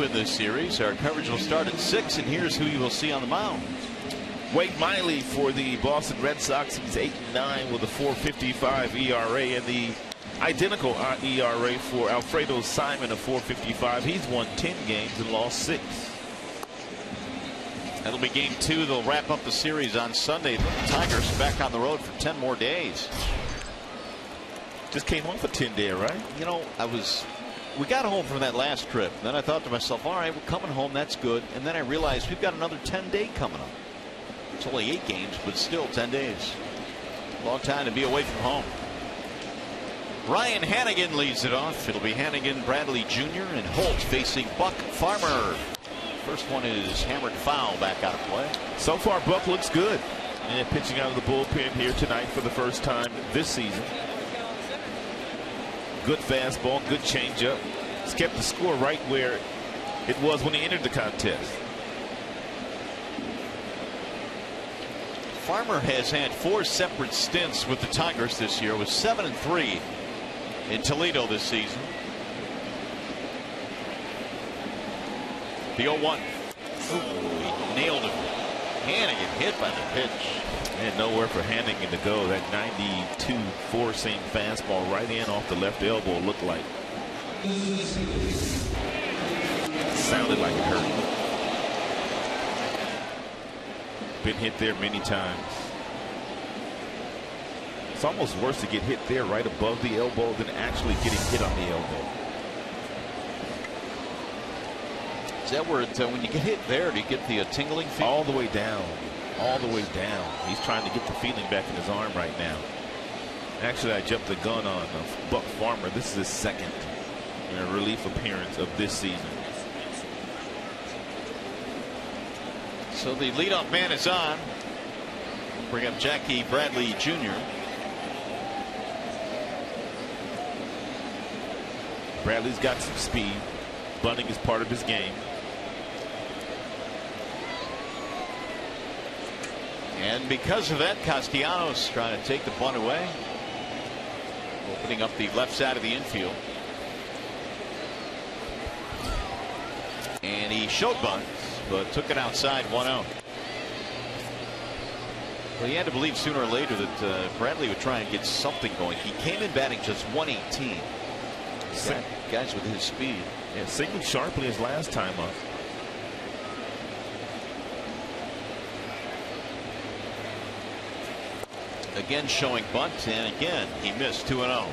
[SPEAKER 3] in this series. Our coverage will start at 6, and here's who you will see on the mound.
[SPEAKER 2] Wade Miley for the Boston Red Sox. He's 8-9 with a 4.55 ERA, and the identical ERA for Alfredo Simon, a 4.55. He's won 10 games and lost 6.
[SPEAKER 3] That'll be game 2. They'll wrap up the series on Sunday. The Tigers back on the road for 10 more days.
[SPEAKER 2] Just came off a 10-day, right?
[SPEAKER 3] You know, we got home from that last trip. Then I thought to myself, all right, we're coming home. That's good. And then I realized we've got another 10-day coming up. It's only 8 games, but still 10 days. Long time to be away from home. Ryan Hannigan leads it off. It'll be Hannigan, Bradley Jr., and Holt facing Buck Farmer. First one is hammered foul, back out of play.
[SPEAKER 2] So far, Buck looks good. And pitching out of the bullpen here tonight for the first time this season. Good fastball, good changeup. It's kept the score right where it was when he entered the contest.
[SPEAKER 3] Farmer has had 4 separate stints with the Tigers this year, with 7-3 in Toledo this season. The 0-1. He nailed him. Hannigan hit by the pitch.
[SPEAKER 2] And nowhere for Hannigan to go. That 92 four-seam fastball right in off the left elbow looked like. Sounded like it hurt. Been hit there many times. It's almost worse to get hit there right above the elbow than actually getting hit on the elbow.
[SPEAKER 3] Is that where when you get hit there, do you get the tingling feeling?
[SPEAKER 2] All the way down. All the way down. He's trying to get the feeling back in his arm right now. Actually, I jumped the gun on Buck Farmer. This is his second relief appearance of this season.
[SPEAKER 3] So the leadoff man is on. Bring up Jackie Bradley Jr.
[SPEAKER 2] Bradley's got some speed. Bunting is part of his game.
[SPEAKER 3] And because of that, Castellanos trying to take the bunt away, opening up the left side of the infield. And he showed bunts, but took it outside 1-0. Well, he had to believe sooner or later that Bradley would try and get something going. He came in batting just 118. Guys with his speed.
[SPEAKER 2] Yeah, signaled sharply his last time up.
[SPEAKER 3] Again showing bunt, and again he missed 2-0.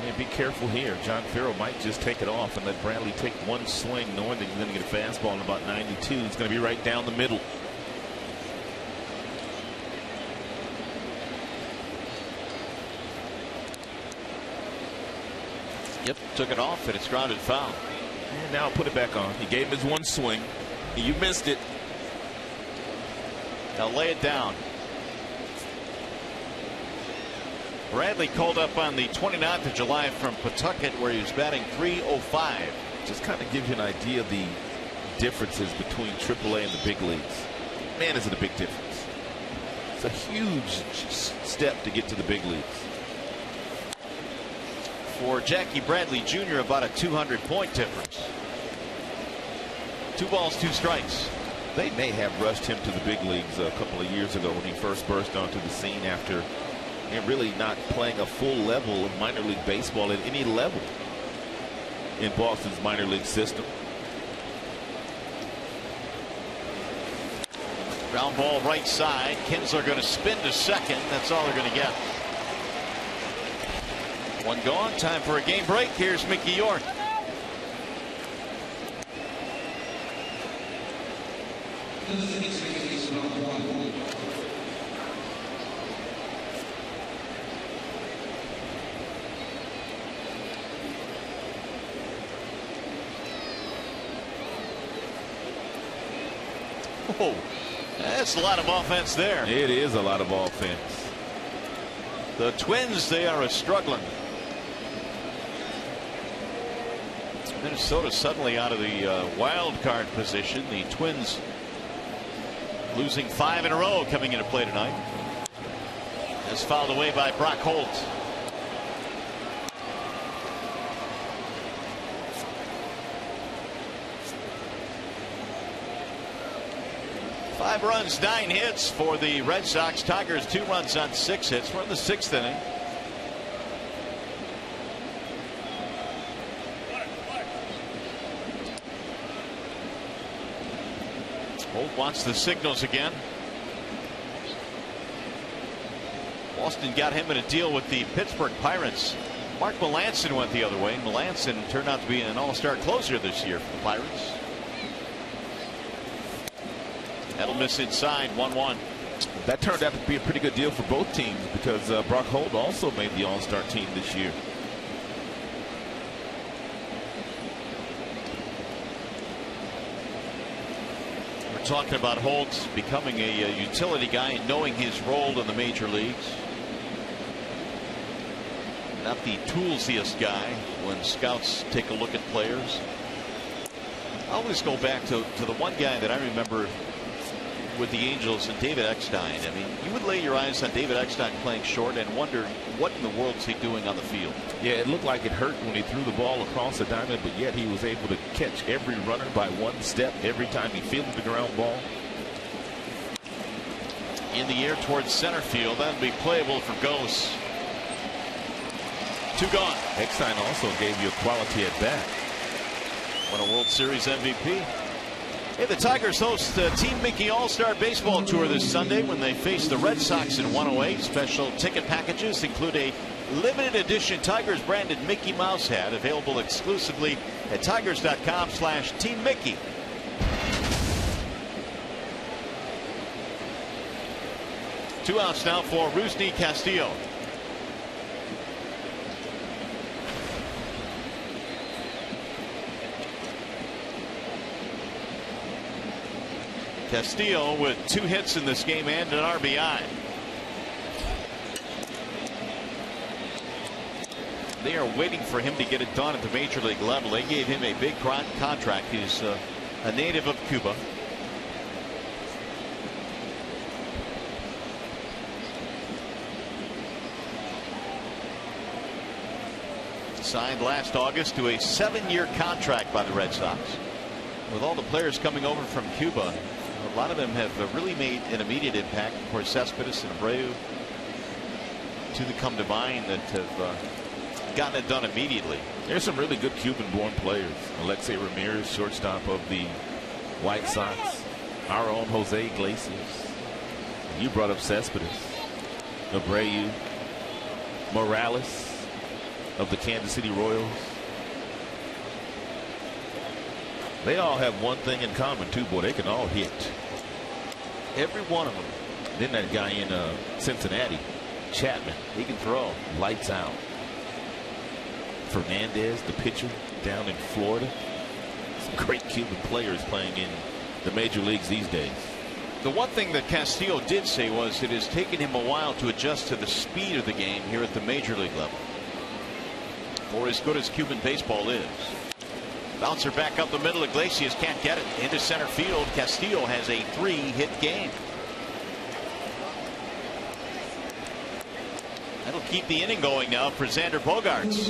[SPEAKER 2] Yeah, be careful here. John Farrell might just take it off and let Bradley take one swing, knowing that he's going to get a fastball in about 92. It's going to be right down the middle.
[SPEAKER 3] Yep, took it off, and it's grounded foul.
[SPEAKER 2] And now put it back on. He gave him his one swing. You missed it.
[SPEAKER 3] Now lay it down. Bradley called up on the 29th of July from Pawtucket, where he was batting .305.
[SPEAKER 2] Just kind of gives you an idea of the differences between AAA and the big leagues. Man, is it a big difference. It's a huge step to get to the big leagues.
[SPEAKER 3] For Jackie Bradley Jr., about a 200-point difference. 2 balls, 2 strikes.
[SPEAKER 2] They may have rushed him to the big leagues a couple of years ago when he first burst onto the scene after really not playing a full level of minor league baseball at any level in Boston's minor league system.
[SPEAKER 3] Ground ball right side. Kinsler going to spin to second. That's all they're going to get. One gone. Time for a game break. Here's Mickey York. Oh, that's a lot of offense there.
[SPEAKER 2] It is a lot of offense.
[SPEAKER 3] The Twins, they are struggling. Minnesota suddenly out of the wild card position. The Twins losing 5 in a row coming into play tonight. That's fouled away by Brock Holt. 5 runs, 9 hits for the Red Sox. Tigers 2 runs on 6 hits. We're in the 6th inning. Holt wants the signals again. Boston got him in a deal with the Pittsburgh Pirates. Mark Melanson went the other way. Melanson turned out to be an all-star closer this year for the Pirates. That'll miss inside, 1-1.
[SPEAKER 2] That turned out to be a pretty good deal for both teams because Brock Holt also made the all-star team this year.
[SPEAKER 3] We're talking about Holt becoming a utility guy and knowing his role in the major leagues. Not the toolsiest guy when scouts take a look at players. I always go back to the one guy that I remember with the Angels and David Eckstein. I mean, you would lay your eyes on David Eckstein playing short and wonder what in the world is he doing on the field.
[SPEAKER 2] Yeah, it looked like it hurt when he threw the ball across the diamond, but yet he was able to catch every runner by one step every time he fielded the ground ball.
[SPEAKER 3] In the air towards center field. That'll be playable for Gose. 2 gone.
[SPEAKER 2] Eckstein also gave you a quality at bat.
[SPEAKER 3] Won a World Series MVP. Hey, the Tigers host the Team Mickey All-Star Baseball Tour this Sunday when they face the Red Sox in 108. Special ticket packages include a limited edition Tigers branded Mickey Mouse hat available exclusively at tigers.com/Team Mickey. Two outs now for Rusney Castillo. Castillo with 2 hits in this game and an RBI. They are waiting for him to get it done at the major league level. They gave him a big contract. He's a native of Cuba. Signed last August to a 7-year contract by the Red Sox. With all the players coming over from Cuba, a lot of them have really made an immediate impact. Of course, Cespedes and Abreu, 2 that come to mind that have gotten it done immediately.
[SPEAKER 2] There's some really good Cuban-born players. Alexei Ramirez, shortstop of the White Sox. Our own Jose Iglesias. You brought up Cespedes. Abreu. Morales of the Kansas City Royals. They all have one thing in common too, boy. They can all hit.
[SPEAKER 3] Every one of them.
[SPEAKER 2] Then that guy in Cincinnati, Chapman, he can throw. Lights out. Fernandez, the pitcher down in Florida. Some great Cuban players playing in the major leagues these days.
[SPEAKER 3] The one thing that Castillo did say was it has taken him a while to adjust to the speed of the game here at the major league level. For as good as Cuban baseball is. Bouncer back up the middle. Iglesias can't get it into center field. Castillo has a 3-hit game. That'll keep the inning going now for Xander Bogaerts.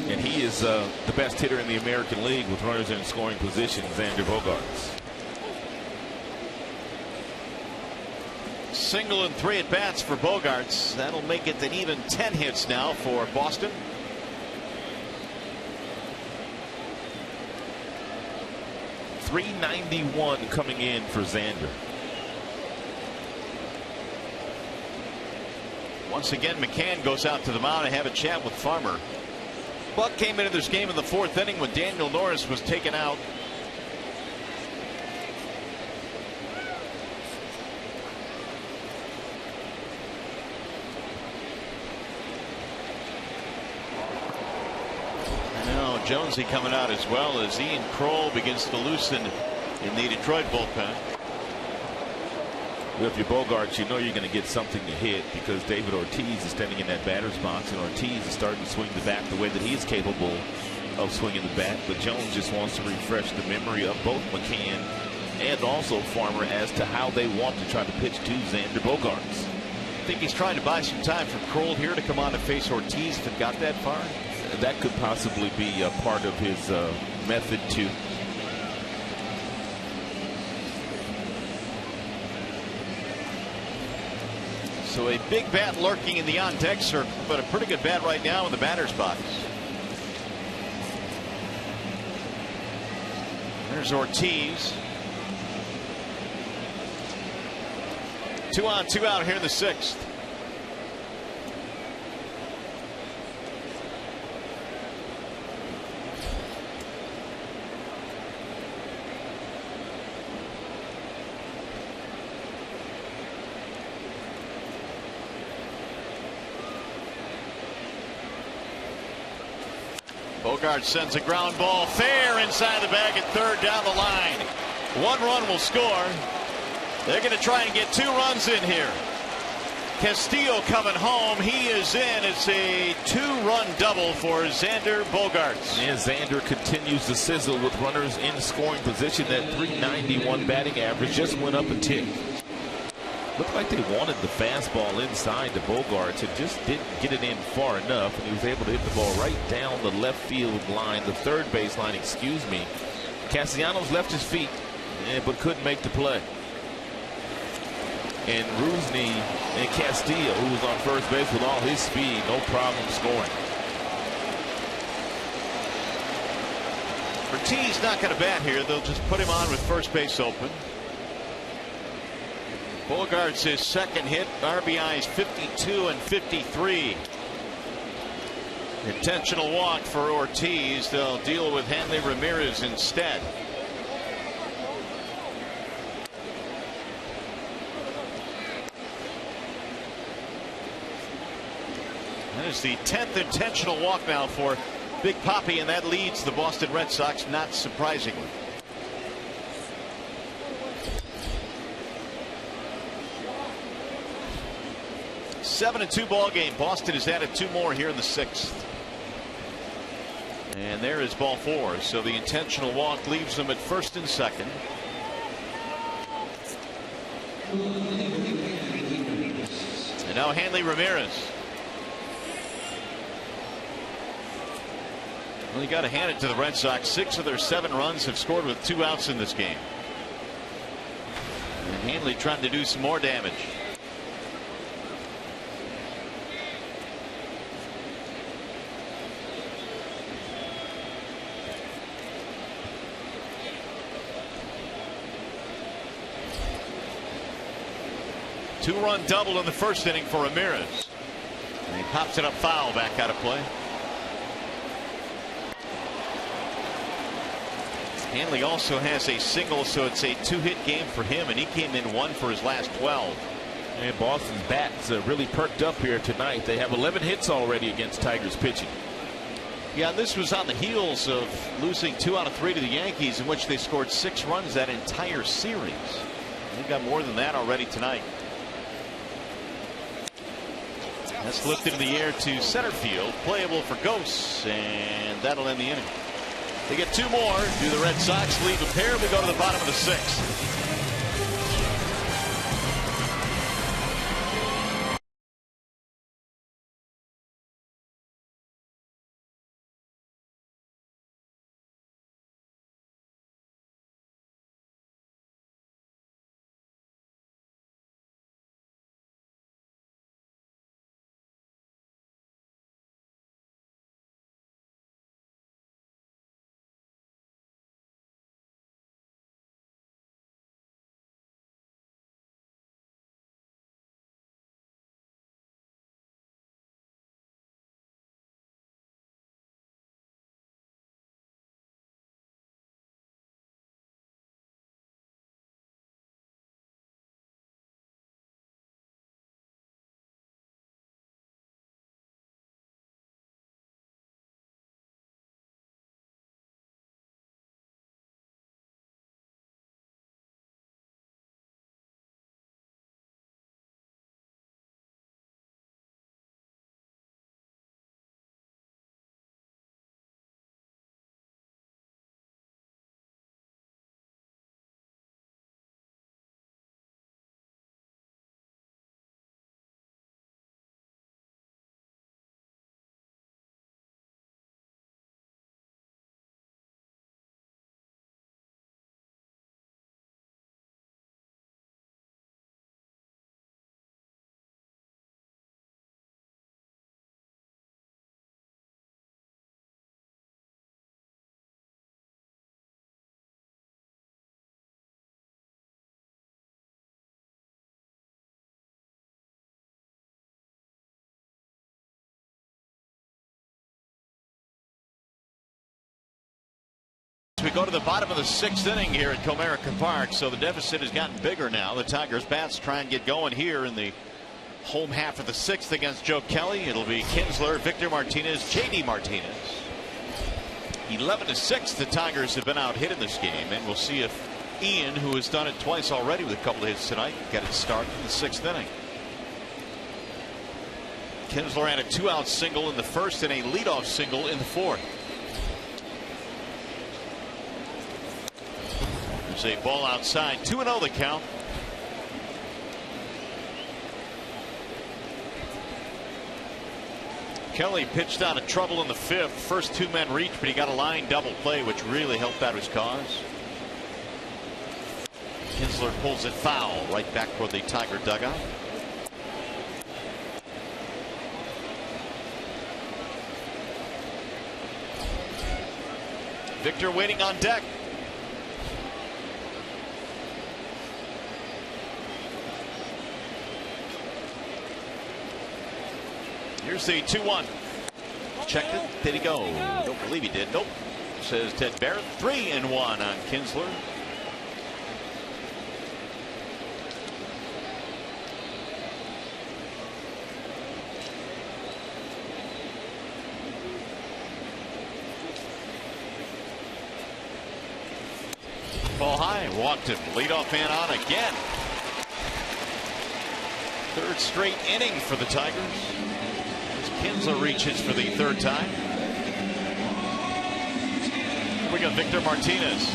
[SPEAKER 2] And he is the best hitter in the American League with runners in scoring position, Xander Bogaerts.
[SPEAKER 3] Single and 3 at-bats for Bogaerts. That'll make it an even 10 hits now for Boston.
[SPEAKER 2] .391 coming in for Xander.
[SPEAKER 3] Once again, McCann goes out to the mound and have a chat with Farmer. Buck came into this game in the 4th inning when Daniel Norris was taken out. Jonesy coming out as well as Ian Kroll begins to loosen in the Detroit bullpen.
[SPEAKER 2] Well, if you're Bogaerts, you know you're going to get something to hit because David Ortiz is standing in that batter's box, and Ortiz is starting to swing the bat the way that he is capable of swinging the bat. But Jones just wants to refresh the memory of both McCann and also Farmer as to how they want to try to pitch to Xander Bogaerts.
[SPEAKER 3] I think he's trying to buy some time for Kroll here to come on to face Ortiz if it got that far.
[SPEAKER 2] That could possibly be a part of his method to
[SPEAKER 3] So a big bat lurking in the on-deck circle, but a pretty good bat right now in the batter's box. There's Ortiz. 2 on, 2 out here in the 6th. Bogart sends a ground ball fair inside the bag at third down the line. 1 run will score. They're going to try and get 2 runs in here. Castillo coming home. He is in. It's a 2-run double for Xander Bogaerts.
[SPEAKER 2] And Xander continues to sizzle with runners in scoring position. That .391 batting average just went up a tick. Looked like they wanted the fastball inside to Bogaerts. It just didn't get it in far enough, and he was able to hit the ball right down the left field line, the third base line, excuse me. Castellanos left his feet, but couldn't make the play. And Rusney and Castillo, who was on first base with all his speed, no problem scoring.
[SPEAKER 3] Ortiz not going to bat here. They'll just put him on with first base open. Bogaerts his second hit. RBIs 52 and 53. Intentional walk for Ortiz. They'll deal with Hanley Ramirez instead. That is the 10th intentional walk now for Big Papi, and that leads the Boston Red Sox, not surprisingly. Seven and 2 ball game. Boston has added 2 more here in the 6th. And there is ball 4. So the intentional walk leaves them at first and second. And now Hanley Ramirez. Well, you got to hand it to the Red Sox. 6 of their 7 runs have scored with 2 outs in this game. And Hanley trying to do some more damage. Two-run double in the first inning for Ramirez. And he pops it up foul, back out of play. Hanley also has a single, so it's a 2-hit game for him, and he came in 1 for his last 12.
[SPEAKER 2] And Boston's bats really perked up here tonight. They have 11 hits already against Tigers pitching.
[SPEAKER 3] Yeah, this was on the heels of losing 2 out of 3 to the Yankees, in which they scored 6 runs that entire series. They got more than that already tonight. That's lifted in the air to center field, playable for Ghosts, and that'll end the inning. They get 2 more. Do the Red Sox leave a pair? We go to the bottom of the 6th. go to the bottom of the 6th inning here at Comerica Park, so the deficit has gotten bigger now. The Tigers bats try and get going here in the home half of the 6th against Joe Kelly. It'll be Kinsler, Victor Martinez, JD Martinez. 11-6 the Tigers have been out hit in this game, and we'll see if Ian, who has done it twice already with a couple of hits tonight, get it started in the 6th inning. Kinsler had a 2-out single in the 1st and a leadoff single in the 4th. There's a ball outside, 2-0 the count. Kelly pitched out of trouble in the 5th. First 2 men reached, but he got a line double play, which really helped out his cause. Kinsler pulls it foul right back toward the Tiger dugout. Victor waiting on deck. Here's the 2-1. Checked it. Did he go? Don't believe he did. Nope. Says Ted Barrett. 3-1 on Kinsler. Ball high. Walked him. Leadoff man on again. 3rd straight inning for the Tigers. Kinsler reaches for the 3rd time. We got Victor Martinez.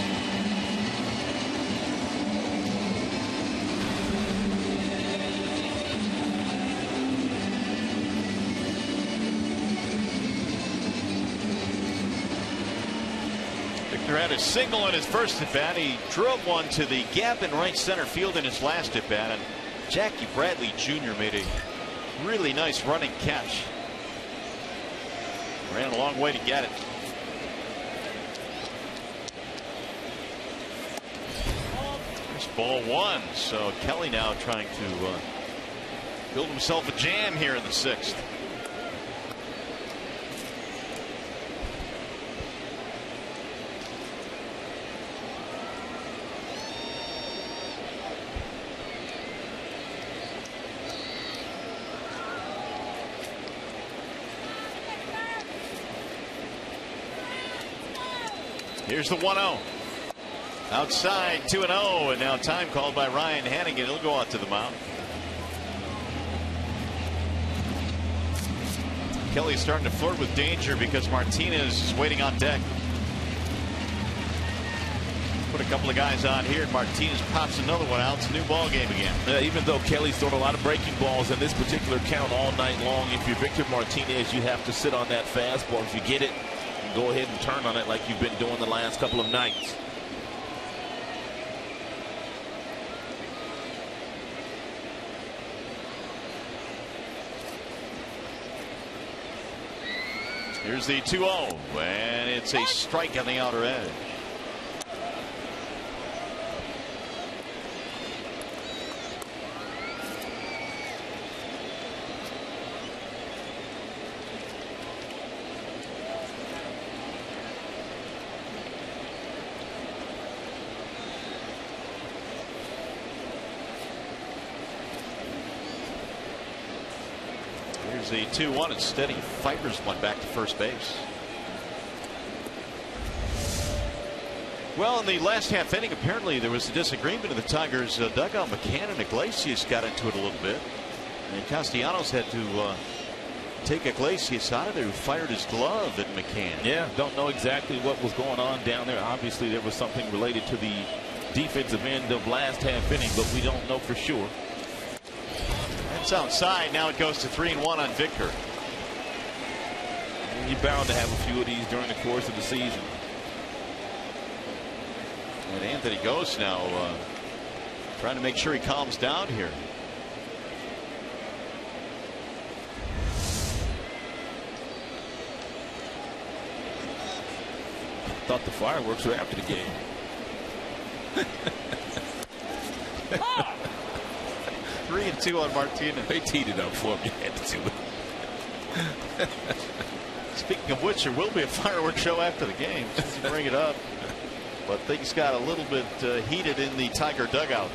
[SPEAKER 3] Victor had a single in his first at bat. He drove one to the gap in right center field in his last at bat, and Jackie Bradley Jr. made a really nice running catch. Ran a long way to get it. It's ball 1. So Kelly now trying to build himself a jam here in the 6th. Here's the 1-0. Outside, 2-0, and now time called by Ryan Hannigan. He'll go out to the mound. Kelly's starting to flirt with danger because Martinez is waiting on deck. Put a couple of guys on here, and Martinez pops another one out. It's a new ball game again.
[SPEAKER 2] Even though Kelly's thrown a lot of breaking balls in this particular count all night long, if you're Victor Martinez, you have to sit on that fastball. If you get it, go ahead and turn on it like you've been doing the last couple of nights.
[SPEAKER 3] Here's the 2-0, and it's a strike on the outer edge. The 2-1. It's steady. Fibers went back to first base. Well, in the last half inning, apparently there was a disagreement in the Tigers dugout. McCann and Iglesias got into it a little bit, and Castellanos had to take Iglesias out of there, who fired his glove at McCann.
[SPEAKER 2] Yeah, don't know exactly what was going on down there. Obviously, there was something related to the defensive end of last half inning, but we don't know for sure.
[SPEAKER 3] It's outside. Now it goes to 3-1 on Victor.
[SPEAKER 2] You're bound to have a few of these during the course of the season.
[SPEAKER 3] And Anthony Ghost now trying to make sure he calms down here.
[SPEAKER 2] Thought the fireworks were after the game.
[SPEAKER 3] 3-2 on Martinez.
[SPEAKER 2] They teed it up for me. Had to do it.
[SPEAKER 3] Speaking of which, there will be a fireworks show after the game. Since you bring it up. But things got a little bit heated in the Tiger dugout.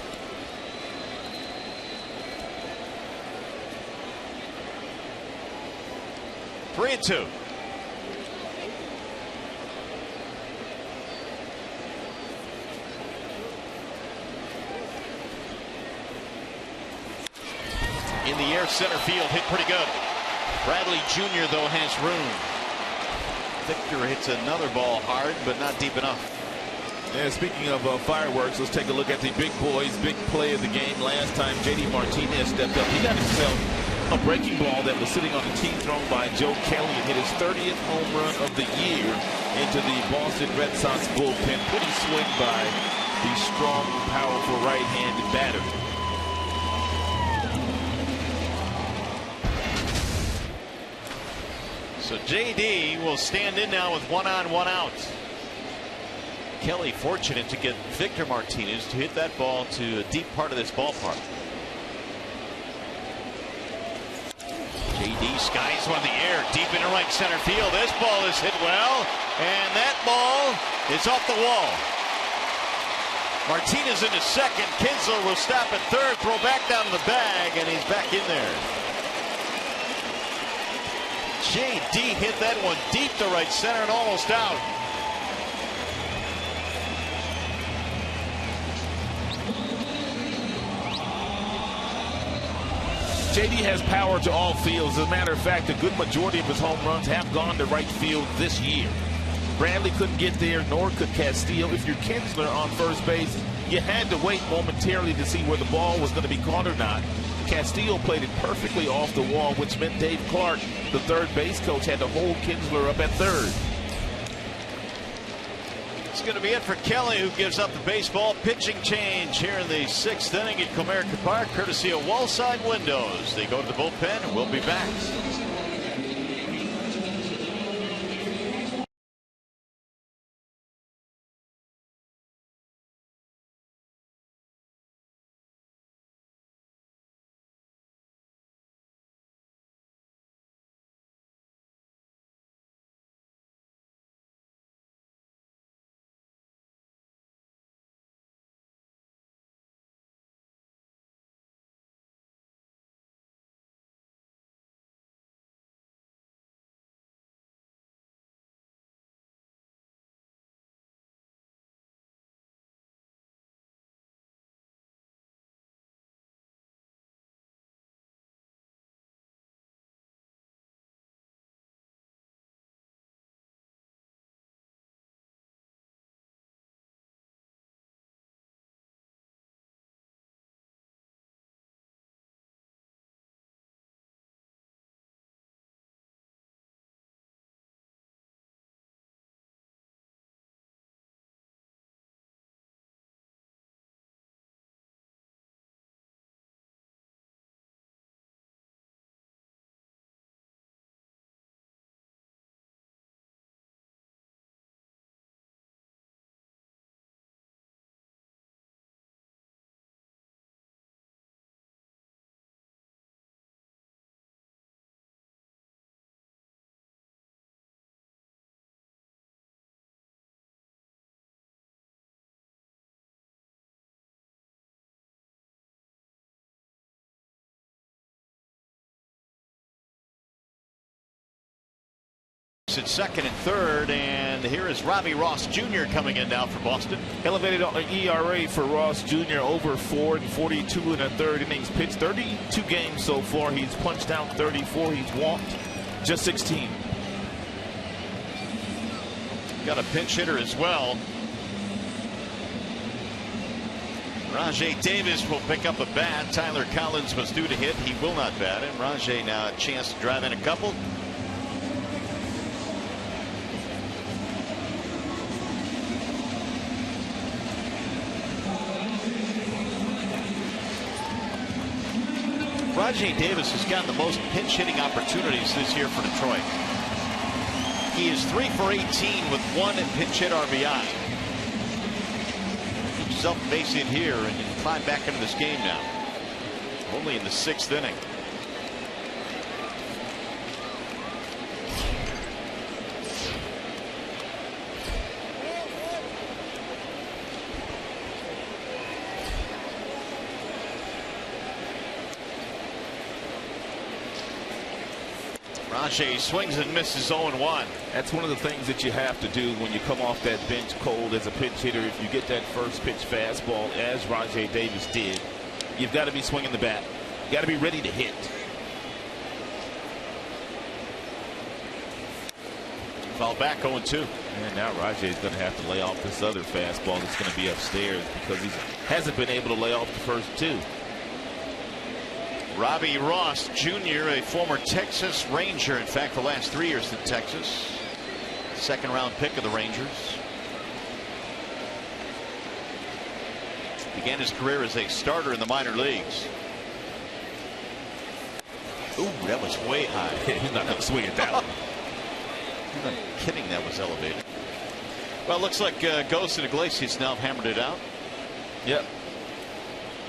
[SPEAKER 3] Three and two. In the air, center field, hit pretty good. Bradley Jr. though has room. Victor hits another ball hard, but not deep enough.
[SPEAKER 2] And speaking of fireworks, let's take a look at the big boys. Big play of the game last time. JD Martinez stepped up. He got himself a breaking ball that was sitting on the tee thrown by Joe Kelly and hit his 30th home run of the year into the Boston Red Sox bullpen. Pretty swing by the strong, powerful right-handed batter.
[SPEAKER 3] So JD will stand in now with 1 on, 1 out. Kelly fortunate to get Victor Martinez to hit that ball to a deep part of this ballpark. JD skies one in the air, deep into right center field. This ball is hit well, and that ball is off the wall. Martinez into second. Kinsler will stop at third, throw back down to the bag, and he's back in there. JD hit that one deep to right center and almost out.
[SPEAKER 2] JD has power to all fields. As a matter of fact, a good majority of his home runs have gone to right field this year. Bradley couldn't get there, nor could Castillo. If you're Kinsler on first base, you had to wait momentarily to see where the ball was going to be caught or not. Castillo played it perfectly off the wall, which meant Dave Clark, the third base coach, had to hold Kinsler up at third.
[SPEAKER 3] It's going to be it for Kelly, who gives up the baseball. Pitching change here in the 6th inning at Comerica Park, courtesy of Wallside Windows. They go to the bullpen, and we'll be back. At second and third, and here is Robbie Ross Jr. coming in now for Boston.
[SPEAKER 2] Elevated ERA for Ross Jr. over 4 and 42 in the third innings pitched. 32 games so far. He's punched out 34. He's walked just 16.
[SPEAKER 3] Got a pinch hitter as well. Rajai Davis will pick up a bat. Tyler Collins was due to hit. He will not bat, and Rajai now a chance to drive in a couple. Rajai Davis has gotten the most pinch hitting opportunities this year for Detroit. He is 3 for 18 with 1 pinch hit RBI. Self-base hit here and can climb back into this game now. Only in the 6th inning. Rajay swings and misses 0-1.
[SPEAKER 2] That's one of the things that you have to do when you come off that bench cold as a pinch hitter. If you get that first pitch fastball, as Rajay Davis did, you've got to be swinging the bat. You got to be ready to hit.
[SPEAKER 3] Foul back 0-2.
[SPEAKER 2] And now Rajay is going to have to lay off this other fastball that's going to be upstairs because he hasn't been able to lay off the first two.
[SPEAKER 3] Robbie Ross Jr., a former Texas Ranger. In fact, the last 3 years in Texas. Second round pick of the Rangers. Began his career as a starter in the minor leagues. Ooh, that was way high.
[SPEAKER 2] He's not going to swing it that way.
[SPEAKER 3] I'm not kidding, that was elevated. Well, it looks like Ghost and Iglesias now have hammered it out.
[SPEAKER 2] Yep.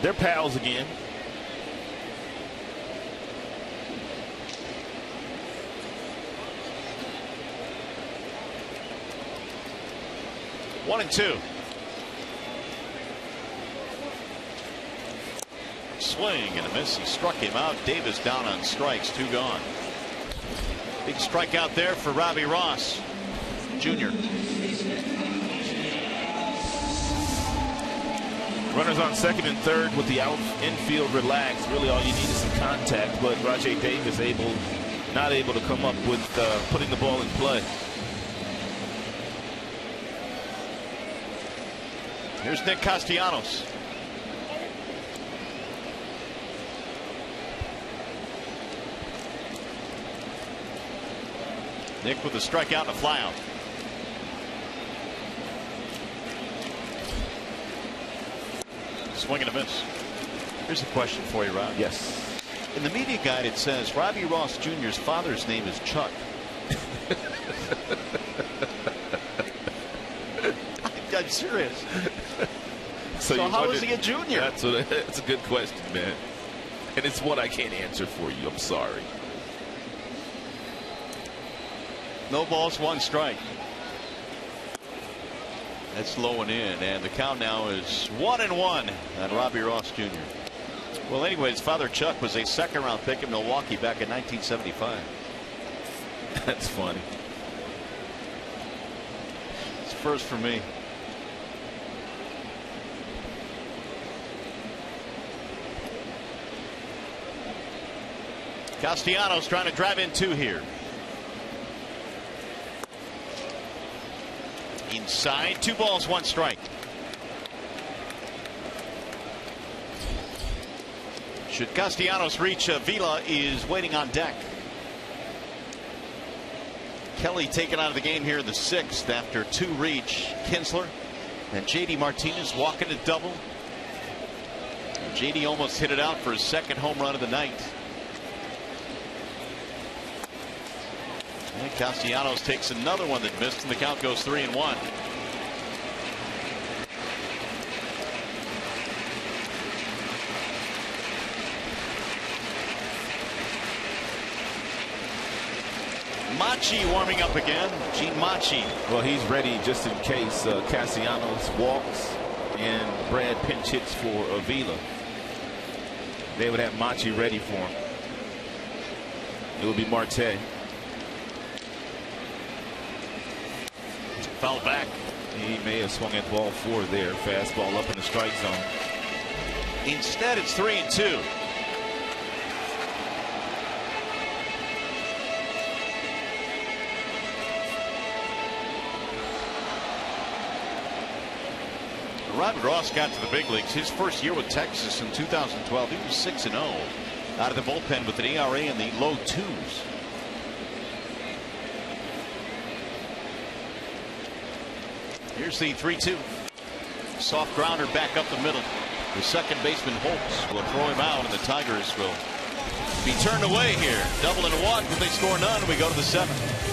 [SPEAKER 2] They're pals again.
[SPEAKER 3] One and two. Swing and a miss. He struck him out. Davis down on strikes. 2 gone. Big strikeout there for Robbie Ross Jr.
[SPEAKER 2] Runners on second and third with the infield relaxed. Really all you need is some contact, but Rajay Davis not able to come up with putting the ball in play.
[SPEAKER 3] Here's Nick Castellanos. Nick with a strikeout and a flyout. Swing and a miss. Here's a question for you, Rob.
[SPEAKER 2] Yes.
[SPEAKER 3] In the media guide, it says Robbie Ross Jr.'s father's name is Chuck. I'm serious. So how is he a junior?
[SPEAKER 2] That's a good question, man. And it's one I can't answer for you. I'm sorry.
[SPEAKER 3] No balls, 1 strike. That's low and in, and the count now is 1-1 on Robbie Ross Jr. Well, anyway, his father Chuck was a second-round pick in Milwaukee back in 1975.
[SPEAKER 2] That's funny.
[SPEAKER 3] It's first for me. Castellanos trying to drive in 2 here. Inside, 2 balls, 1 strike. Should Castellanos reach, Vila is waiting on deck. Kelly taken out of the game here in the 6th after 2 reach. Kinsler and JD Martinez walking a double. JD almost hit it out for his 2nd home run of the night. And Castellanos takes another one that missed, and the count goes 3-1. Machi warming up again. Gene Machi.
[SPEAKER 2] Well, he's ready just in case Castellanos walks and Brad pinch hits for Avila. They would have Machi ready for him. It would be Marte.
[SPEAKER 3] Foul back.
[SPEAKER 2] He may have swung at ball 4 there. Fastball up in the strike zone.
[SPEAKER 3] Instead, it's 3-2. Robert Ross got to the big leagues his first year with Texas in 2012. He was 6-0 out of the bullpen with an ERA in the low 2s. Here's the 3-2. Soft grounder back up the middle. The second baseman Holtz will throw him out, and the Tigers will be turned away here. 2-1. If they score none, we go to the 7th.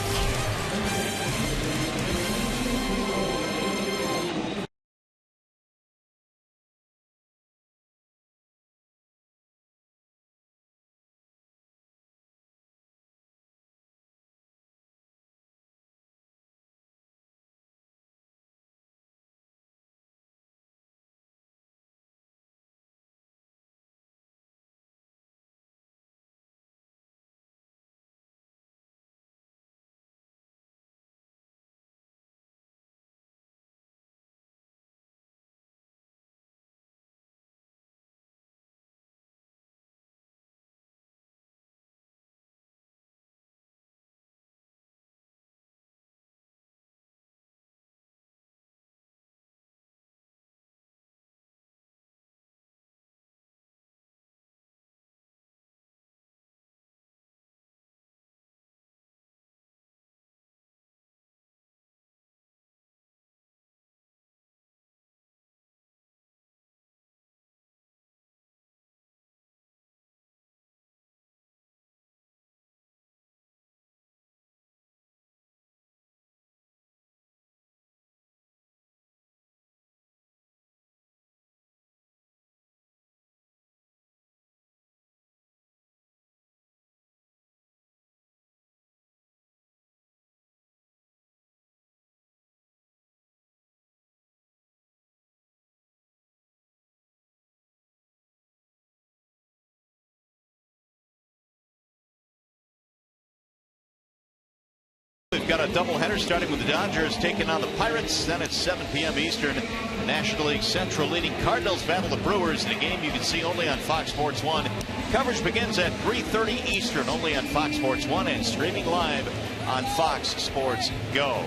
[SPEAKER 3] we've got a doubleheader starting with the Dodgers taking on the Pirates. Then at 7 p.m. Eastern, the National League Central leading Cardinals battle the Brewers in a game you can see only on Fox Sports 1. Coverage begins at 3:30 Eastern, only on Fox Sports 1 and streaming live on Fox Sports Go.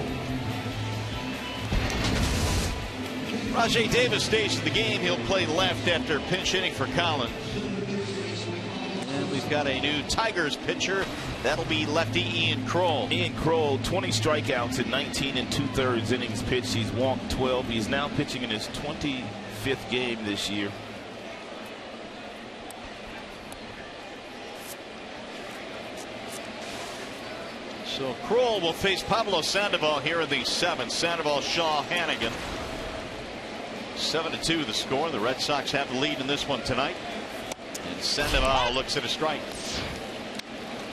[SPEAKER 3] Rajai Davis stays in the game. He'll play left after pinch hitting for Collins. And we've got a new Tigers pitcher. That'll be lefty Ian Kroll.
[SPEAKER 2] Ian Kroll, 20 strikeouts in 19 2/3 innings pitched. He's walked 12. He's now pitching in his 25th game this year.
[SPEAKER 3] So Kroll will face Pablo Sandoval here in the 7th. Sandoval, Shaw, Hannigan. 7-2 the score. The Red Sox have the lead in this one tonight. And Sandoval looks at a strike.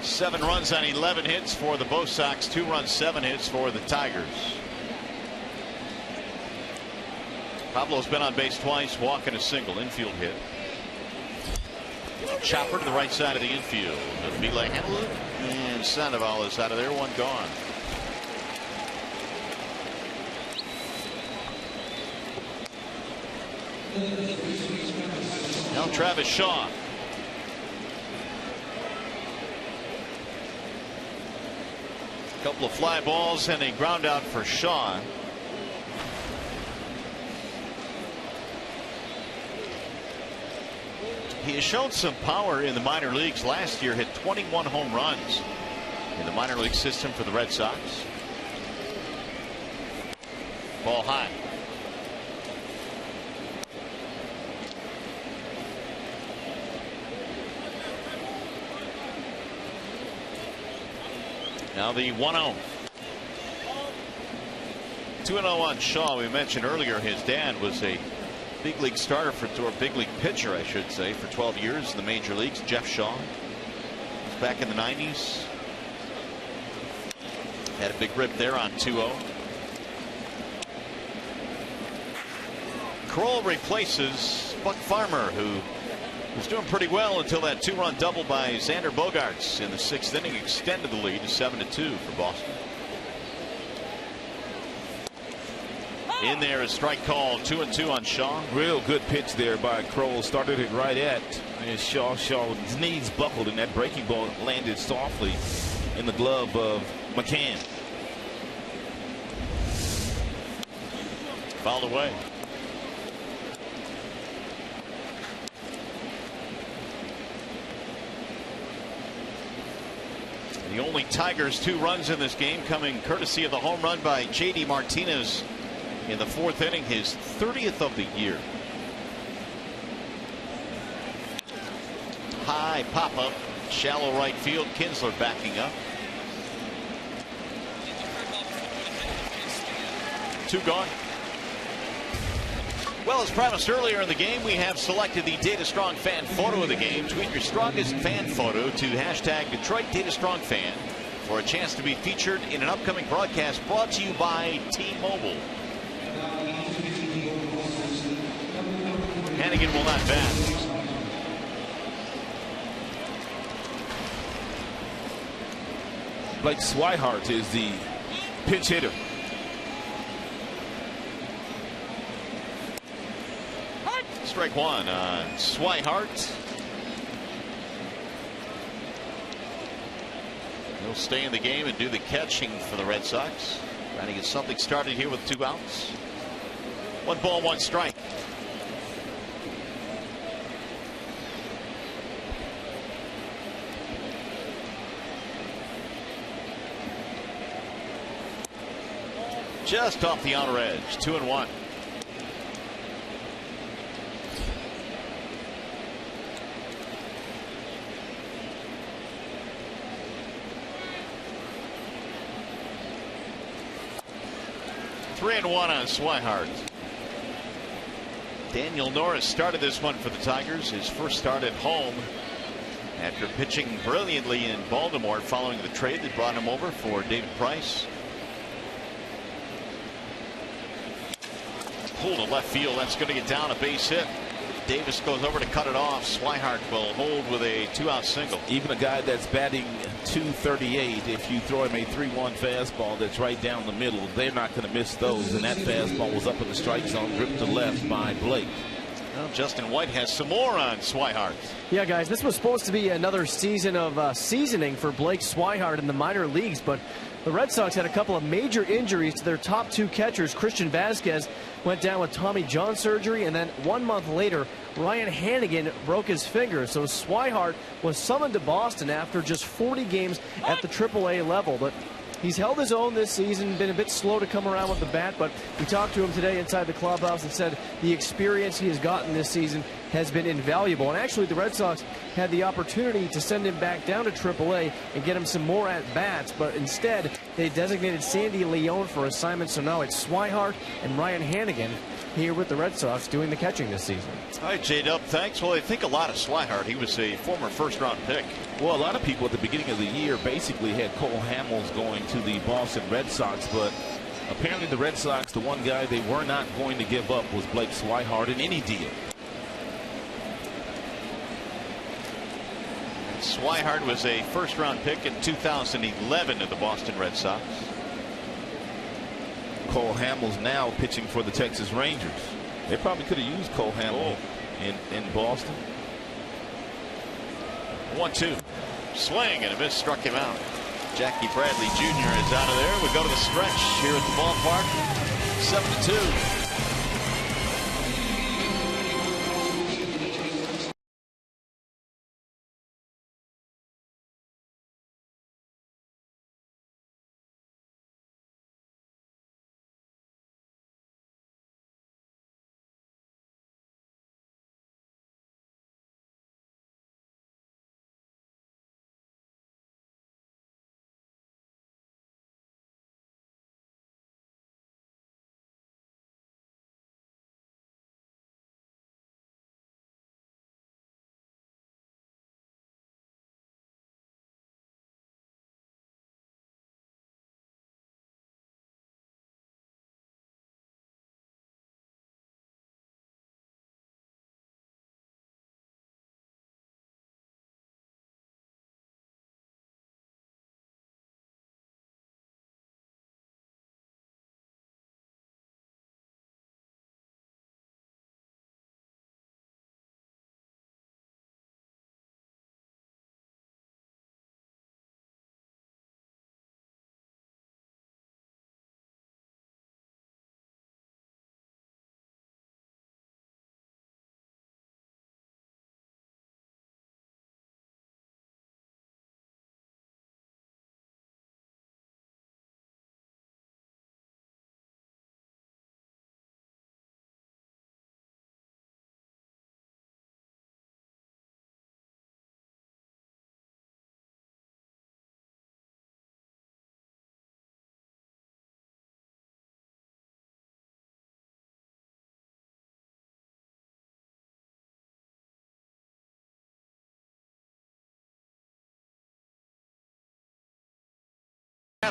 [SPEAKER 3] 7 runs on 11 hits for the BOS Sox. 2 runs, 7 hits for the Tigers. Pablo's been on base twice, walking a single. Infield hit. Chopper to the right side of the infield. Mile handle it, and Sandoval is out of there. 1 gone. Now Travis Shaw. A couple of fly balls and a ground out for Shaw. He has shown some power in the minor leagues. Last year hit 21 home runs in the minor league system for the Red Sox. Ball high. Now the 1-0. 2-0 on Shaw. We mentioned earlier his dad was a big league starter or big league pitcher, I should say, for 12 years in the major leagues. Jeff Shaw was back in the 90s. Had a big rip there on 2-0. Kroll replaces Buck Farmer, who was doing pretty well until that 2-run double by Xander Bogaerts in the 6th inning extended the lead to 7-2 for Boston. In there is strike call. 2-2 on Shaw.
[SPEAKER 2] Real good pitch there by Kroll. Started it right at Shaw. Shaw's knees buckled, and that breaking ball landed softly in the glove of McCann.
[SPEAKER 3] Fouled away. The only Tigers 2 runs in this game coming courtesy of the home run by J.D. Martinez in the 4th inning, his 30th of the year. High pop up, shallow right field. Kinsler backing up. 2 gone. Well, as promised earlier in the game, we have selected the Data Strong fan photo of the game. Tweet your strongest fan photo to hashtag Detroit Data Strong Fan for a chance to be featured in an upcoming broadcast brought to you by T-Mobile. Hannigan will not bat.
[SPEAKER 2] Blake Swihart is the pinch hitter.
[SPEAKER 3] Strike 1 on Swihart. He'll stay in the game and do the catching for the Red Sox. Trying to get something started here with 2 outs. 1 ball, 1 strike. Just off the outer edge. 2-1. Three and 1 on Swihart. Daniel Norris started this one for the Tigers. His first start at home after pitching brilliantly in Baltimore following the trade that brought him over for David Price. Pulled to left field. That's going to get down a base hit. Davis goes over to cut it off. Swihart will hold with a 2-out single.
[SPEAKER 2] Even a guy that's batting .238, if you throw him a 3-1 fastball that's right down the middle, they're not going to miss those. And that fastball was up in the strike zone, gripped to left by Blake.
[SPEAKER 3] Well, Justin White has some more on Swihart.
[SPEAKER 5] Yeah, guys, this was supposed to be another season of seasoning for Blake Swihart in the minor leagues, but the Red Sox had a couple of major injuries to their top 2 catchers. Christian Vasquez went down with Tommy John surgery, and then 1 month later, Ryan Hannigan broke his finger. So Swihart was summoned to Boston after just 40 games at the AAA level. But he's held his own this season, been a bit slow to come around with the bat, but we talked to him today inside the clubhouse and said the experience he has gotten this season has been invaluable. And actually, the Red Sox had the opportunity to send him back down to AAA and get him some more at-bats, but instead, they designated Sandy Leone for assignment, so now it's Swihart and Ryan Hannigan here with the Red Sox doing the catching this season.
[SPEAKER 3] Hi, J-Dub. Thanks. Well, I think a lot of Swihart. He was a former first-round pick.
[SPEAKER 2] Well, a lot of people at the beginning of the year basically had Cole Hamels going to the Boston Red Sox, but apparently the Red Sox, the one guy they were not going to give up was Blake Swihart in any deal.
[SPEAKER 3] Swihart was a first-round pick in 2011 of the Boston Red Sox.
[SPEAKER 2] Cole Hamels now pitching for the Texas Rangers. They probably could have used Cole Hamels in Boston.
[SPEAKER 3] 1-2. Swing and a miss struck him out. Jackie Bradley Jr. is out of there. We go to the stretch here at the ballpark. 7-2.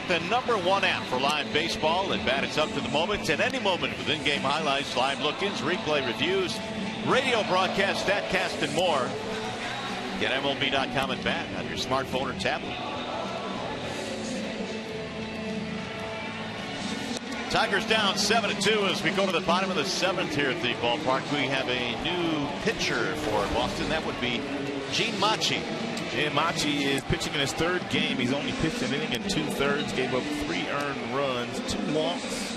[SPEAKER 3] The #1 app for live baseball and bat. It's up to the moment at any moment with in-game highlights, live look-ins, replay reviews, radio broadcast, statcast, and more. Get MLB.com and bat on your smartphone or tablet. Tigers down 7-2 as we go to the bottom of the 7th here at the ballpark. We have a new pitcher for Boston. That would be Gene Machi.
[SPEAKER 2] And Machi is pitching in his 3rd game. He's only pitched an inning and 2/3, gave up 3 earned runs, 2 walks,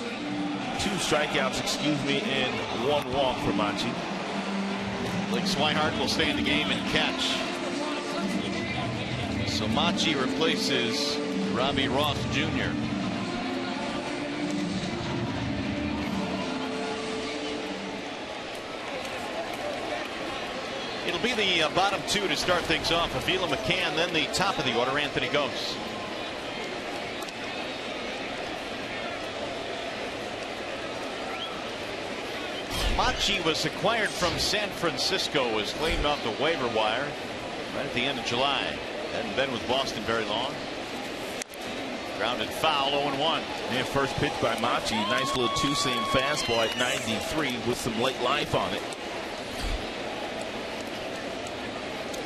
[SPEAKER 2] 2 strikeouts, and 1 walk for Machi.
[SPEAKER 3] Blake Swihart will stay in the game and catch. So Machi replaces Robbie Ross Jr. It'll be the bottom 2 to start things off. Avila McCann, then the top of the order, Anthony Gose. Machi was acquired from San Francisco, was claimed off the waiver wire right at the end of July. Hadn't been with Boston very long. Grounded foul, 0-1.
[SPEAKER 2] And first pitch by Machi, nice little 2-seam fastball at 93 with some late life on it.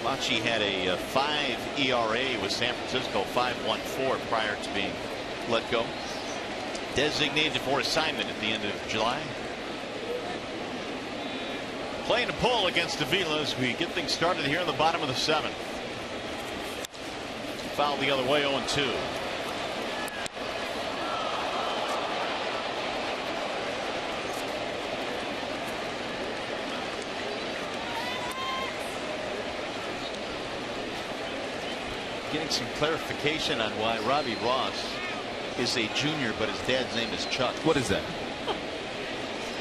[SPEAKER 3] Bochy had a 5 ERA with San Francisco, 5.14 prior to being let go. Designated for assignment at the end of July. Playing a pull against Avila as we get things started here in the bottom of the 7th. Foul the other way, 0-2. Getting some clarification on why Robbie Ross is a junior, but his dad's name is Chuck.
[SPEAKER 2] What is that?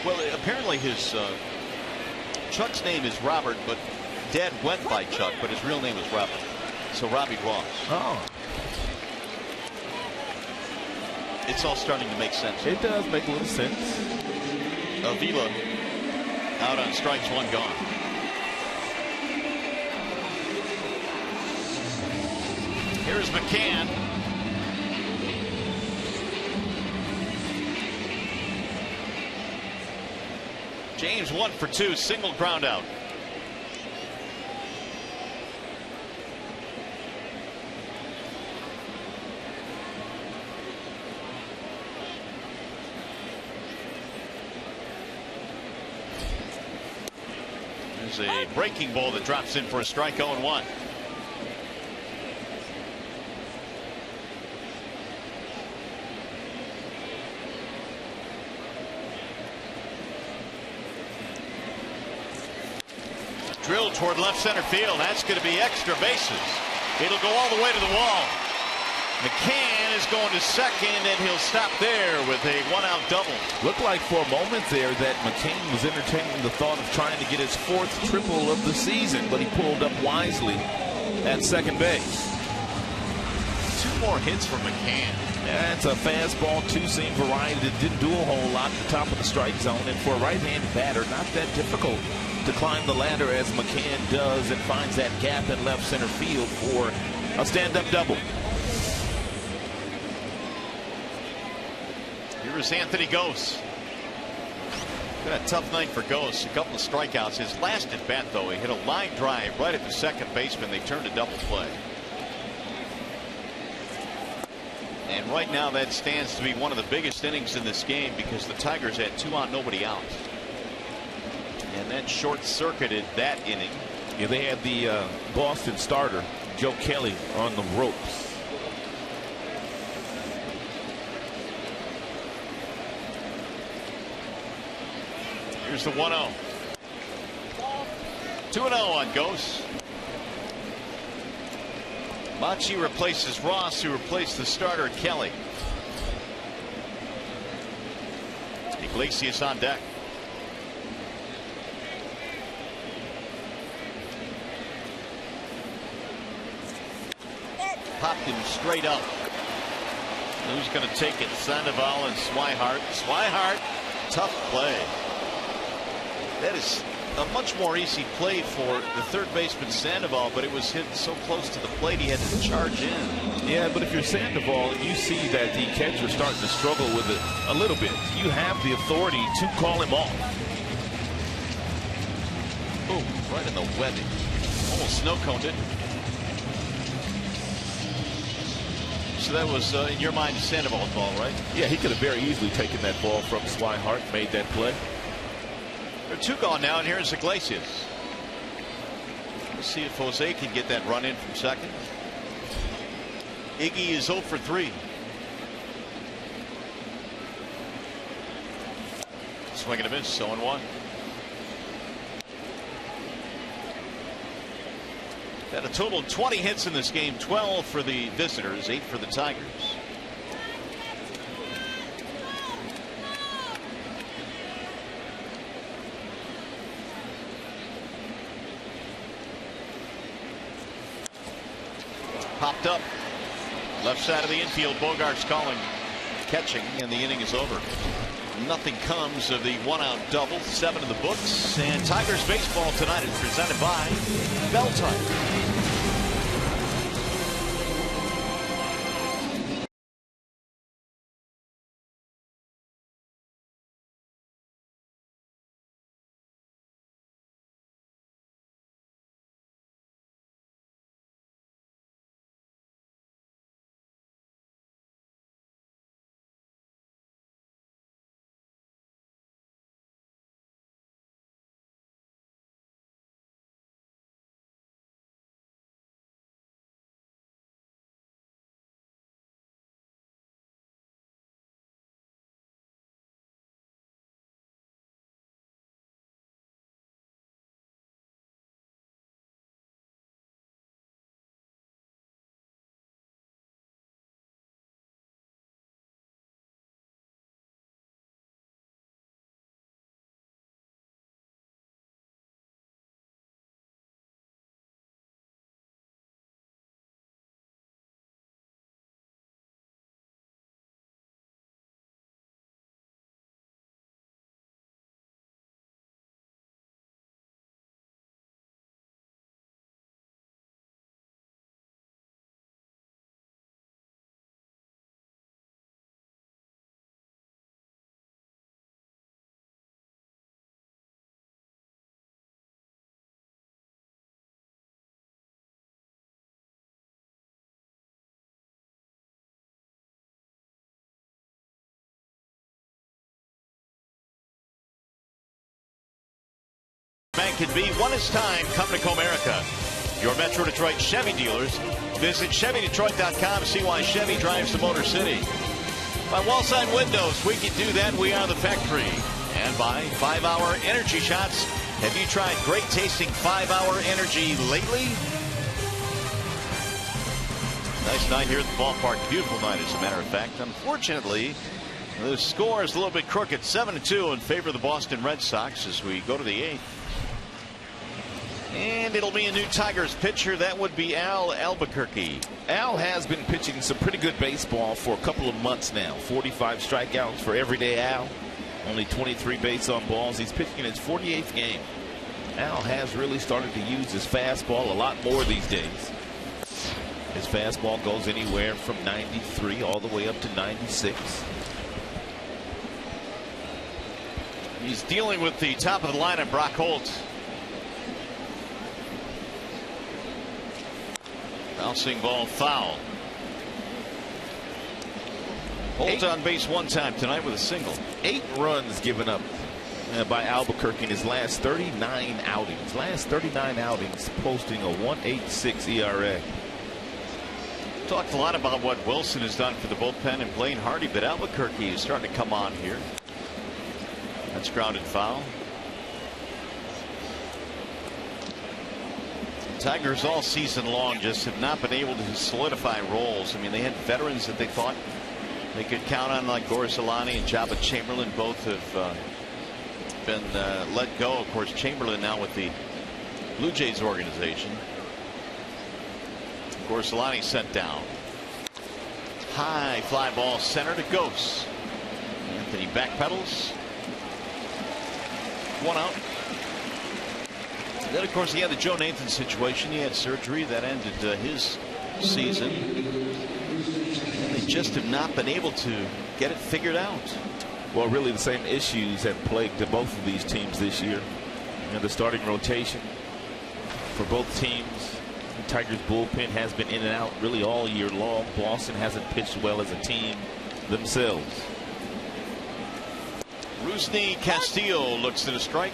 [SPEAKER 3] Well, apparently his Chuck's name is Robert, but Dad went by Chuck, but his real name is Robert. So Robbie Ross.
[SPEAKER 2] Oh.
[SPEAKER 3] It's all starting to make sense.
[SPEAKER 2] It does make a little sense.
[SPEAKER 3] Avila out on strikes, 1 gone. Here's McCann. James 1 for 2, single ground out. There's a breaking ball that drops in for a strike, 0-1. Drilled toward left center field. That's going to be extra bases. It'll go all the way to the wall. McCann is going to second, and he'll stop there with a 1-out double.
[SPEAKER 2] Looked like for a moment there that McCann was entertaining the thought of trying to get his 4th triple of the season, but he pulled up wisely at second base.
[SPEAKER 3] 2 more hits for McCann.
[SPEAKER 2] Yeah, it's a fastball, 2-seam variety that didn't do a whole lot at the top of the strike zone, and for a right-handed batter, not that difficult to climb the ladder as McCann does and finds that gap in left center field for a stand-up double.
[SPEAKER 3] Here's Anthony Gose. Been a tough night for Gose. A couple of strikeouts. His last at bat, though, he hit a line drive right at the second baseman. They turned a double play. And right now that stands to be one of the biggest innings in this game because the Tigers had 2 on, nobody out. And that short-circuited that inning.
[SPEAKER 2] Yeah, they had the Boston starter, Joe Kelly, on the ropes.
[SPEAKER 3] Here's the 1-0. 2-0 on Gose. Bochy replaces Ross, who replaced the starter Kelly. Iglesias on deck. Popped him straight up. Who's going to take it? Sandoval and Swihart. Swihart, tough play. That is a much more easy play for the third baseman Sandoval, but it was hit so close to the plate he had to charge in.
[SPEAKER 2] Yeah, but if you're Sandoval and you see that the catcher's starting to struggle with it a little bit, you have the authority to call him off.
[SPEAKER 3] Boom, right in the webbing. Almost snow-coned it. So that was, in your mind, Sandoval's ball, right?
[SPEAKER 2] Yeah, he could have very easily taken that ball from Swihart and made that play.
[SPEAKER 3] There are 2 gone now, and here's Iglesias. Let's see if Jose can get that run in from second. Iggy is 0 for 3. Swing and a miss, 0-1. Had a total of 20 hits in this game, 12 for the visitors, 8 for the Tigers. Popped up left side of the infield. Bogart's calling, catching, and the inning is over. Nothing comes of the 1-out double. 7 in the books, and Tigers baseball tonight is presented by Bell Tire. Bank can be when it's time. Come to Comerica, your Metro Detroit Chevy dealers. Visit ChevyDetroit.com. See why Chevy drives to Motor City. By Wallside Windows, we can do that. We are the factory. And by 5-Hour Energy Shots. Have you tried great tasting 5-Hour Energy lately? Nice night here at the ballpark. Beautiful night, as a matter of fact. Unfortunately, the score is a little bit crooked. 7-2 in favor of the Boston Red Sox as we go to the 8th. And it'll be a new Tigers pitcher. That would be Al Albuquerque.
[SPEAKER 2] Al has been pitching some pretty good baseball for a couple of months now. 45 strikeouts for everyday Al. Only 23 base on balls. He's pitching in his 48th game. Al has really started to use his fastball a lot more these days. His fastball goes anywhere from 93 all the way up to 96.
[SPEAKER 3] He's dealing with the top of the lineup, Brock Holt. Bouncing ball foul. Holt on base one time tonight with a single.
[SPEAKER 2] 8 runs given up by Albuquerque in his last 39 outings. Posting a 1.86 ERA.
[SPEAKER 3] Talked a lot about what Wilson has done for the bullpen and Blaine Hardy, but Albuquerque is starting to come on here. That's grounded foul. Tigers all season long just have not been able to solidify roles. I mean, they had veterans that they thought they could count on, like Gorsalani and Jabba Chamberlain. Both have been let go. Of course, Chamberlain now with the Blue Jays organization. Gorsalani sent down. High fly ball center to Ghosts. Anthony backpedals. 1 out. Then, of course, he had the Joe Nathan situation. He had surgery that ended his season. And they just have not been able to get it figured out.
[SPEAKER 2] Well, really the same issues have plagued both of these teams this year. And the starting rotation for both teams. The Tigers bullpen has been in and out really all year long. Boston hasn't pitched well as a team themselves.
[SPEAKER 3] Rusney Castillo looks to the strike.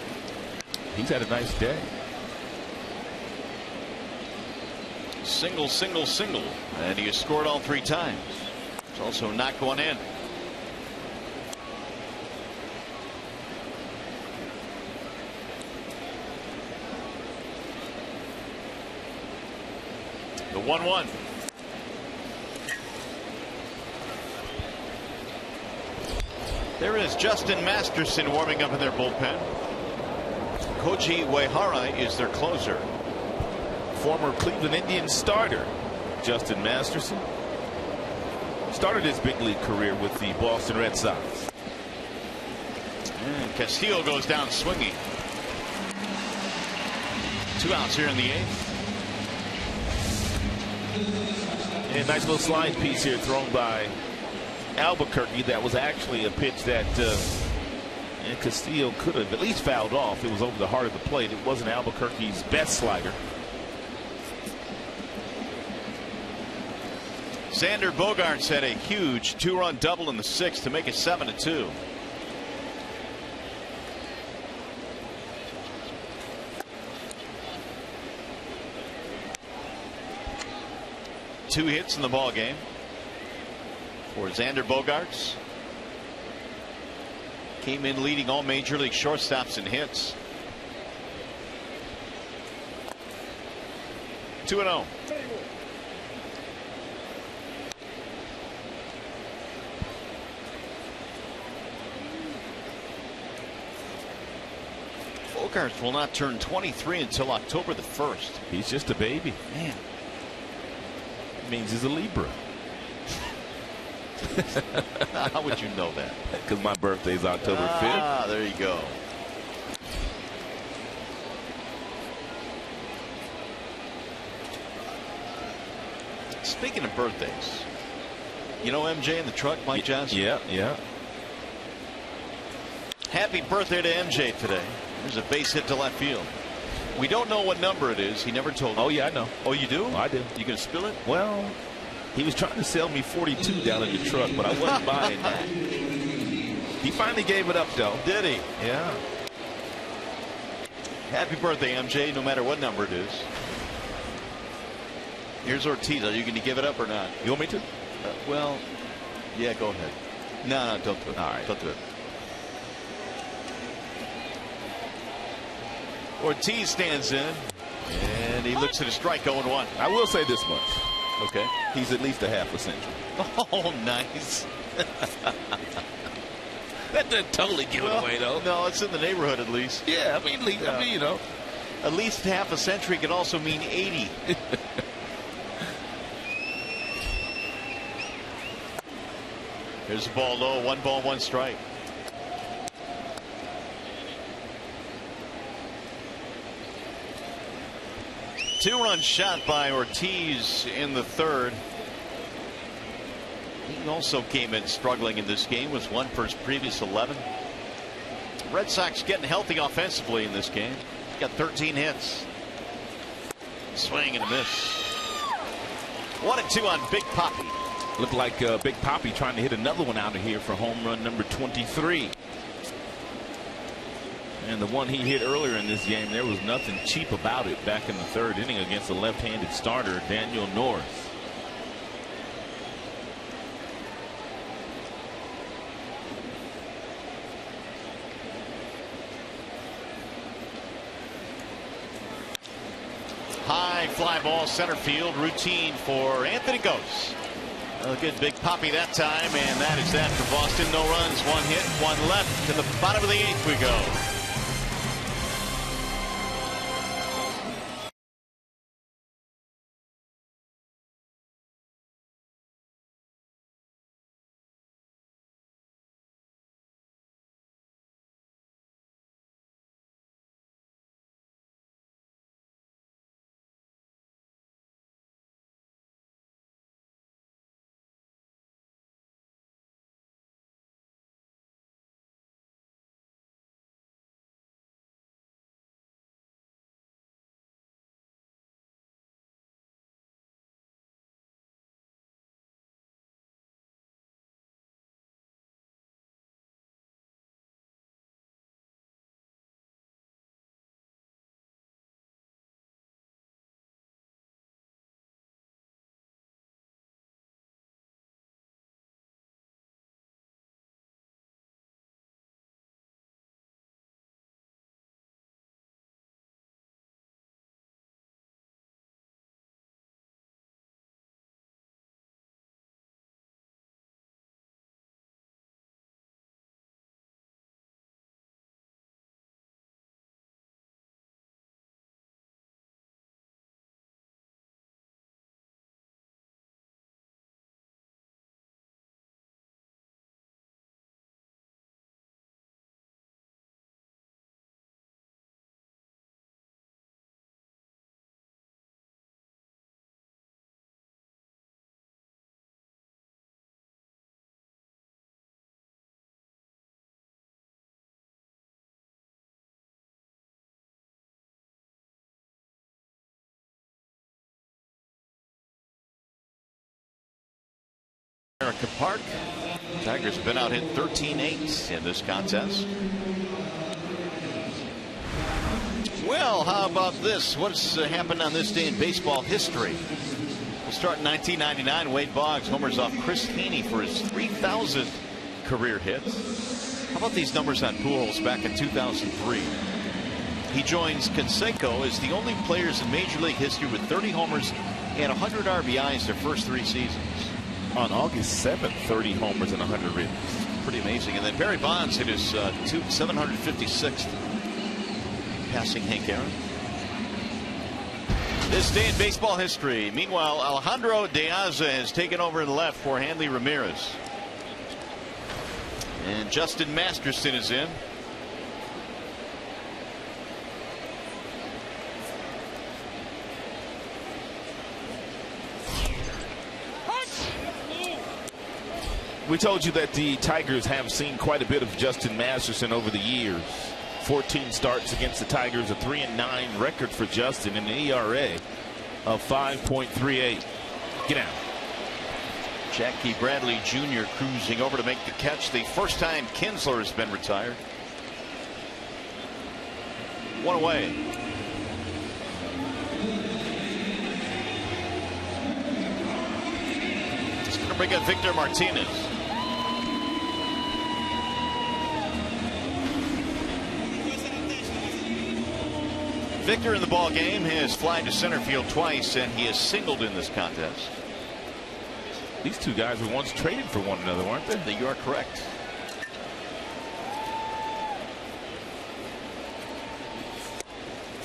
[SPEAKER 2] He's had a nice day.
[SPEAKER 3] Single, single, single. And he has scored all 3 times. It's also not going in. The 1-1. There is Justin Masterson warming up in their bullpen. Koji Uehara is their closer.
[SPEAKER 2] Former Cleveland Indians starter Justin Masterson started his big league career with the Boston Red Sox.
[SPEAKER 3] And Castillo goes down swinging. 2 outs here in the 8th.
[SPEAKER 2] And nice little slide piece here thrown by Albuquerque. That was actually a pitch that Castillo could have at least fouled off. It was over the heart of the plate. It wasn't Albuquerque's best slider.
[SPEAKER 3] Xander Bogaerts had a huge 2-run double in the 6th to make it 7-2. Two hits in the ball game for Xander Bogaerts. Came in leading all major league shortstops in hits. 2-0. Bogaerts will not turn 23 until October the 1st.
[SPEAKER 2] He's just a baby.
[SPEAKER 3] Man.
[SPEAKER 2] It means he's a Libra.
[SPEAKER 3] How would you know that?
[SPEAKER 2] Because my birthday's October 5th.
[SPEAKER 3] Ah, there you go. Speaking of birthdays, you know MJ in the truck, Mike Johnson?
[SPEAKER 2] Yeah.
[SPEAKER 3] Happy birthday to MJ today. There's a base hit to left field. We don't know what number it is. He never told us.
[SPEAKER 2] Oh, yeah, I know.
[SPEAKER 3] Oh, you do?
[SPEAKER 2] Oh, I do.
[SPEAKER 3] You gonna spill it?
[SPEAKER 2] Well, he was trying to sell me 42 down in the truck, but I wasn't buying that. He finally gave it up, though.
[SPEAKER 3] Did he?
[SPEAKER 2] Yeah.
[SPEAKER 3] Happy birthday, MJ, no matter what number it is. Here's Ortiz. Are you going to give it up or not?
[SPEAKER 2] You want me to?
[SPEAKER 3] Well, yeah, go ahead. No, don't do it.
[SPEAKER 2] All right.
[SPEAKER 3] Don't do it. Ortiz stands in, and he looks at a strike 0-1.
[SPEAKER 2] I will say this much.
[SPEAKER 3] Okay.
[SPEAKER 2] He's at least a half a century.
[SPEAKER 3] Oh, nice.
[SPEAKER 2] That doesn't totally give it away, though.
[SPEAKER 3] No, it's in the neighborhood at least.
[SPEAKER 2] Yeah, I mean, you know.
[SPEAKER 3] At least half a century can also mean 80. Here's the ball low. 1 ball, 1 strike. Two-run shot by Ortiz in the third. He also came in struggling in this game, was 1 for his previous 11. Red Sox getting healthy offensively in this game. He's got 13 hits. Swing and a miss. 1-2 on Big Papi.
[SPEAKER 2] Looked like Big Papi trying to hit another one out of here for home run number 23. And the one he hit earlier in this game, there was nothing cheap about it back in the third inning against the left-handed starter, Daniel North.
[SPEAKER 3] High fly ball center field, routine for Anthony Gose. Good Big Papi that time, and that is that for Boston. No runs, 1 hit, 1 left. To the bottom of the 8th we go. America Park. Tigers have been out hit 13-8 in this contest. Well, how about this? What's happened on this day in baseball history? We'll start in 1999. Wade Boggs homers off Chris Haney for his 3,000th career hit. How about these numbers on Pujols back in 2003? He joins Canseco as the only players in Major League history with 30 homers and 100 RBIs their first 3 seasons.
[SPEAKER 2] On August 7th, 30 homers and 100 runs.
[SPEAKER 3] Pretty amazing. And then Barry Bonds hit his 756th, passing Hank Aaron. This day in baseball history. Meanwhile, Alejandro De Aza has taken over in left for Hanley Ramirez. And Justin Masterson is in.
[SPEAKER 2] We told you that the Tigers have seen quite a bit of Justin Masterson over the years. 14 starts against the Tigers, a 3-9 record for Justin, and an ERA of 5.38. Get out.
[SPEAKER 3] Jackie Bradley Jr. cruising over to make the catch. The first time Kinsler has been retired. one away. Just going to bring up Victor Martinez. Victor in the ball game has flied to center field twice, and he has singled in this contest.
[SPEAKER 2] These two guys were once traded for one another, weren't they?
[SPEAKER 3] You are correct.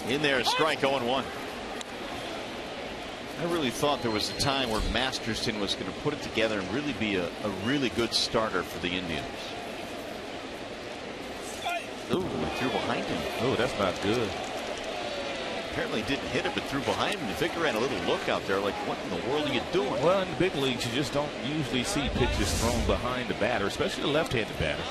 [SPEAKER 3] In there, strike 0-1. I really thought there was a time where Masterson was going to put it together and really be a really good starter for the Indians. Ooh, he threw behind him.
[SPEAKER 2] Oh, that's not good.
[SPEAKER 3] Apparently didn't hit it, but threw behind him. Victor had a little look out there like, what in the world are you doing?
[SPEAKER 2] Well, in the big leagues, you just don't usually see pitches thrown behind the batter, especially the left-handed batter.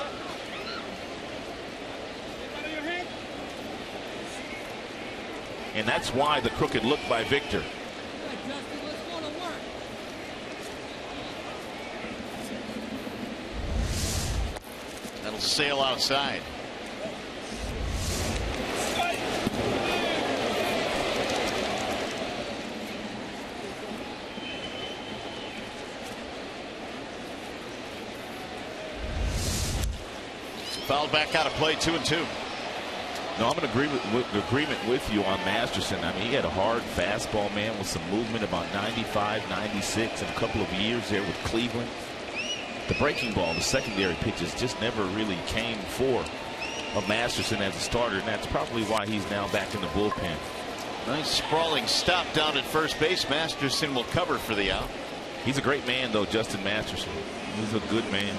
[SPEAKER 2] And that's why the crooked look by Victor.
[SPEAKER 3] That'll sail outside. Fouled back out of play, 2-2.
[SPEAKER 2] No, I'm in agreement with you on Masterson. I mean, he had a hard fastball, man, with some movement, about 95, 96, and a couple of years there with Cleveland. The breaking ball, the secondary pitches just never really came for a Masterson as a starter, and that's probably why he's now back in the bullpen.
[SPEAKER 3] Nice sprawling stop down at first base. Masterson will cover for the out.
[SPEAKER 2] He's a great man, though, Justin Masterson. He's a good man.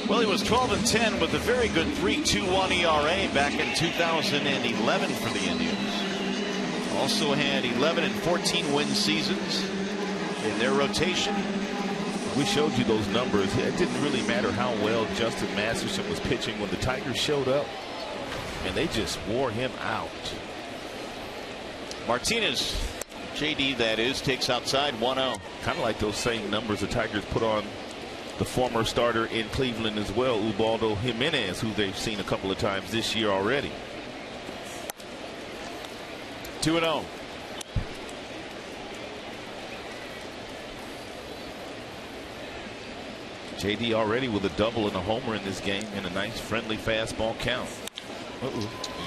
[SPEAKER 3] Well, he was 12-10 with a very good 3.21 ERA back in 2011 for the Indians. Also had 11 and 14 win seasons in their rotation.
[SPEAKER 2] We showed you those numbers. It didn't really matter how well Justin Masterson was pitching when the Tigers showed up, and they just wore him out.
[SPEAKER 3] Martinez, JD that is, takes outside 1-0.
[SPEAKER 2] Kind of like those same numbers the Tigers put on the former starter in Cleveland as well, Ubaldo Jimenez, who they've seen a couple of times this year already.
[SPEAKER 3] 2-0.
[SPEAKER 2] JD already with a double and a homer in this game and a nice friendly fastball count.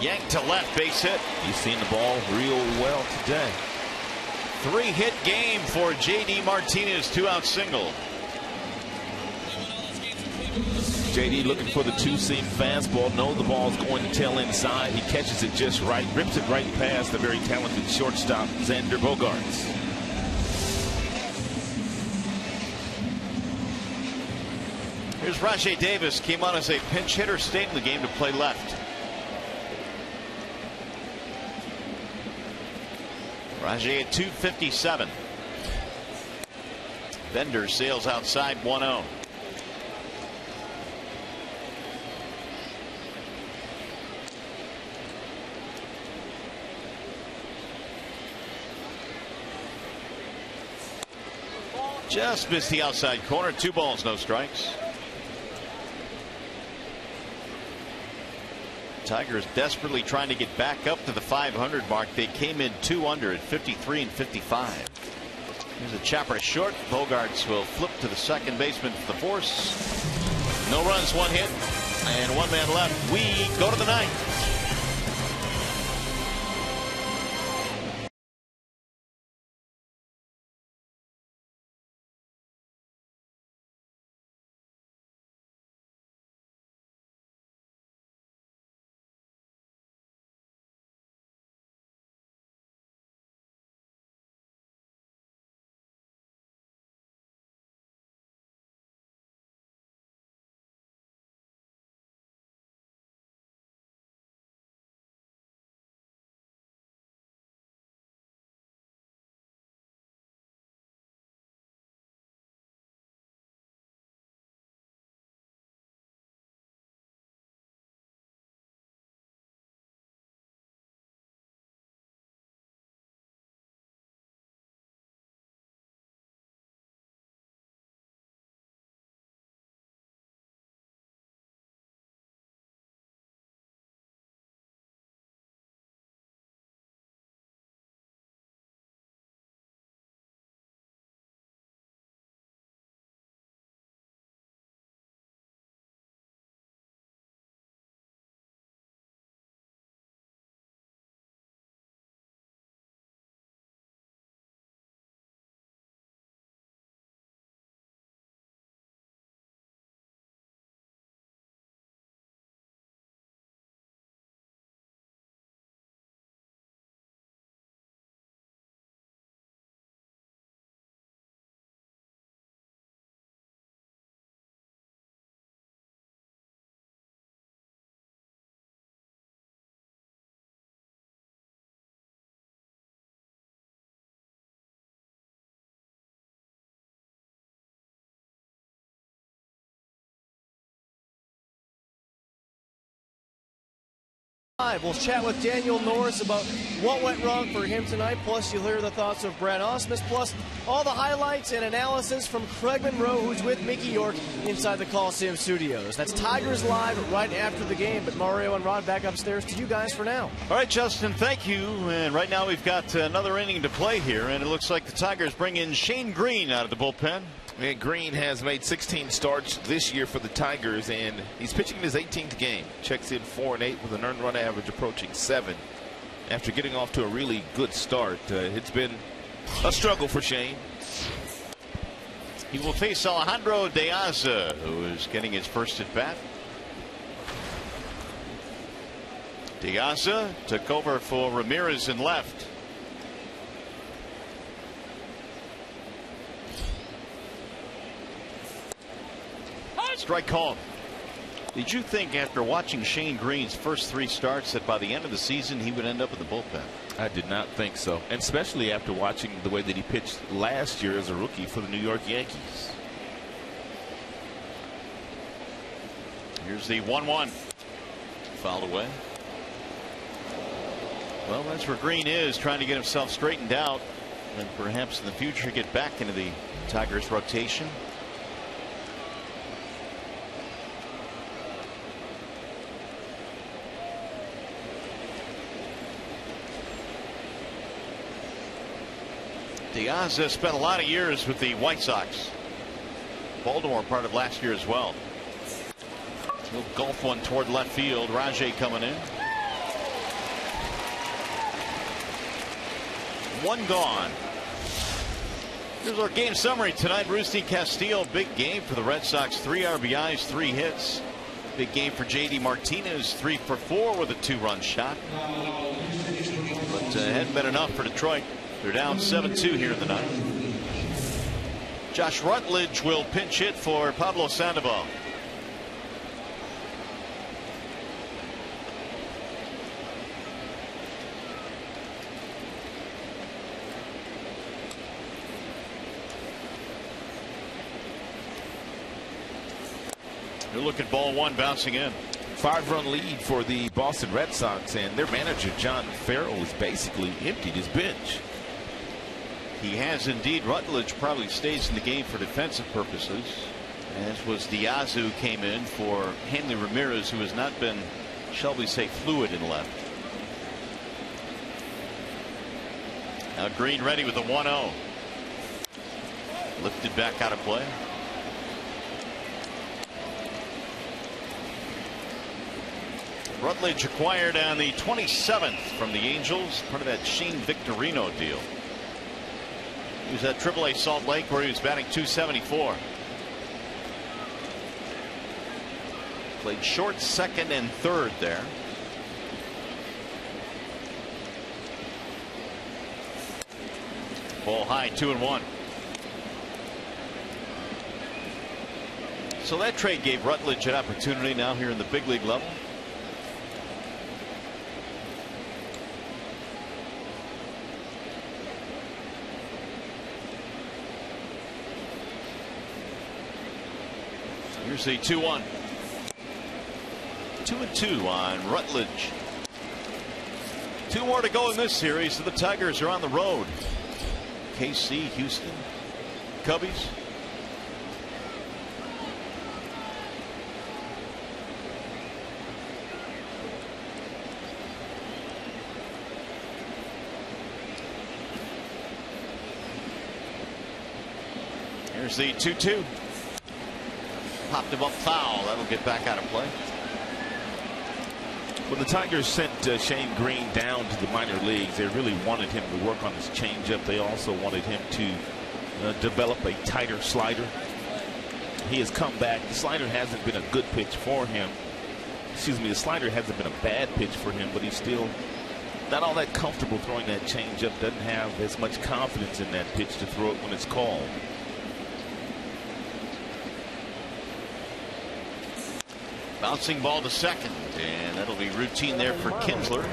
[SPEAKER 3] Yanked to left, base hit.
[SPEAKER 2] He's seen the ball real well today.
[SPEAKER 3] 3-hit game for JD Martinez, 2-out single.
[SPEAKER 2] JD looking for the two-seam fastball. Knows the ball's going to tail inside. He catches it just right. Rips it right past the very talented shortstop, Xander Bogaerts.
[SPEAKER 3] Here's Rajay Davis. Came on as a pinch hitter. Stayed in the game to play left. Rajay at 257. Bender sails outside 1-0. Just missed the outside corner. 2 balls, no strikes. Tigers desperately trying to get back up to the 500 mark. They came in 2 under at 53 and 55. Here's a chopper to short. Bogaerts will flip to the second baseman for the force. No runs, 1 hit, and 1 man left. We go to the 9th.
[SPEAKER 5] We'll chat with Daniel Norris about what went wrong for him tonight. Plus, you'll hear the thoughts of Brad Ausmus. Plus, all the highlights and analysis from Craig Monroe, who's with Mickey York inside the Coliseum Studios. That's Tigers Live right after the game. But Mario and Rod back upstairs to you guys for now.
[SPEAKER 3] All right, Justin, thank you. And right now we've got another inning to play here. And it looks like the Tigers bring in Shane Green out of the bullpen.
[SPEAKER 2] And Green has made 16 starts this year for the Tigers, and he's pitching his 18th game. Checks in 4-8 with an earned run average approaching 7. After getting off to a really good start, it's been a struggle for Shane.
[SPEAKER 3] He will face Alejandro De Aza, who is getting his first at bat. De Aza took over for Ramirez in left. Strike called. Did you think after watching Shane Green's first 3 starts that by the end of the season he would end up in the bullpen?
[SPEAKER 2] I did not think so, and especially after watching the way that he pitched last year as a rookie for the New York Yankees.
[SPEAKER 3] Here's the 1-1. Fouled away. Well, that's where Green is, trying to get himself straightened out and perhaps in the future get back into the Tigers rotation. De Aza spent a lot of years with the White Sox. Baltimore part of last year as well. He'll golf one toward left field. Rajay coming in. 1 gone. Here's our game summary tonight. Rusty Castillo, big game for the Red Sox. 3 RBIs, 3 hits. Big game for JD Martinez, 3 for 4 with a 2-run shot. But hadn't been enough for Detroit. They're down 7-2 here in the ninth. Josh Rutledge will pinch hit for Pablo Sandoval. You're looking ball 1 bouncing in.
[SPEAKER 2] 5-run lead for the Boston Red Sox, and their manager John Farrell has basically emptied his bench.
[SPEAKER 3] He has indeed. Rutledge probably stays in the game for defensive purposes, as was De Aza, who came in for Hanley Ramirez, who has not been, shall we say, fluid in left. Now Green ready with a 1-0. Lifted back out of play. Rutledge acquired on the 27th from the Angels, part of that Shane Victorino deal. He was at AAA Salt Lake where he was batting .274. Played short, second, and third there. Ball high, 2-1. So that trade gave Rutledge an opportunity now here in the big league level. Here's the 2-1. 2-2 on Rutledge. 2 more to go in this series. So the Tigers are on the road. KC, Houston, Cubbies. Here's the 2-2. Popped him up foul. That'll get back out of play.
[SPEAKER 2] When the Tigers sent Shane Green down to the minor leagues, they really wanted him to work on his changeup. They also wanted him to develop a tighter slider. He has come back. The slider hasn't been a good pitch for him. Excuse me, the slider hasn't been a bad pitch for him, but he's still not all that comfortable throwing that changeup. Doesn't have as much confidence in that pitch to throw it when it's called.
[SPEAKER 3] Bouncing ball to second, and that'll be routine there for Kinsler.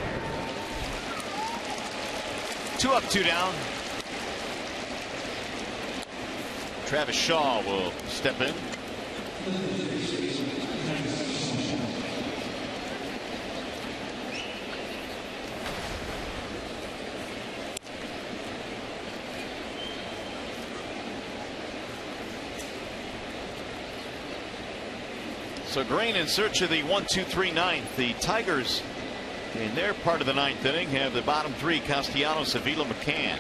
[SPEAKER 3] 2 up, 2 down. Travis Shaw will step in. So Green in search of the 1-2-3 ninth. The Tigers in their part of the ninth inning have the bottom three: Castellanos, Avila, McCann.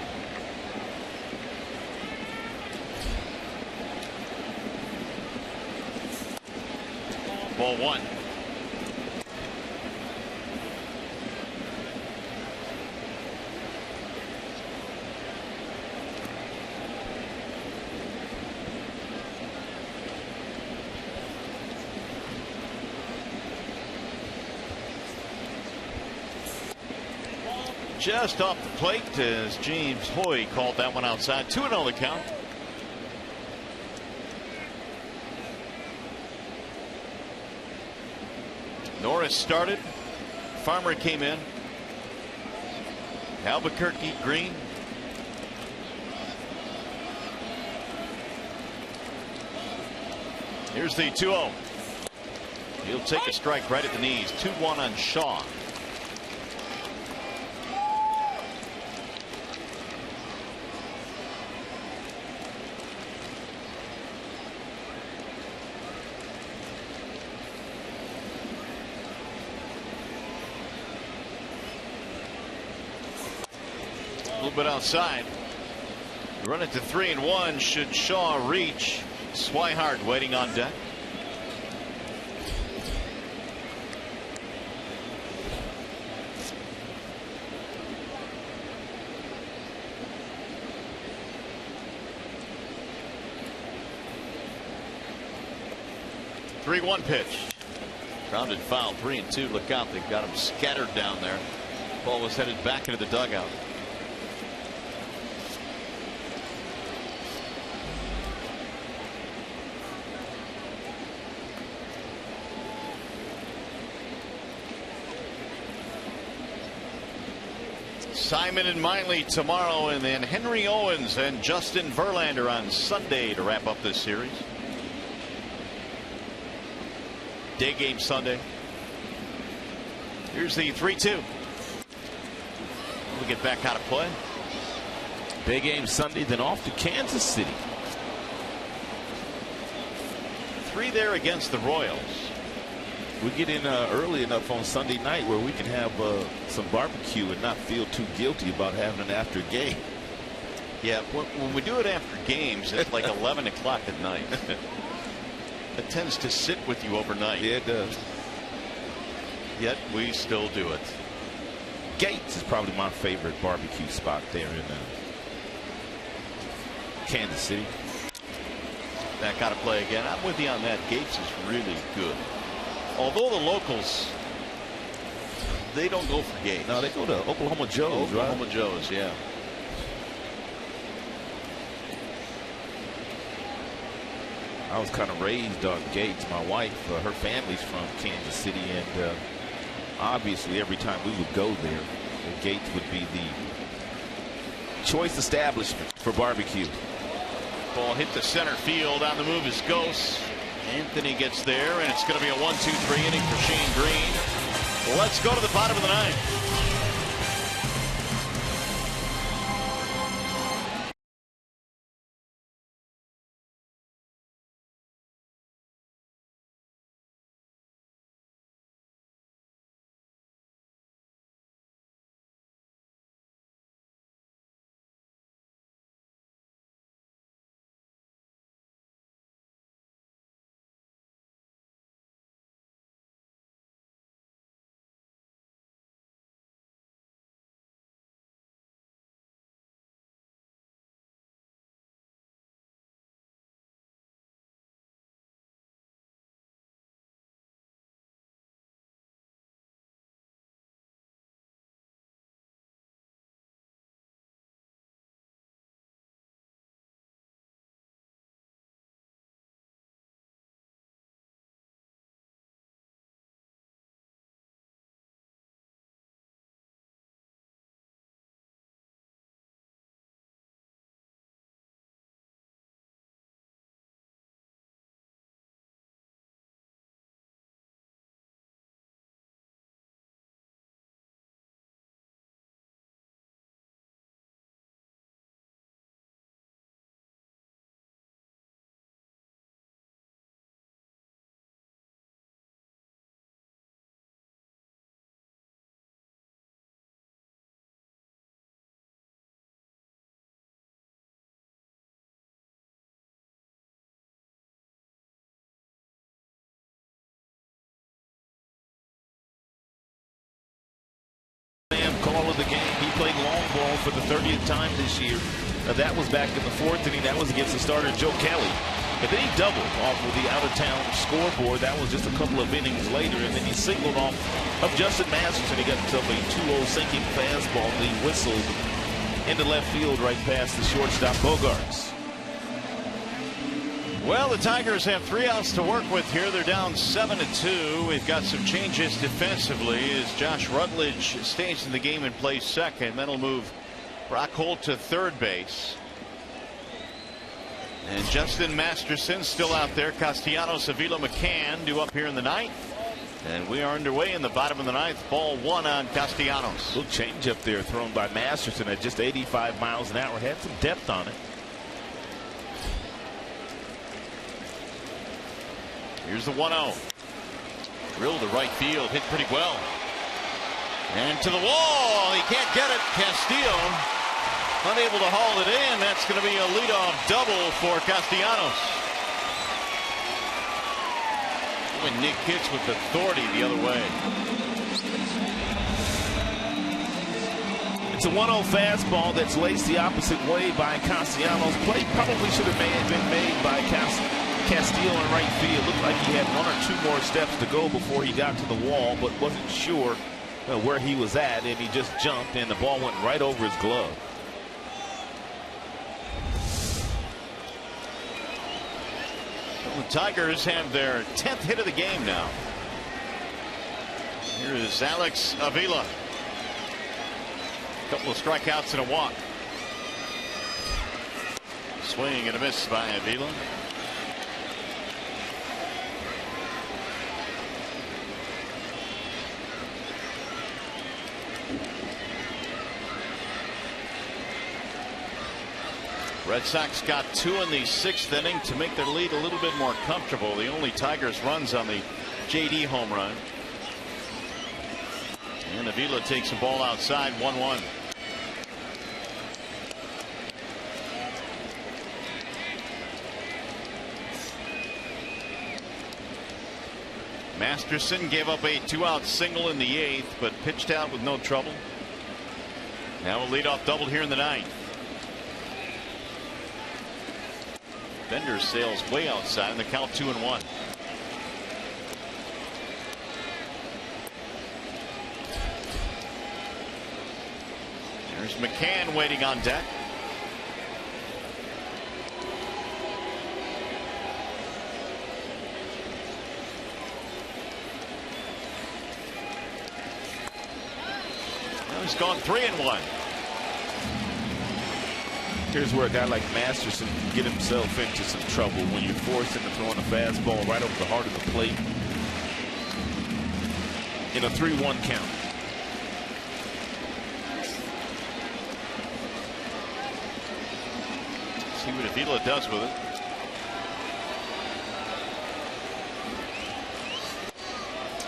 [SPEAKER 3] Ball one. Just off the plate as James Hoy called that one outside. 2-0 the count. Norris started. Farmer came in. Albuquerque, Green. Here's the 2-0. He'll take a strike right at the knees. 2-1 on Shaw. But outside, run it to 3-1. Should Shaw reach? Swihart waiting on deck. Three-one pitch. Grounded foul. 3-2. Look out! They've got him scattered down there. Ball was headed back into the dugout. Simon and Miley tomorrow, and then Henry Owens and Justin Verlander on Sunday to wrap up this series. Day game Sunday. Here's the 3-2. We'll get back out of play.
[SPEAKER 2] Day game Sunday, then off to Kansas City.
[SPEAKER 3] 3 there against the Royals.
[SPEAKER 2] We get in early enough on Sunday night where we can have some barbecue and not feel too guilty about having an after game.
[SPEAKER 3] Yeah, when we do it after games, it's like 11 o'clock at night. It tends to sit with you overnight.
[SPEAKER 2] Yeah, it does.
[SPEAKER 3] Yet we still do it.
[SPEAKER 2] Gates is probably my favorite barbecue spot there in Kansas City.
[SPEAKER 3] Back out of play again. I'm with you on that. Gates is really good. Although the locals, they don't go for Gates.
[SPEAKER 2] No, they go to Oklahoma Joe's, right?
[SPEAKER 3] Oklahoma Joe's, yeah.
[SPEAKER 2] I was kind of raised on Gates. My wife, her family's from Kansas City, and obviously every time we would go there, Gates would be the choice establishment for barbecue.
[SPEAKER 3] Ball hit the center field. On the move is Ghost. Anthony gets there, and it's going to be a 1-2-3 inning for Shane Green. Let's go to the bottom of the ninth.
[SPEAKER 2] home for the 30th time this year. That was back in the 4th inning. That was against the starter Joe Kelly. But then he doubled off of the out-of-town scoreboard. That was just a couple of innings later. And then he singled off of Justin Masterson. He got himself a 2-0 sinking fastball that he whistled into left field right past the shortstop Bogarts.
[SPEAKER 3] Well, the Tigers have 3 outs to work with here. They're down 7-2. We've got some changes defensively as Josh Rutledge stays in the game and plays second. Then he'll move Brock Holt to third base. And Justin Masterson still out there. Castellanos, Avila, McCann due up here in the 9th. And we are underway in the bottom of the 9th. Ball 1 on Castellanos.
[SPEAKER 2] Little change up there thrown by Masterson at just 85 miles an hour. Had some depth on it.
[SPEAKER 3] Here's the 1-0. Drilled to right field. Hit pretty well. And to the wall. He can't get it. Castillo unable to haul it in. That's going to be a leadoff double for Castellanos. When Nick hits with authority the other way.
[SPEAKER 2] It's a 1-0 fastball that's laced the opposite way by Castellanos. Play probably should have been made by Castillo in right field. Looked like he had 1 or 2 more steps to go before he got to the wall, but wasn't sure where he was at, and he just jumped, and the ball went right over his glove.
[SPEAKER 3] The Tigers have their 10th hit of the game now. Here is Alex Avila. A couple of strikeouts and a walk. Swing and a miss by Avila. Red Sox got 2 in the 6th inning to make their lead a little bit more comfortable. The only Tigers runs on the JD home run. And Avila takes a ball outside, 1-1. Masterson gave up a 2-out single in the 8th, but pitched out with no trouble. Now a leadoff double here in the 9th. Bender sails way outside, and the count 2-1. There's McCann waiting on deck. Well, he's gone 3-1.
[SPEAKER 2] Here's where a guy like Masterson can get himself into some trouble when you force him to throw in a fastball right over the heart of the plate in a 3-1 count.
[SPEAKER 3] See what Avila does with it.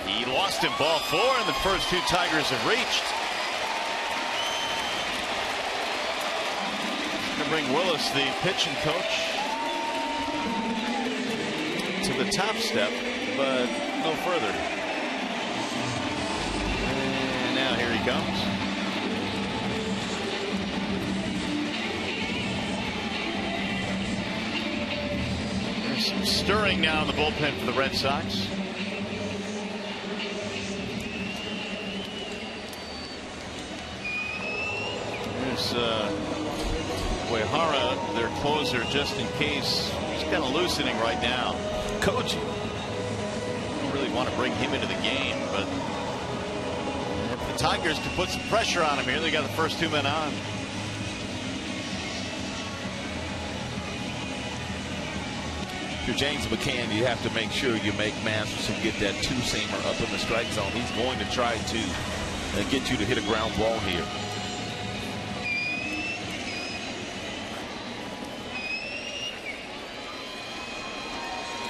[SPEAKER 3] He lost him ball 4, and the first 2 Tigers have reached. Bring Willis, the pitching coach, to the top step, but no further. And now here he comes. There's some stirring now in the bullpen for the Red Sox. There's Uehara, their closer, just in case. He's kind of loosening right now.
[SPEAKER 2] Coaching.
[SPEAKER 3] Don't really want to bring him into the game, but if the Tigers can put some pressure on him here, they got the first 2 men on.
[SPEAKER 2] If you're James McCann, you have to make sure you make Masterson get that 2-seamer up in the strike zone. He's going to try to get you to hit a ground ball here.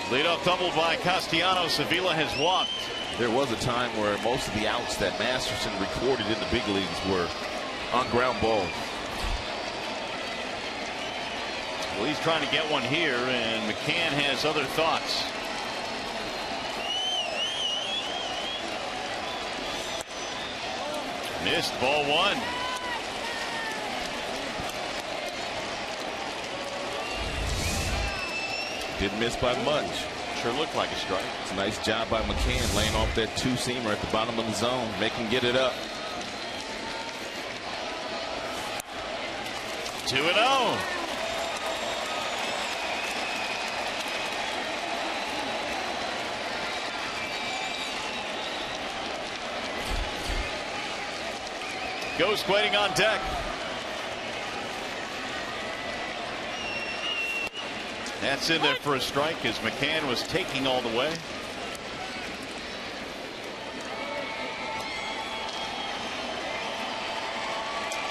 [SPEAKER 3] Leadoff double by Castellanos. Avila has walked.
[SPEAKER 2] There was a time where most of the outs that Masterson recorded in the big leagues were on ground balls.
[SPEAKER 3] Well, he's trying to get one here, and McCann has other thoughts. Missed, ball 1.
[SPEAKER 2] Didn't miss by much.
[SPEAKER 3] Sure looked like a strike.
[SPEAKER 2] It's a nice job by McCann laying off that two-seamer at the bottom of the zone. Make him get it up.
[SPEAKER 3] 2-0. Ghost waiting on deck. That's in there for a strike as McCann was taking all the way.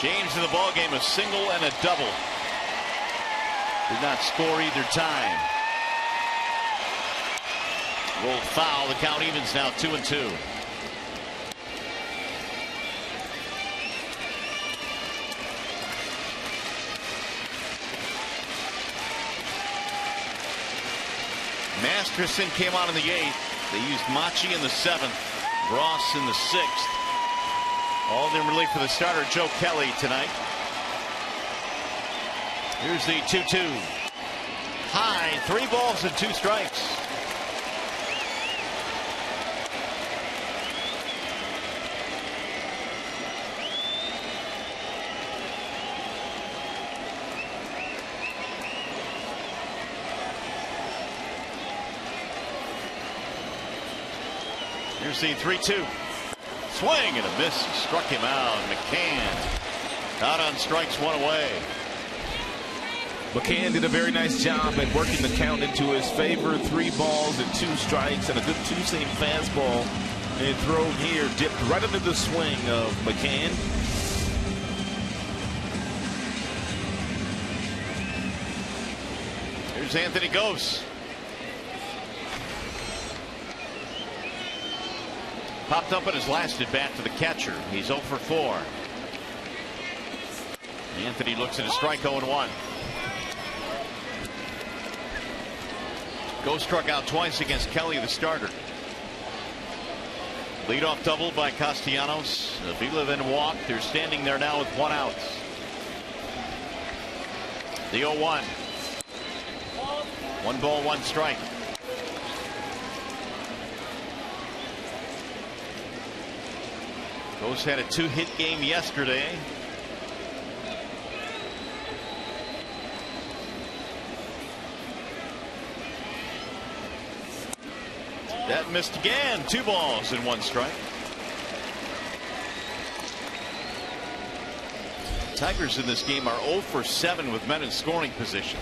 [SPEAKER 3] James in the ballgame, a single and a double. Did not score either time. Rolled foul. The count evens now 2-2. Masterson came on in the 8th. They used Machi in the 7th. Ross in the 6th. All in relief for the starter, Joe Kelly, tonight. Here's the 2-2. High, 3 balls and 2 strikes. Here's the 3-2. Swing and a miss. Struck him out. McCann out on strikes, 1 away.
[SPEAKER 2] McCann did a very nice job at working the count into his favor. 3 balls and 2 strikes and a good two-seam fastball. And thrown here dipped right into the swing of McCann.
[SPEAKER 3] Here's Anthony Gose. Popped up at his last at bat to the catcher. He's 0 for 4. Anthony looks at a strike, 0-1. Gose struck out twice against Kelly, the starter. Leadoff double by Castellanos. Avila then walked. They're standing there now with 1 out. The 0-1. 1 ball, 1 strike. Gose had a 2-hit game yesterday. That missed again. 2 balls and 1 strike. Tigers in this game are 0 for 7 with men in scoring position.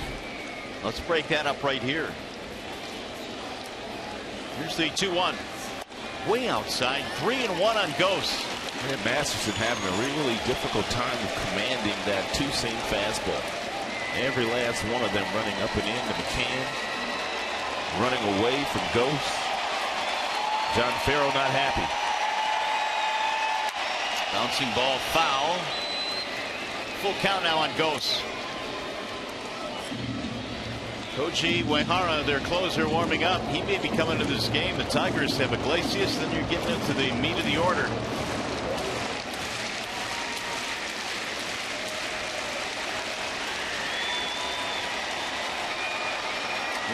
[SPEAKER 3] Let's break that up right here. Here's the 2-1. Way outside. 3-1 on Gose.
[SPEAKER 2] And Masterson having a really difficult time of commanding that two-seam fastball. Every last one of them running up and in to McCann. Running away from Gose. John Farrell not happy.
[SPEAKER 3] Bouncing ball foul. Full count now on Gose. Koji Uehara, their closer, warming up. He may be coming to this game. The Tigers have Iglesias. Then you're getting into the meat of the order.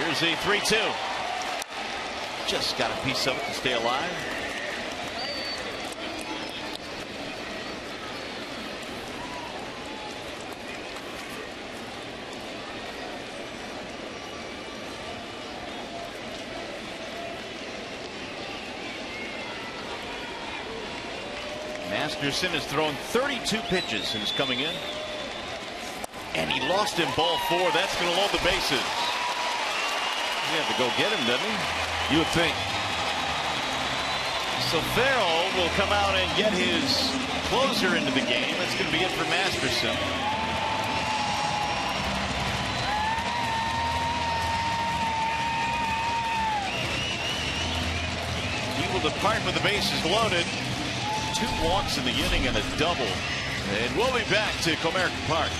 [SPEAKER 3] Here's a 3-2. Just got a piece of it to stay alive. Masterson has thrown 32 pitches since coming in. And he lost him ball 4. That's going to load the bases. You have to go get him, doesn't he?
[SPEAKER 2] You would think.
[SPEAKER 3] So Farrell will come out and get his closer into the game. That's going to be it for Masterson. He will depart with the bases loaded. 2 walks in the inning and a double. And we'll be back to Comerica Park.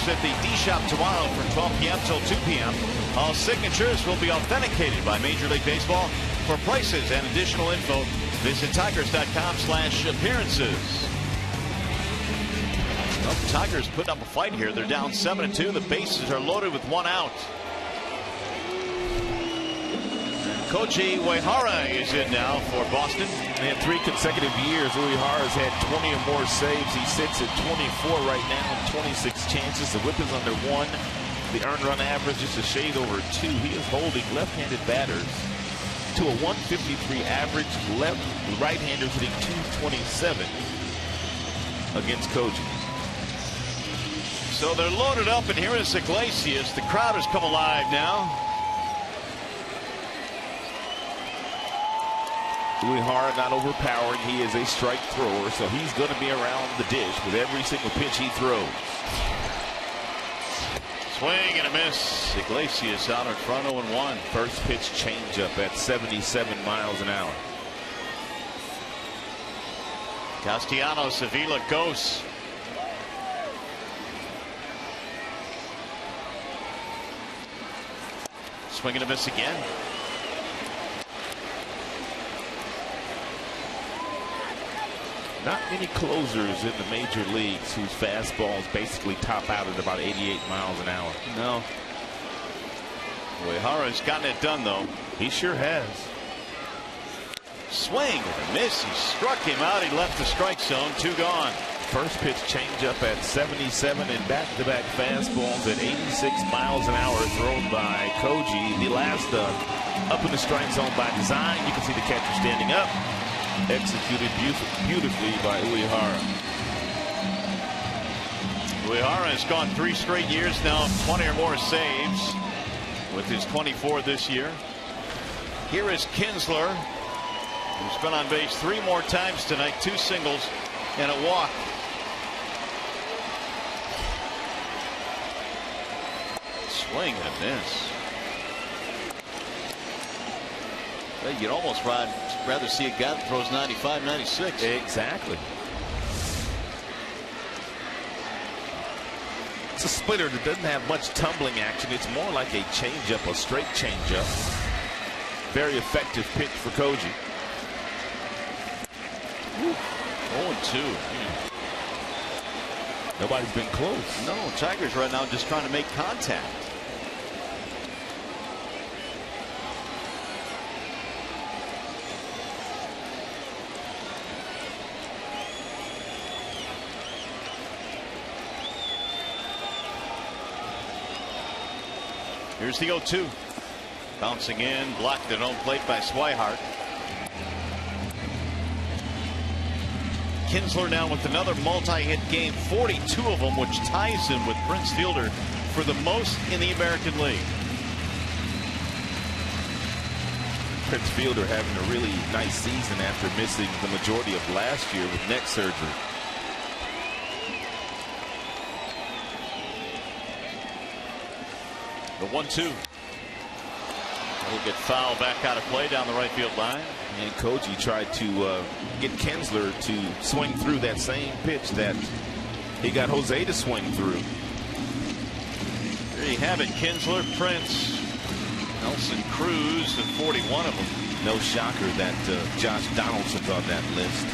[SPEAKER 3] tickets at the D Shop tomorrow from 12 p.m. till 2 p.m. All signatures will be authenticated by Major League Baseball. For prices and additional info, visit Tigers.com/appearances. Well, the Tigers putting up a fight here. They're down 7-2. The bases are loaded with 1 out. Koji Uehara is in now for Boston.
[SPEAKER 2] And in 3 consecutive years, Uehara's had 20 or more saves. He sits at 24 right now, 26 chances. The whip is under 1. The earned run average is a shade over 2. He is holding left-handed batters to a 153 average. Right-handers hitting 227 against Koji.
[SPEAKER 3] So they're loaded up, and here is Iglesias. The crowd has come alive now.
[SPEAKER 2] Uehara not overpowering. He is a strike thrower, so he's going to be around the dish with every single pitch he throws.
[SPEAKER 3] Swing and a miss. Iglesias out in front, 0-1.
[SPEAKER 2] First pitch changeup at 77 miles an hour.
[SPEAKER 3] Castellanos, Sevilla goes. Swing and a miss again.
[SPEAKER 2] Not many closers in the major leagues whose fastballs basically top out at about 88 miles an hour.
[SPEAKER 3] No. Uehara's gotten it done, though.
[SPEAKER 2] He sure has.
[SPEAKER 3] Swing and a miss. He struck him out. He left the strike zone. 2 gone.
[SPEAKER 2] First pitch changeup at 77 and back-to-back fastballs at 86 miles an hour thrown by Koji. The last up in the strike zone by design. You can see the catcher standing up. Executed beautifully by Uehara.
[SPEAKER 3] Uehara has gone 3 straight years now, 20 or more saves, with his 24 this year. Here is Kinsler, who's been on base 3 more times tonight, 2 singles and a walk. Swing and a miss. You'd almost rather see a guy that throws 95, 96.
[SPEAKER 2] Exactly. It's a splitter that doesn't have much tumbling action. It's more like a changeup, a straight changeup. Very effective pitch for Koji.
[SPEAKER 3] 0-2.
[SPEAKER 2] Nobody's been close.
[SPEAKER 3] No, Tigers right now just trying to make contact. Here's the 0-2. Bouncing in, blocked at home plate by Swihart. Kinsler now with another multi-hit game, 42 of them, which ties him with Prince Fielder for the most in the American League.
[SPEAKER 2] Prince Fielder having a really nice season after missing the majority of last year with neck surgery.
[SPEAKER 3] The 1-2. He'll get fouled back out of play down the right field line.
[SPEAKER 2] And Koji tried to get Kinsler to swing through that same pitch that he got Jose to swing through.
[SPEAKER 3] There you have it. Kinsler, Prince, Nelson Cruz, and 41 of them.
[SPEAKER 2] No shocker that Josh Donaldson's on that list.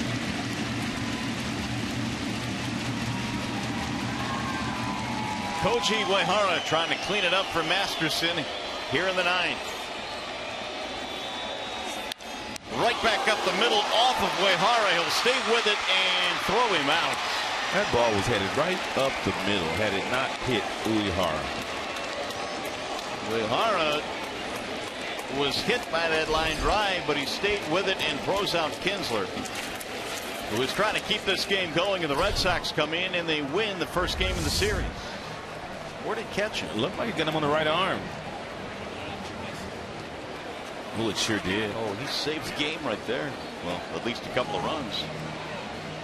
[SPEAKER 3] Koji Uehara trying to clean it up for Masterson here in the 9th. Right back up the middle off of Uehara. He'll stay with it and throw him out.
[SPEAKER 2] That ball was headed right up the middle had it not hit Uehara.
[SPEAKER 3] Uehara was hit by that line drive, but he stayed with it and throws out Kinsler, who was trying to keep this game going, and the Red Sox come in and they win the first game of the series. Where did he catch him?
[SPEAKER 2] It looked like he got him on the right arm. Oh, it sure did.
[SPEAKER 3] Oh, he saved the game right there. Well, at least a couple of runs.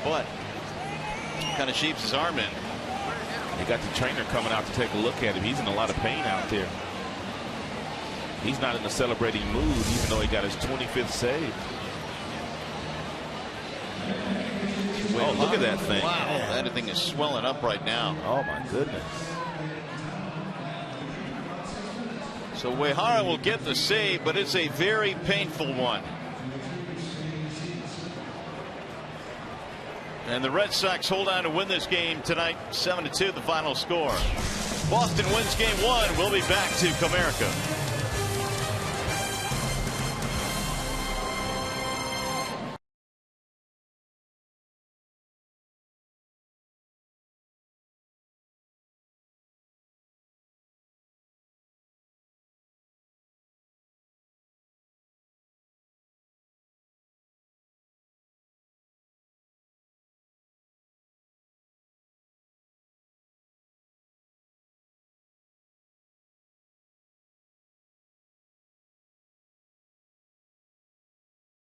[SPEAKER 3] But kind of shapes his arm in.
[SPEAKER 2] They got the trainer coming out to take a look at him. He's in a lot of pain out there. He's not in a celebrating mood, even though he got his 25th save. Oh, look at that thing.
[SPEAKER 3] Wow, that thing is swelling up right now.
[SPEAKER 2] Oh, my goodness.
[SPEAKER 3] So Uehara will get the save, but it's a very painful one. And the Red Sox hold on to win this game tonight, 7-2 the final score. Boston wins game 1. We'll be back to Comerica.